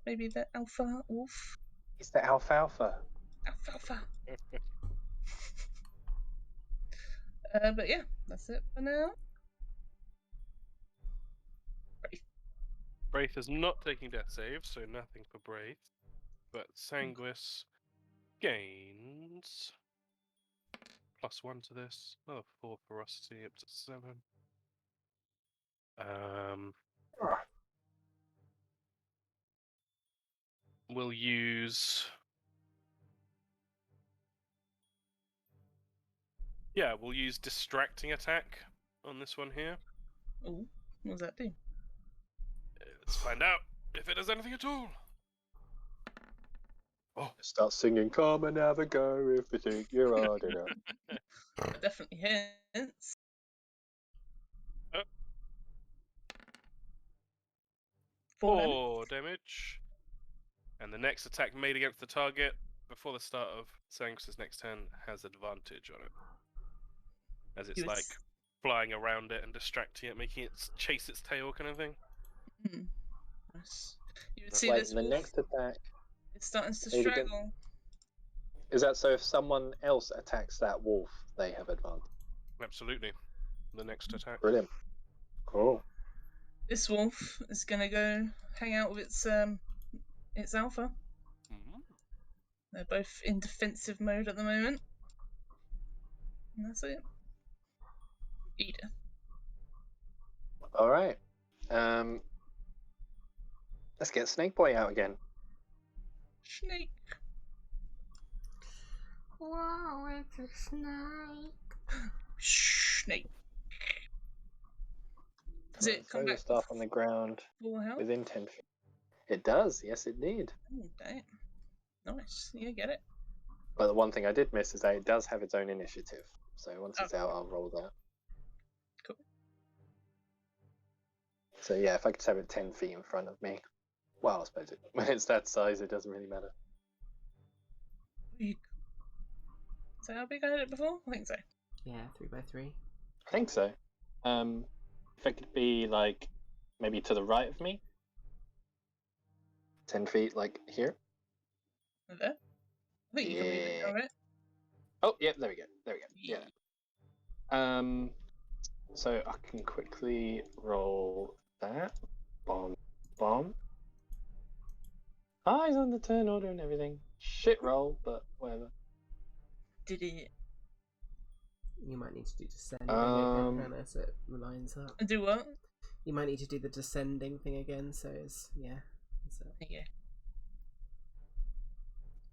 maybe the alpha wolf. It's the alfalfa. Alfalfa. But yeah, that's it for now. Braith is not taking death saves, so nothing for Braith. But Sanguis gains +1 to this. Another 4 ferocity, up to 7. We'll use. Yeah, we'll use distracting attack on this one here. Oh, what does that do? Let's find out if it does anything at all. Oh, Start singing "Come and have a go if you think you're hard enough." It definitely hits. Oh. 4 damage. And the next attack made against the target before the start of Sanguis's next turn has advantage on it. As it's like flying around it and distracting it, making it chase its tail kind of thing. Nice. You would see Wait, this the wolf. next attack. It's starting to Say it again. straggle. Is that so? If someone else attacks that wolf, they have advantage. Absolutely. The next attack. Brilliant. Cool. This wolf is gonna go hang out with its alpha. Mm-hmm. They're both in defensive mode at the moment. And that's it. Edith. All right. Let's get Snake Boy out again. Snake. Wow, it's a snake. Snake. Does it come Throw the back staff on the ground full health? within 10 feet. It does. Yes, it did. Oh, damn. Nice. Yeah, get it. But the one thing I did miss is that it does have its own initiative. So once it's out, I'll roll that. Cool. So yeah, if I could have it 10 feet in front of me. Well, I suppose when it's that size, it doesn't really matter. Is that how big I had it before? I think so. Yeah, 3x3. I think so. if it could be like maybe to the right of me, 10 feet, like here. There. I think you can move it. Yeah. All right. Oh, yeah, there we go. Yeah. So I can quickly roll that. Bomb. Eyes on the turn order and everything. Shit roll, but whatever. Did it You might need to do descending again, Hannah, so it lines up. do what? You might need to do the descending thing again, so it's, yeah. So. Yeah.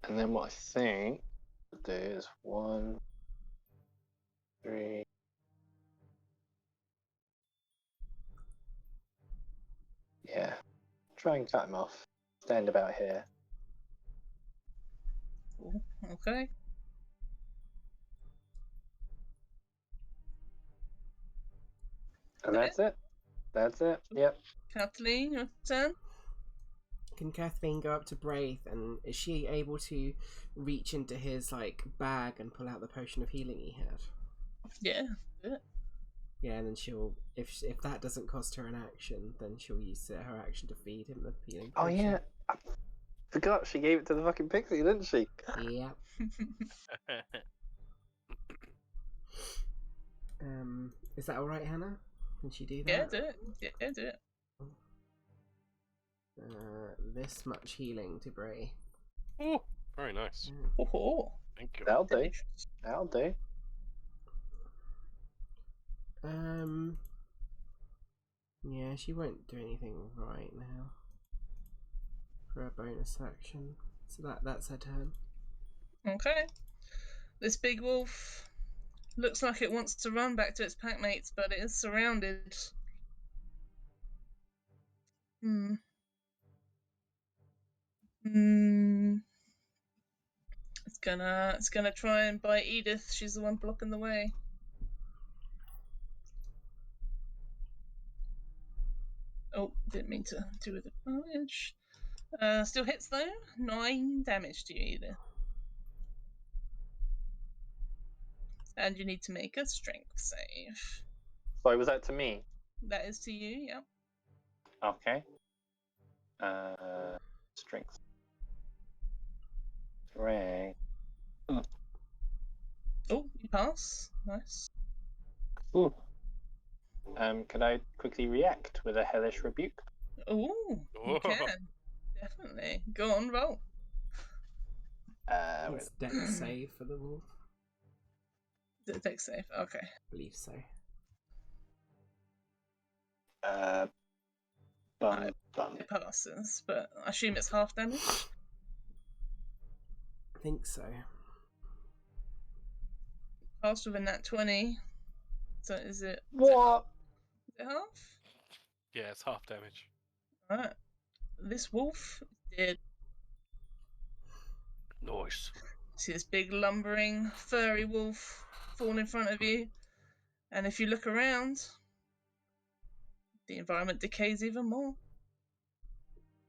And then what I think I'll do is 1, 3. Yeah. Try and cut him off. Stand about here. Cool. Okay. And that's it. That's it. Yep. Kathleen, your turn. Can Kathleen go up to Braith, and is she able to reach into his like bag and pull out the potion of healing he had? Yeah. Do it. Yeah, and then she'll, if that doesn't cost her an action, then she'll use her action to feed him the healing Oh potion. yeah. I forgot she gave it to the fucking pixie, didn't she? Yeah. Is that all right, Hannah? Can she do that? Yeah, do it. Yeah, do it. This much healing to Bray. Oh, very nice. Oh, Thank you. That'll do. That'll do. Yeah, she won't do anything right now for a bonus action. So that's her turn. Okay. This big wolf looks like it wants to run back to its pack mates, but it is surrounded. It's gonna try and bite Edith. She's the one blocking the way. Oh, didn't mean to do with advantage. Still hits though. 9 damage to you, Edith. And you need to make a strength save. Sorry, was that to me? That is to you, yeah. Okay. Strength. Strength. Oh, you pass. Nice. Ooh. Could I quickly react with a hellish rebuke? Oh, you Oh. can. Definitely. Go on, roll. It's dex save for the wolf. The dex save. Okay. I believe so. Bum. It passes, but I assume it's half damage. I think so. Passed with a nat 20. So is it What? is it half? Yeah, it's half damage. Alright. This wolf is dead. Nice. See this big lumbering furry wolf fall in front of you, and if you look around, the environment decays even more.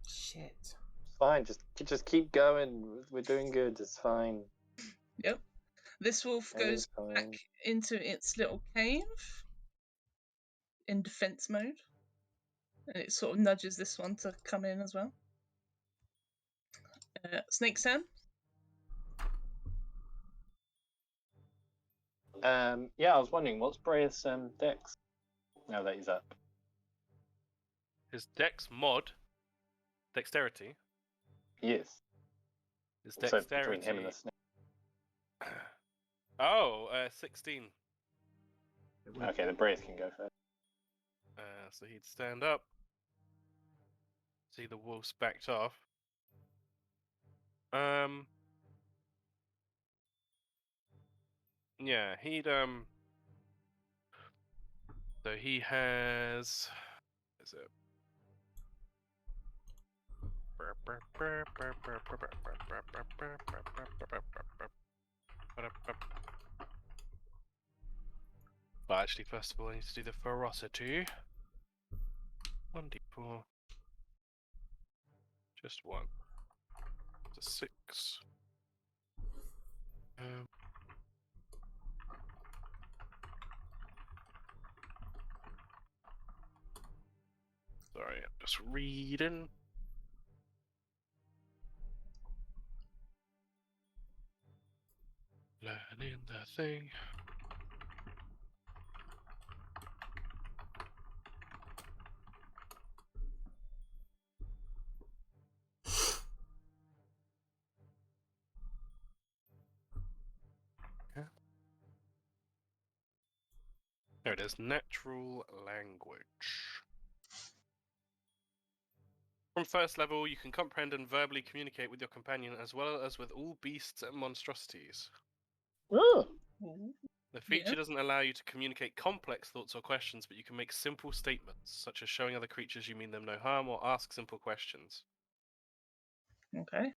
Shit. Fine, just keep going. We're doing good. It's fine. Yep. This wolf goes It's fine. back into its little cave in defense mode, and it sort of nudges this one to come in as well. Snake Sam. Yeah, I was wondering what's Bray's dex now that he's up. His dex mod, dexterity. Yes. His So dexterity. between him and the snake. Oh, 16. Okay, the Braith can go first. So he'd stand up. See the wolf's backed off. Yeah, he'd So he has. Is it? But actually, first of all, I need to do the ferocity. 1d4. Just one. It's a 6. Just reading. Learning the thing. There it is. Natural language. From first level, you can comprehend and verbally communicate with your companion as well as with all beasts and monstrosities. Ooh. Ooh. The feature Yeah. doesn't allow you to communicate complex thoughts or questions, but you can make simple statements, such as showing other creatures you mean them no harm or ask simple questions. Okay.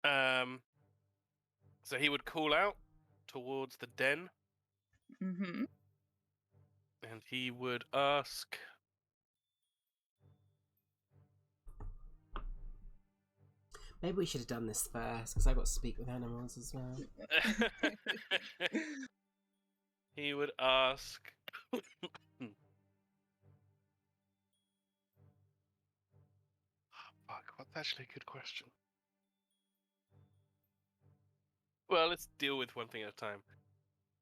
So he would call out towards the den, Mm-hmm. and he would ask... Maybe we should have done this first, because I got to speak with animals as well. He would ask... Fuck, what's actually a good question? Well, let's deal with one thing at a time.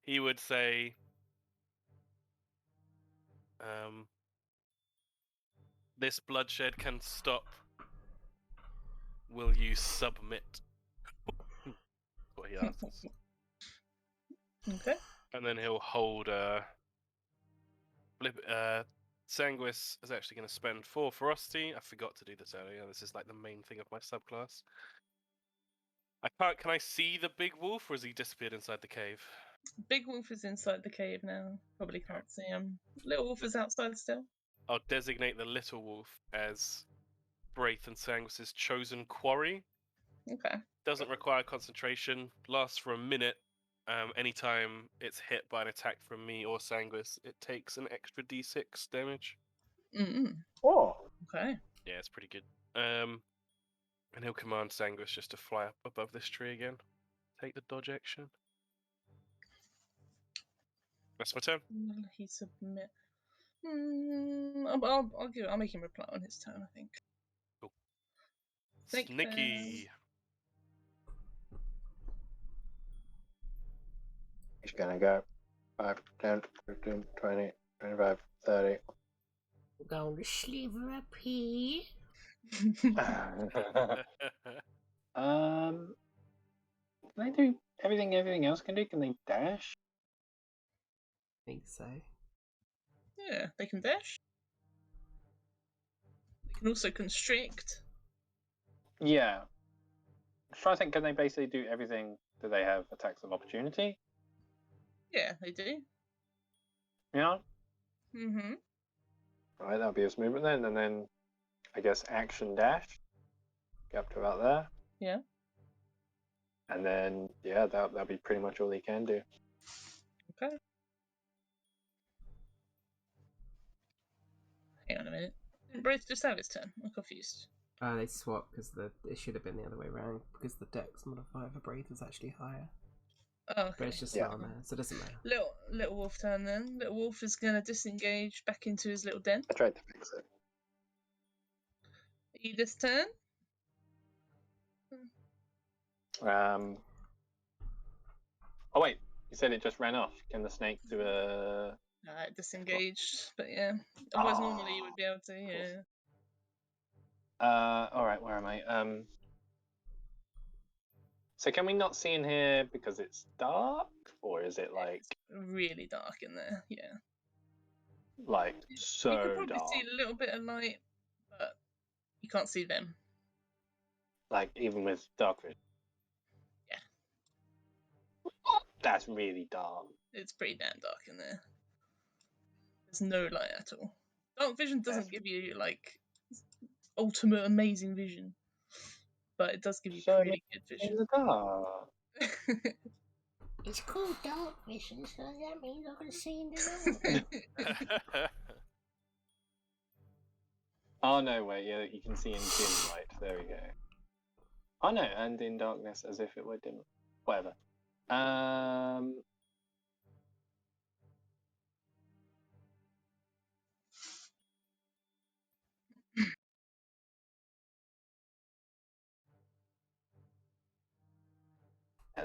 He would say... this bloodshed can stop. Will you submit? What he asks. Okay. And then he'll hold Sanguis is actually going to spend 4 ferocity. I forgot to do this earlier. This is like the main thing of my subclass. I can't. Can I see the big wolf, or has he disappeared inside the cave? Big wolf is inside the cave now. Probably can't see him. Little wolf is outside still. I'll designate the little wolf as Braith and Sanguis's chosen quarry. Okay. Doesn't require concentration. Lasts for a minute. Anytime it's hit by an attack from me or Sanguis, it takes an extra d6 damage. Mm-mm. Oh. Okay. Yeah, it's pretty good. And he'll command Sanguis just to fly up above this tree again. Take the dodge action. That's my turn. Will he submit? I'll make him reply on his turn, I think. Cool. Snake Snicky. He's gonna go 5, 10, 15, 20, 25, 30. Going to sliver up here. Can they do everything else can do? Can they dash? I think so. Yeah, they can dash. They can also constrict. Yeah. I'm trying to think, can they basically do everything? Do they have attacks of opportunity? Yeah, they do. Yeah. Mm-hmm. Alright, that'll be his movement then, and then I guess action dash. Get up to about there. Yeah. And then yeah, that'll be pretty much all he can do. Okay. Hang on a minute. Didn't Braith just have his turn? I'm confused. They swapped because it should have been the other way around, because the dex modifier for Braith was actually higher. Oh, okay. But it's just Yeah. not on there, so it doesn't matter. Little wolf turn then. Little wolf is gonna disengage back into his little den. I tried to fix it. Edith's turn. Oh wait, you said it just ran off. Can the snake do a? Disengaged, but yeah. Otherwise, normally you would be able to. Yeah. All right, where am I? So can we not see in here because it's dark, or is it like Really dark in there. Yeah. so you could probably dark? see a little bit of light, but you can't see them. Like even with dark vision? Yeah. That's really dark. It's pretty damn dark in there. There's no light at all. Dark vision doesn't give you like ultimate amazing vision, but it does give you So pretty good in vision. the dark. It's called dark vision, so that means I can see in the dark. Oh no, wait, yeah, you can see in dim light. There we go. Oh no, and in darkness as if it were dim. Whatever.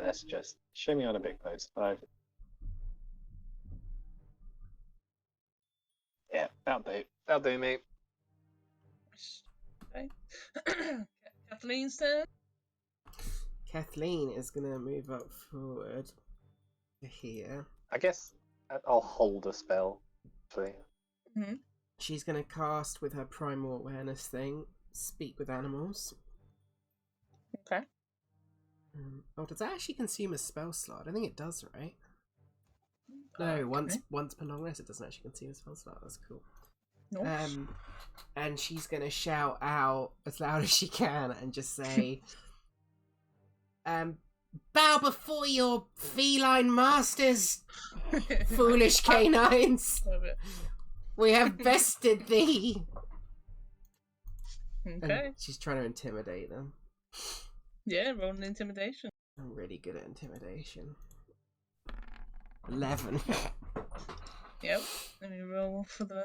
let's just show me on a bit close. 5. Yeah, that'll do, mate. Okay. Kathleen's turn. Kathleen is going to move up forward to here. I guess I'll hold a spell. Actually. Mm-hmm. She's going to cast with her primal awareness thing, speak with animals. Okay. Does that actually consume a spell slot? I think it does, right? No, once per long rest, it doesn't actually consume a spell slot. That's cool. Nice. And she's going to shout out as loud as she can and just say, bow before your feline masters, foolish canines. Love it. We have bested thee. Okay. And she's trying to intimidate them. Yeah, roll an intimidation. I'm really good at intimidation. 11. Yep. Let me roll for the.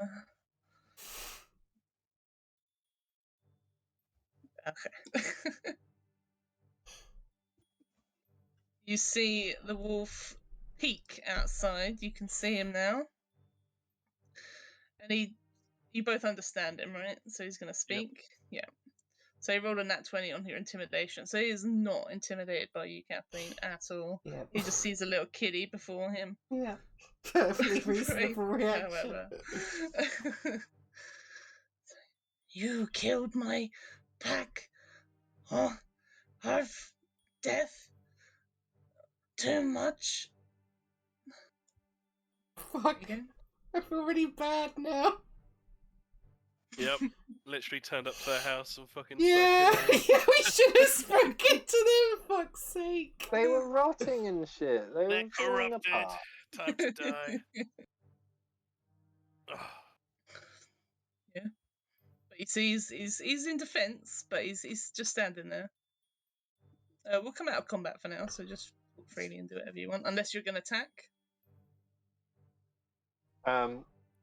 Okay. You see the wolf peek outside. You can see him now. And you both understand him, right? So he's going to speak. Yep. Yeah. So he rolled a nat 20 on your intimidation. So he is not intimidated by you, Kathleen, at all. Yep. He just sees a little kitty before him. Yeah. Perfectly reasonable reaction. However. You killed my pack. Oh, I've death. Too much. Fuck. Again? I feel really bad now. Yep, literally turned up to their house and fucking. Yeah, fucking, yeah, we should have spoken to them. Fuck's sake. They were rotting and shit. They They're were falling corrupted. apart. Time to die. Ugh. But you see, he's in defense, but he's just standing there. We'll come out of combat for now, so just walk freely and do whatever you want, unless you're going to attack.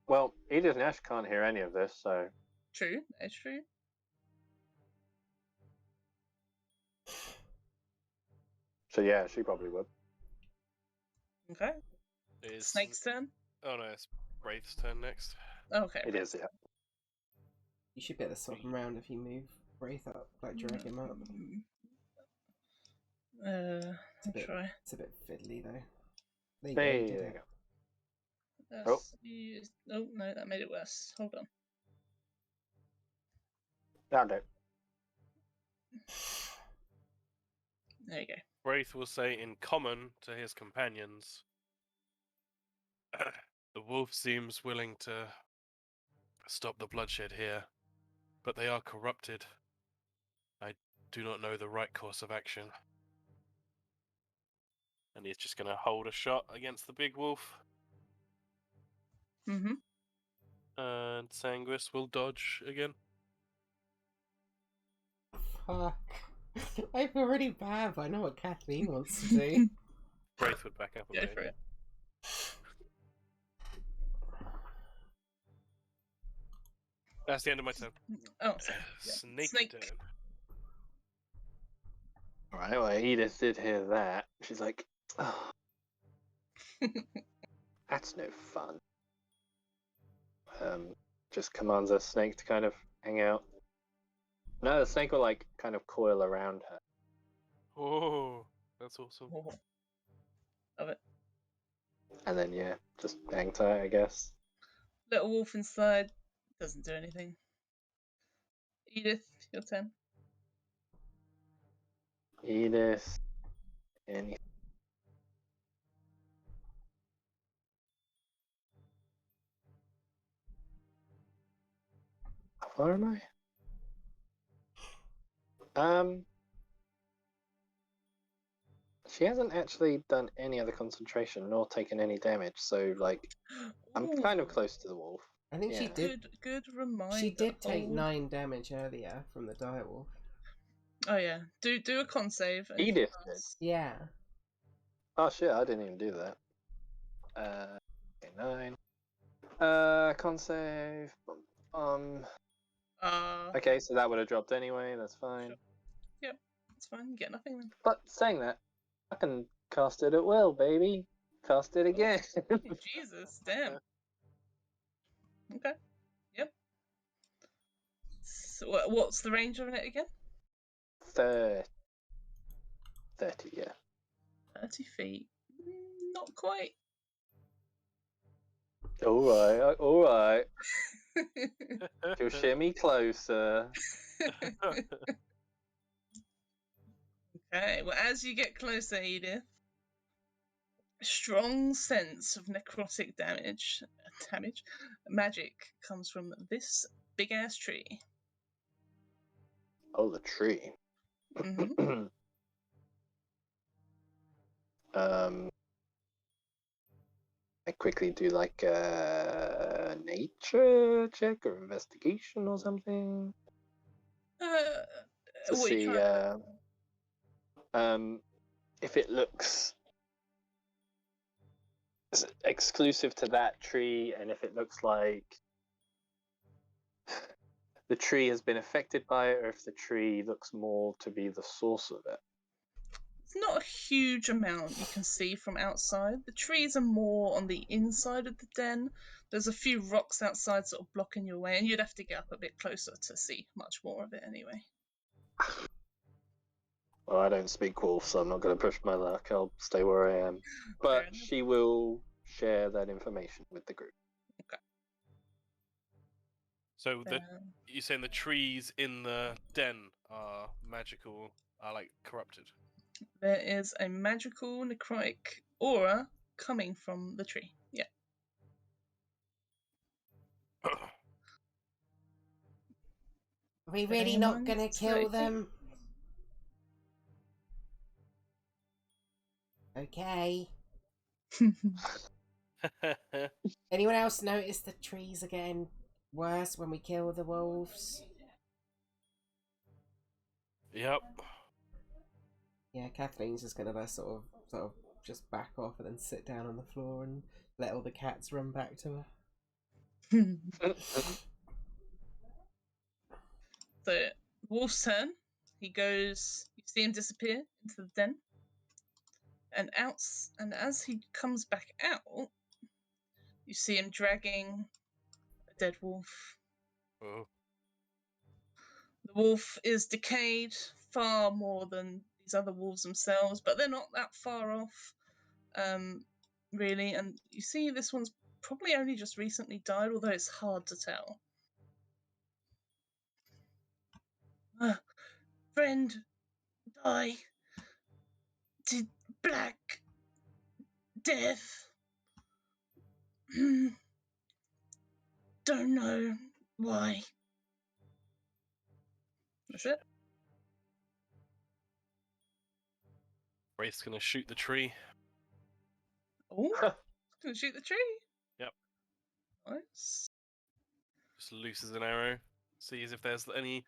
Well, Edith Nash can't hear any of this, so True, that's true. yeah, she probably would. Okay. Is... Snake's turn. Oh no, it's Wraith's turn next. Okay. It is, yeah. You should be able to swap him around if you move Wraith up, like drag him up. I'll try. It's a bit fiddly though. There you There go, you did you it. go. Oh no, that made it worse. Hold on. That'll do. There you go. Wraith will say in common to his companions, the wolf seems willing to stop the bloodshed here, but they are corrupted. I do not know the right course of action. And he's just going to hold a shot against the big wolf. Mm-hmm. And Sanguis will dodge again. Fuck. I feel really bad, but I know what Kathleen wants to do. Wraith would back up Go away. for it. That's the end of my turn. Oh, sorry. Yeah. Snake turn. Alright, well, Edith did hear that. She's like, oh, that's no fun. Just commands a snake to kind of hang out. No, the snake will like kind of coil around her. Oh, that's awesome. Oh. Love it. And then, yeah, just hang tight, I guess. Little wolf inside doesn't do anything. Edith, your turn. Edith. Any. How far am I? She hasn't actually done any other concentration nor taken any damage, so like I'm kind of close to the wolf. I think she Yeah. did. Good reminder. She did take Hold. 9 damage earlier from the direwolf. Oh yeah. Do a con save. and Edith you did. pass. Yeah. Oh shit, I didn't even do that. Okay, 9. Con save. Okay, so that would have dropped anyway, that's fine. Sure. Yep, it's fine. You get nothing then. But saying that, I can cast it at will, baby. Cast it again. Jesus, damn. Okay. Yep. So what's the range on it again? 30, yeah. 30 feet. Not quite. All right. You'll shimmy closer. Okay, well, as you get closer, Edith, a strong sense of necrotic magic comes from this big ass tree. Oh, the tree. Hmm. I quickly do like a nature check or investigation or something to What are you see if it looks exclusive to that tree, and if it looks like the tree has been affected by it, or if the tree looks more to be the source of it. It's not a huge amount you can see from outside. The trees are more on the inside of the den. There's a few rocks outside sort of blocking your way, and you'd have to get up a bit closer to see much more of it anyway. Well, I don't speak wolf, so I'm not going to push my luck. I'll stay where I am. But she will share that information with the group. So you're saying the trees in the den are magical, are like corrupted? There is a magical necrotic aura coming from the tree. Yeah. Are we really not gonna kill them? Okay. Anyone else notice the trees are getting worse when we kill the wolves? Yep. Yeah, Kathleen's just gonna sort of just back off and then sit down on the floor and let all the cats run back to her. So, Wolf's turn. He goes. You see him disappear into the den, and as he comes back out, you see him dragging a dead wolf. Oh. The wolf is decayed far more than these other wolves themselves, but they're not that far off, really. And you see, this one's probably only just recently died, although it's hard to tell. Friend, die. Did Black Death. Don't know why. That's it. Wraith's gonna shoot the tree. Oh, gonna shoot the tree. Yep. Nice. Just looses an arrow. Sees if there's any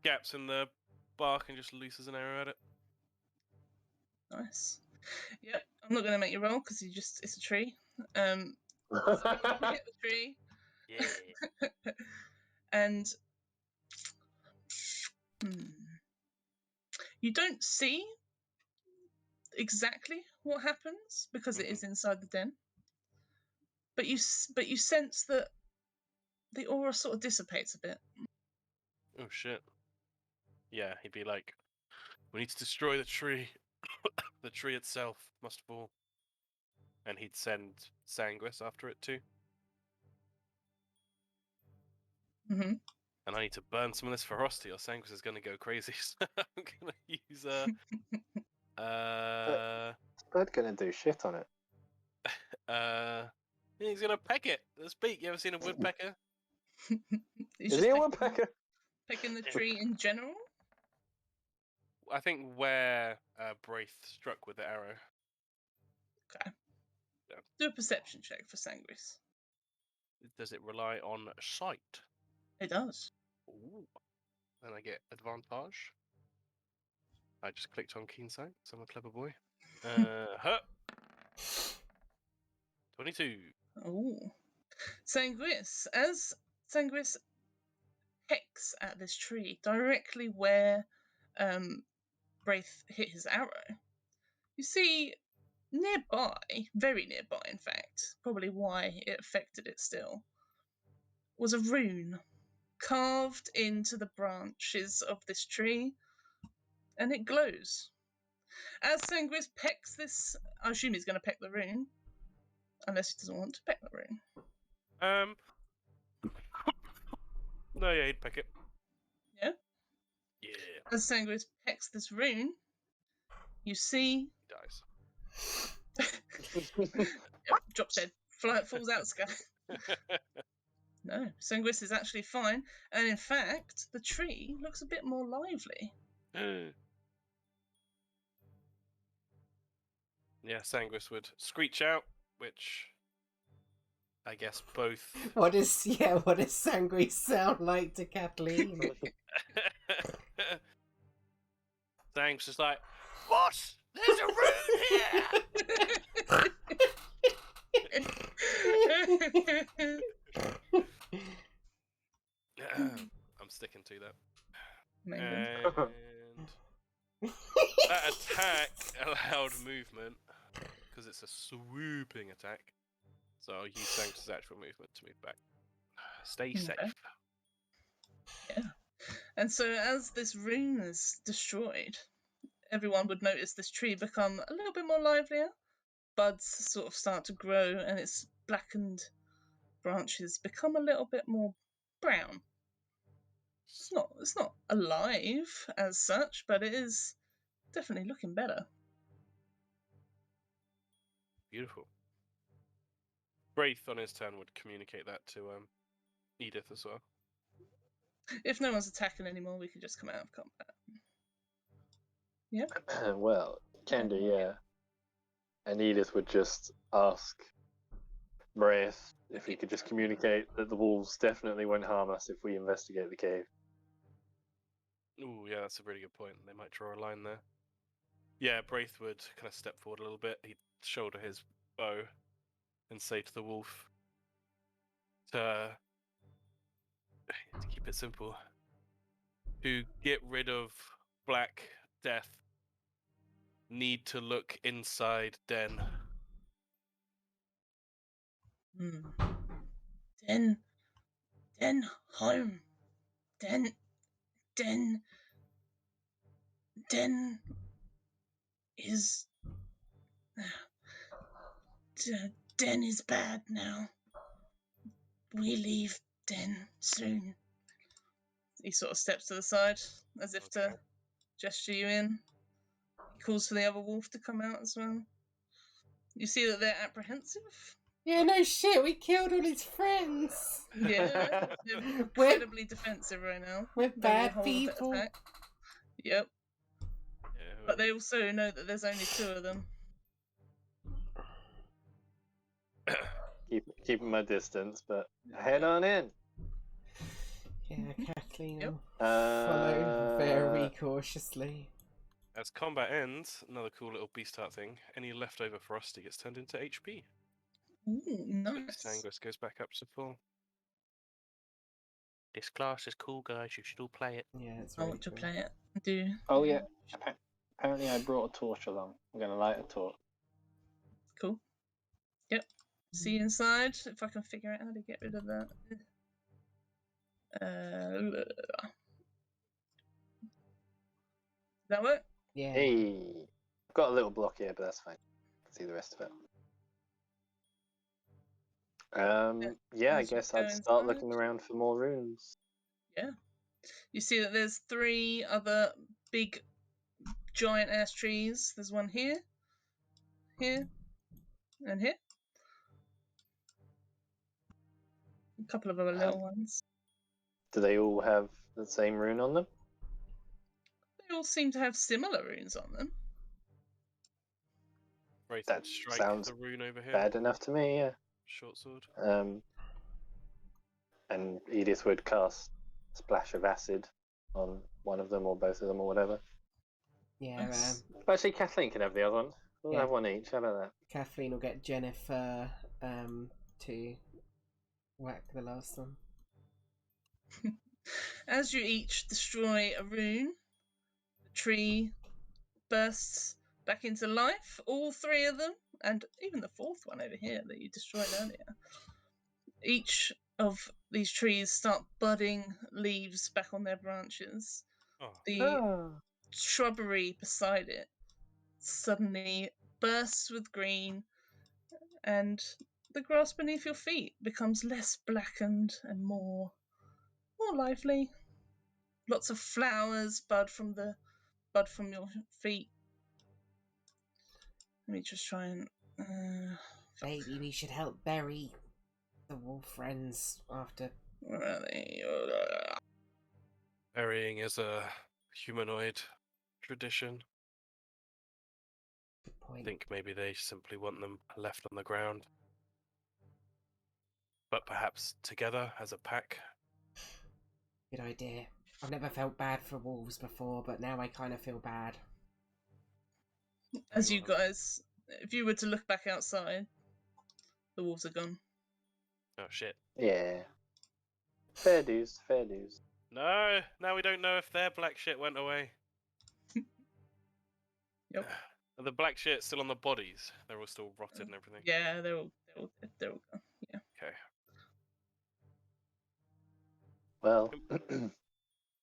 gaps in the bark and just looses an arrow at it. Nice. Yep. I'm not gonna make you roll because it's a tree. So you hit the tree. Yeah. And you don't see exactly what happens because it is inside the den. But you sense that the aura sort of dissipates a bit. Oh shit. Yeah, he'd be like, we need to destroy the tree. The tree itself must fall. And he'd send Sanguis after it too. Mm-hmm. And I need to burn some of this ferocity or Sanguis is going to go crazy. So I'm going to use Bird gonna do shit on it. He's going to peck it. This beak. You ever seen a woodpecker? Is he a woodpecker? Picking the tree in general? I think where Braith struck with the arrow. Okay. Yeah. Do a perception check for Sanguis. Does it rely on sight? It does. Ooh. Then I get advantage. I just clicked on keen sight, so I'm a clever boy. 22. Oh. Sanguis. As Sanguis pecks at this tree, directly where Braith hit his arrow, You see, nearby, very nearby in fact, probably why it affected it still, was a rune carved into the branches of this tree, and it glows. As Sanguis pecks this, I assume he's going to peck the rune, unless he doesn't want to peck the rune. No, yeah, he'd pick it. Yeah? Yeah, As Sanguis pecks this rune, you see... he Yep, drops dead. Falls out the sky. dies. No, Sanguis is actually fine, and in fact, the tree looks a bit more lively. Yeah, Sanguis would screech out, which I guess both. What does Sanguis sound like to Kathleen? Sanguis is like, what? There's a rune here! I'm sticking to that. Amazing. And that attack allowed movement because it's a swooping attack. So I'll use Sanguis' actual movement to move back. Stay safe. Okay. Yeah. And so as this rune is destroyed, everyone would notice this tree become a little bit more livelier. Buds sort of start to grow, and its blackened branches become a little bit more brown. It's not alive as such, but it is definitely looking better. Beautiful. Wraith on his turn would communicate that to Edith as well. If no one's attacking anymore, we can just come out of combat. Yeah. Well, can do, yeah. And Edith would just ask Wraith if he could just communicate that the wolves definitely won't harm us if we investigate the cave. Ooh, yeah, that's a really good point. They might draw a line there. Yeah, Braith would kind of step forward a little bit. He'd shoulder his bow and say to the wolf to keep it simple, to get rid of Black Death, need to look inside den. Den home. Den is... Den is bad now. We leave Den soon. He sort of steps to the side as if to gesture you in. He calls for the other wolf to come out as well. You see that they're apprehensive. Yeah, no shit, we killed all his friends. Yeah, they're incredibly defensive right now. We're They will bad hold the people. attack. Yep. Yeah, But they also know that there's only two of them. Keeping my distance, but head on in. Yeah, Kathleen Yep. will follow very cautiously. As combat ends, another cool little beast heart thing. Any leftover frosty gets turned into HP. Ooh, nice. Sanguis goes back up to full. This class is cool, guys. You should all play it. Yeah, it's I really want to cool. play it. I do. Oh yeah, apparently I brought a torch along. I'm going to light a torch. Cool. Yep. See you inside. If I can figure out how to get rid of that. Does that work? Yeah. Hey, I've got a little block here, but that's fine. I can see the rest of it. Yeah, I As you guess go I'd start inside. looking around for more runes. Yeah. You see that there's 3 other big giant ass trees. There's one here, here, and here. A couple of other little ones. Do they all have the same rune on them? They all seem to have similar runes on them. Wraith That would strike sounds the rune over here. Bad enough to me, yeah. Short sword. And Edith would cast Splash of Acid on one of them or both of them or whatever. Yeah, Nice. Actually, Kathleen can have the other one. We'll Yeah. have one each. How about that? Kathleen will get Jennifer to whack the last one. As you each destroy a rune, the tree bursts back into life, all three of them, and even the fourth one over here that you destroyed earlier. Each of these trees start budding leaves back on their branches. Oh, The shrubbery beside it suddenly bursts with green, and the grass beneath your feet becomes less blackened and more lively. Lots of flowers bud from your feet. Let me just try and Maybe we should help bury the wolf friends after. where are they? burying is a humanoid tradition. Good I point. think maybe they simply want them left on the ground. But perhaps together as a pack. Good idea. I've never felt bad for wolves before, but now I kind of feel bad. As you guys, if you were to look back outside, the wolves are gone. Oh shit. Yeah. Fair dues, fair dues. No, now we don't know if their black shit went away. Yep. Are the black shit still on the bodies? They're all still rotted and everything. Yeah, they're all gone. Yeah. Okay. Well,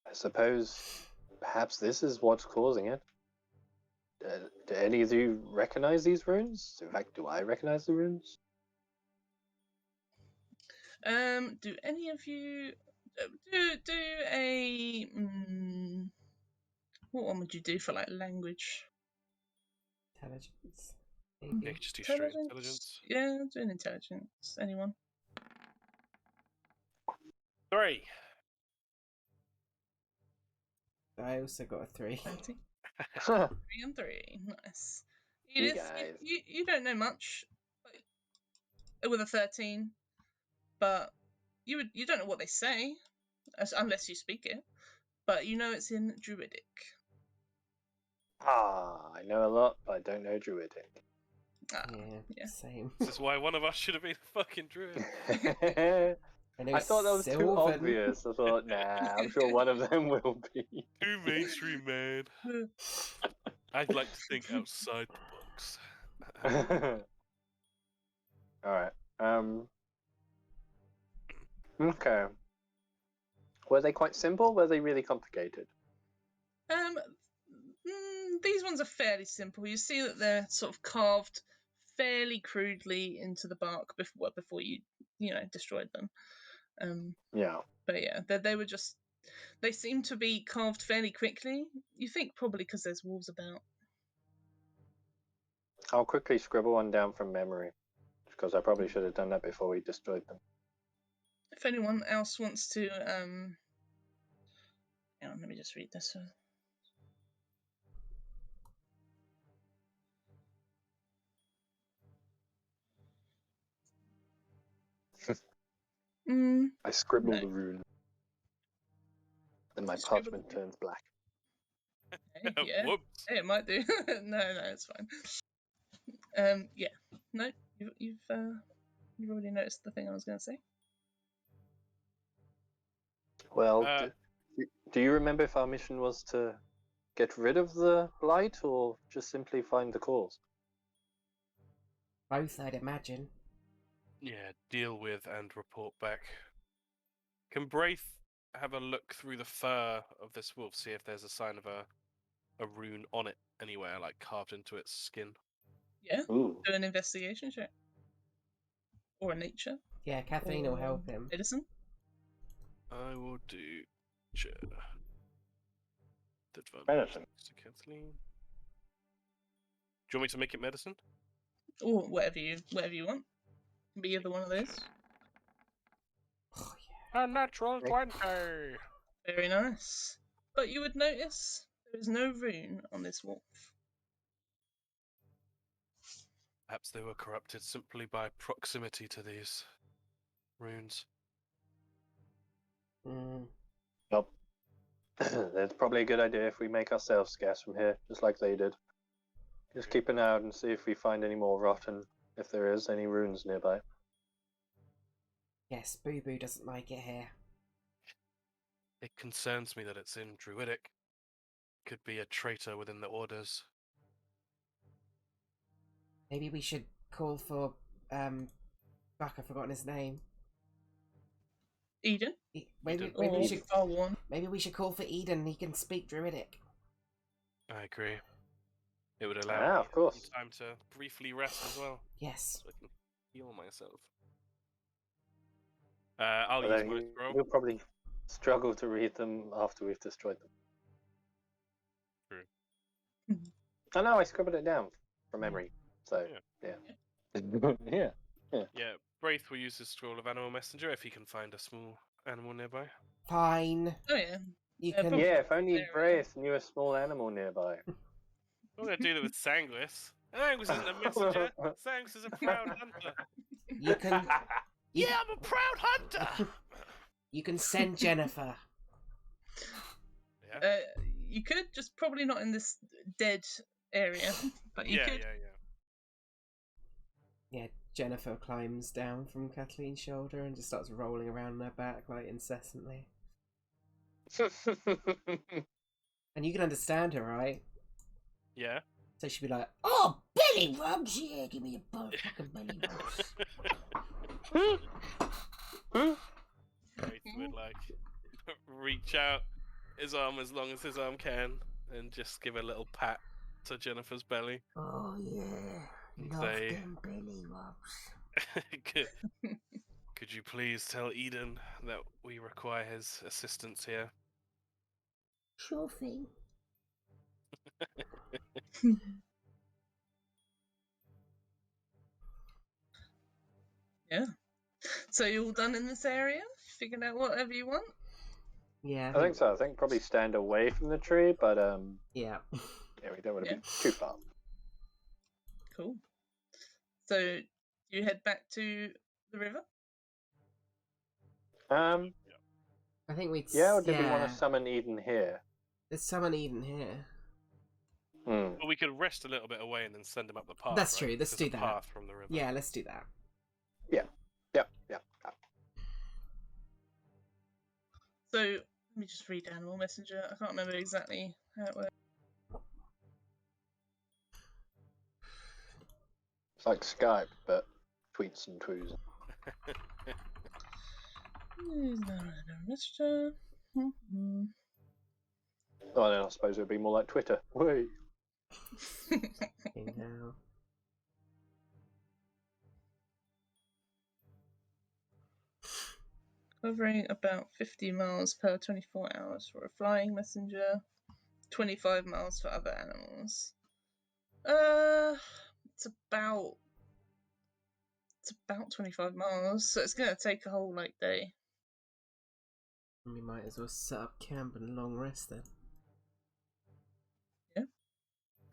I suppose perhaps this is what's causing it. Do any of you recognize these runes? In fact, do I recognize the runes? Do any of you do a what one would you do for like language? Intelligence. Yeah, Maybe. you could just do straight intelligence. Yeah, do an intelligence. Anyone? 3. I also got a 3. 30. Huh, 3 and 3. Nice. you Edith, guys. you don't know much with a 13, but you don't know what they say unless you speak it. But you know it's in Druidic. I know a lot, but I don't know Druidic. Yeah. Same. This is why one of us should have been a fucking druid. I thought that was too Sylvan. obvious. I thought, nah, I'm sure one of them will be. Too mainstream, man. I'd like to think outside the box. Alright. Okay. Were they quite simple? Were they really complicated? These ones are fairly simple. You see that they're sort of carved fairly crudely into the bark before you destroyed them. Yeah. But yeah, they were just they seem to be carved fairly quickly. You think probably because there's wolves about. I'll quickly scribble one down from memory, because I probably should have done that before we destroyed them. If anyone else wants to, hang on, let me just read this. I scribble No. the rune. Then my You scribble the parchment rune? turns black. Yeah, Whoops. it might do. No, it's fine. Yeah, no, you've already noticed the thing I was going to say. Well, do you remember if our mission was to get rid of the blight or just simply find the cause? Both, I'd imagine. Yeah, deal with and report back. Can Braith have a look through the fur of this wolf, see if there's a sign of a rune on it anywhere, like carved into its skin? Yeah, Ooh. do an investigation check. Or a nature. Yeah, Kathleen will help him. Medicine. I will do. Sure. Medicine. To Kathleen. Do you want me to make it medicine? Or whatever you want. Can be either one of those. Oh, yeah. A natural 20! Very nice. But you would notice there is no rune on this wolf. Perhaps they were corrupted simply by proximity to these runes. Nope. That's probably a good idea if we make ourselves scarce from here, just like they did. Just keep an eye out and see if we find any more rot and if there is any runes nearby. Yes, Boo Boo doesn't like it here. It concerns me that it's in Druidic. Could be a traitor within the orders. Maybe we should call for fuck, I've forgotten his name. Eden? Maybe Or we should R1? maybe we should call for Eden. He can speak Druidic. I agree. It would allow me of course. some time to briefly rest as well, Yes. so I can heal myself. I'll Although use my scroll. We'll probably struggle to read them after we've destroyed them. True. I know, I scribbled it down from memory. So, yeah. Yeah. Yeah, Braith will use his scroll of animal messenger if he can find a small animal nearby. Fine. Oh, yeah. You Yeah, can. probably. Yeah, if only There we Braith knew a small animal nearby. I'm gonna do that with Sanguis. Sanguis isn't a messenger. Sanguis is a proud hunter. You can. You, Yeah, I'm a proud hunter. you can send Jennifer. Yeah. You could, just probably not in this dead area, but you could. Yeah, Jennifer climbs down from Kathleen's shoulder and just starts rolling around on her back like incessantly. And you can understand her, right? Yeah. So she'd be like, "Oh, belly rubs, yeah, give me a fucking belly rubs." Braith would like reach out his arm as long as his arm can and just give a little pat to Jennifer's belly. Oh yeah, And love say, them belly rubs. could you please tell Eden that we require his assistance here? Sure thing. Yeah. So you're all done in this area? Figured out whatever you want? Yeah. I think so. I think probably stand away from the tree, but Yeah. yeah, we don't want to be too far. Cool. So you head back to the river? I think we'd. Yeah, or did we want to summon Eden here? Let's summon Eden here. Hmm. Well, we could rest a little bit away and then send him up the path. That's right? true. Let's There's do a that. Path from the river. Yeah, let's do that. Yep. So let me just read Animal Messenger. I can't remember exactly how it works. It's like Skype, but tweets and twews. Messenger. Mhm. Oh, then I suppose it would be more like Twitter. Wait. Now. Covering about 50 miles per 24 hours for a flying messenger, 25 miles for other animals. It's about 25 miles, so it's gonna take a whole day. We might as well set up camp and long rest then. Yeah.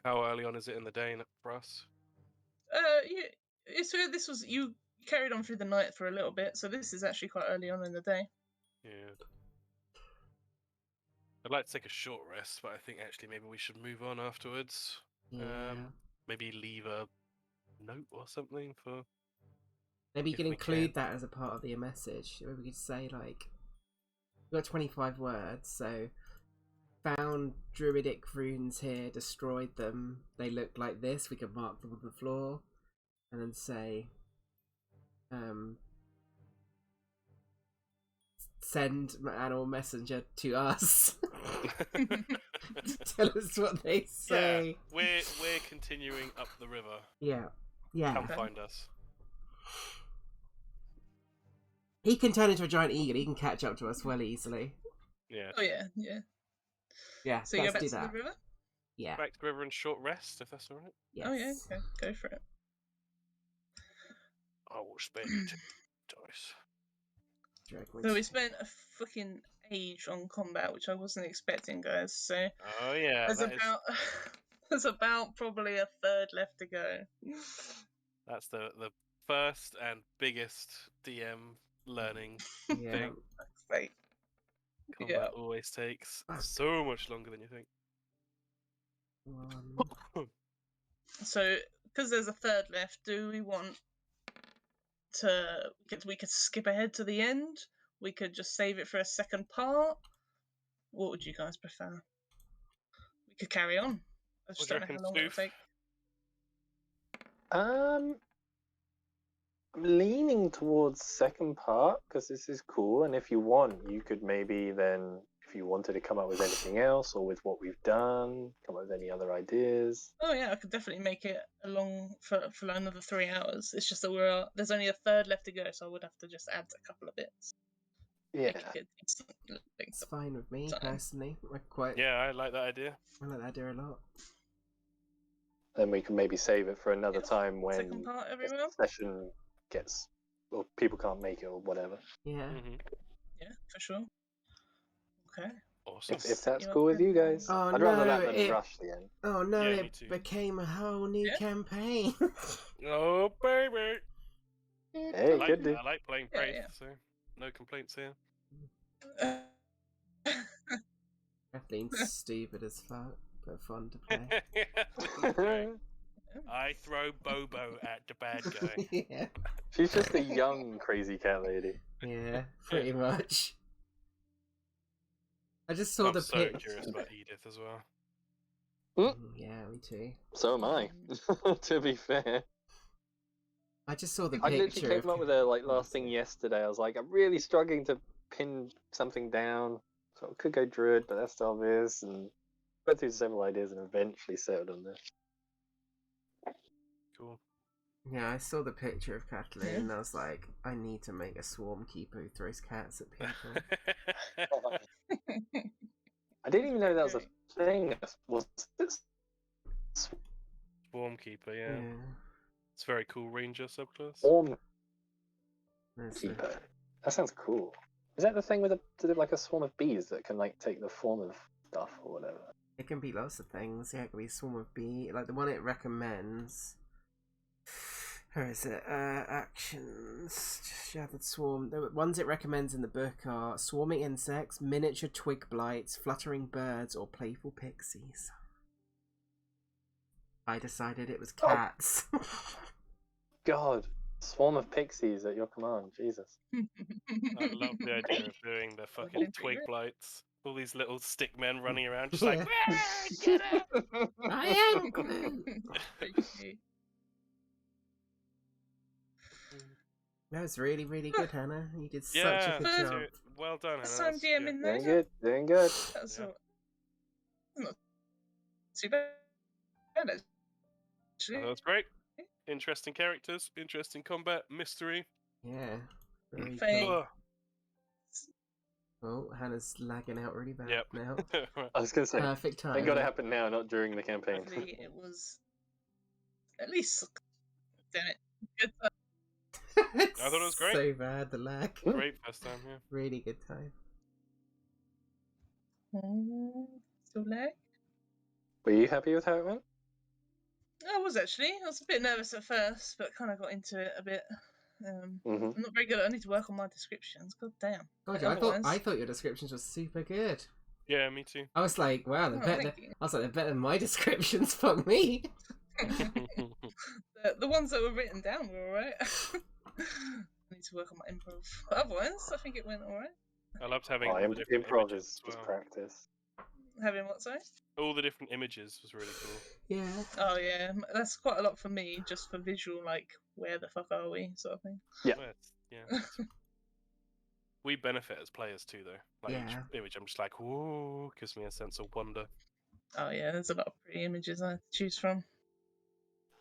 How early on is it in the day for us? Yeah. So this was you carried on through the night for a little bit, so this is actually quite early on in the day. Yeah. I'd like to take a short rest, but I think actually maybe we should move on afterwards. Yeah. Maybe leave a note or something for. Maybe you if can we include can. that as a part of your message. Maybe we could say we've got 25 words, so found druidic runes here, destroyed them. They look like this. We could mark them on the floor, and then say, send animal messenger to us. Tell us what they say. Yeah, we're continuing up the river. Yeah. Come find us. He can turn into a giant eagle. He can catch up to us well easily. Yeah. Oh yeah. Yeah. So you go let's back do to that. the river? Yeah. Back to the river and short rest, if that's alright. Yes. Oh yeah. Okay. Go for it. I will spend dice. So we spent a fucking age on combat, which I wasn't expecting, guys. So Oh yeah, there's about probably a third left to go. that's the first and biggest DM learning Yeah. thing. Fuck's sake. Combat always takes so much longer than you think. So because there's a third left, do we want to? We could skip ahead to the end. We could just save it for a second part. What would you guys prefer? We could carry on. I just What do you don't know how reckon, long it'll Stoof? take. I'm leaning towards second part because this is cool, and if you want, you could maybe then, if you wanted to come up with anything else or with what we've done, come up with any other ideas. Oh yeah, I could definitely make it along for another 3 hours. It's just that there's only a third left to go, so I would have to just add a couple of bits. Yeah. Make it decent length It's of fine with me time. personally. I Yeah, I like that idea. like that idea a lot. Then we can maybe save it for another Yeah. time when Second part, the everyone. session gets, or people can't make it or whatever. Yeah. Hmm. Yeah, for sure. Okay. Awesome. If that's You up cool with then? you guys. Oh, I'd rather no, that than it- rush the end. Oh no, Yeah, me it too. became a whole new Yeah. campaign. Oh baby! Hey, I like, good dude. I like playing Yeah, Wraith, yeah. so no complaints here. Kathleen's stupid as fuck, but fun to play. Great. I throw Bobo at the bad guy. Yeah. She's just a young crazy cat lady. Yeah, pretty much. I just saw I'm the so picture. curious about Edith as well. Yeah, me too. So am I, to be fair. I just saw the I picture. literally came up with a last thing yesterday. I was like, I'm really struggling to pin something down. So it could go Druid, but that's obvious. And went through several ideas and eventually settled on this. Cool. Yeah, I saw the picture of Kathleen and I was like, I need to make a swarm keeper who throws cats at people. I didn't even know that was a thing. Was this Swarmkeeper, Yeah. yeah. It's a very cool ranger subclass. Swarm That's Keeper? That sounds cool. Is that the thing with like a swarm of bees that can like take the form of stuff or whatever? It can be lots of things. Yeah, it can be swarm of bee. Like the one it recommends. Where is it? Actions. Shattered swarm. The ones it recommends in the book are swarming insects, miniature twig blights, fluttering birds, or playful pixies. I decided it was cats. God, swarm of pixies at your command, Jesus. I love the idea of doing the fucking been pretty twig great. blights. All these little stick men running around just Yeah. like, "Wah, get him!" I am Groot. That was really, really good, Hannah. You did such Yeah, a good job. well done, Hannah. So I'm That's good. DMing Doing those. good, doing good. That's Yeah. not too bad. Actually. That was great. Interesting characters, interesting combat, mystery. Yeah. Very Thanks. cool. Ugh. Oh, Hannah's lagging out really bad Yep. now. I was gonna say, Perfect time. thank God it happened now, not during the campaign. Hopefully it was at least. Damn it. Good. I thought it was great. So bad, the lag. Great first time, yeah. Really good time. Still lag? Were you happy with how it went? I was actually. I was a bit nervous at first, but kind of got into it a bit. Mm-hmm. I'm not very good. I need to work on my descriptions. God damn. God, Otherwise- I thought your descriptions were super good. Yeah, me too. I was like, wow, they're Oh, better. thank you. I was like, they're better than my descriptions. Fuck me. The ones that were written down were alright. I need to work on my improv. But otherwise, I think it went alright. I loved having Oh, all the different improv images is as well. practice. Having what, sorry? All the different images was really cool. Yeah. Oh yeah, that's quite a lot for me, just for visual, like, where the fuck are we, sort of thing. Yeah. Well, we benefit as players too, though. Like Yeah. each image, I'm just like, whoa, gives me a sense of wonder. Oh yeah, there's a lot of pretty images I have to choose from.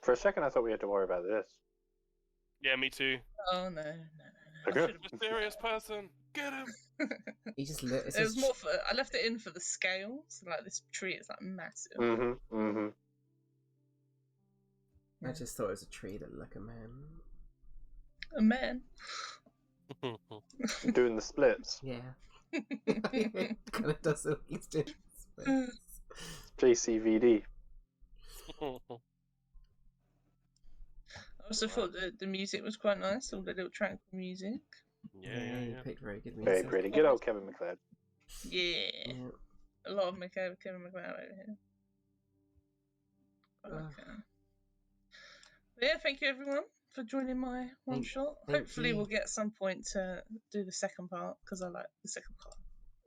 For a second, I thought we had to worry about this. Yeah, me too. Oh no. Okay. Mysterious person, get him! He just lit. It was more for. I left it in for the scale. So like this tree is like massive. Mm-hmm. Mm-hmm. I just thought it was a tree that looked like a man. A man. Doing the splits. Yeah. Kind of does look like he's doing this. JCVD. I also thought the music was quite nice. All the little tracks of music. yeah. You picked very good Very music. pretty. Good old Kevin McLeod. Yeah. Yeah. A lot of Kevin McLeod over here. Ugh. Okay. But yeah, thank you everyone for joining my one shot. thank Hopefully you. we'll get some point to do the second part because I like the second part.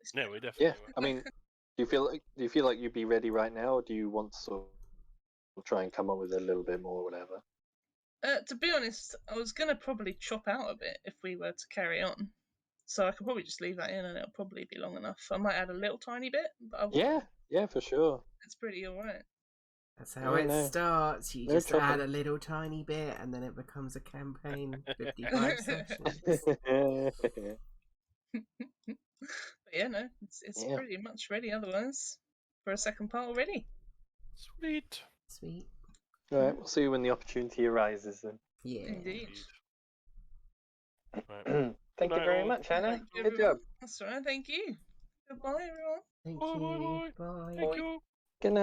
It's Yeah, great. we definitely Yeah. I mean, do you feel like you'd be ready right now, or do you want to sort of try and come up with a little bit more, or whatever? To be honest, I was gonna probably chop out a bit if we were to carry on. So I could probably just leave that in, and it'll probably be long enough. I might add a little tiny bit, but Yeah, for sure. it's pretty alright. That's how Yeah, it no. starts. You No just add chopping. a little tiny bit, and then it becomes a campaign. 55 sessions. But yeah, no, it's Yeah. pretty much ready otherwise for a second part already. Sweet. Sweet. All right, we'll see you when the opportunity arises then. Yeah. Indeed. Right. Thank you night, very all. much, Hannah. Thank you, Good everyone. job. That's all right. Thank you. Goodbye, everyone. Thank Bye, you. bye, bye. Bye. Thank you. Good night.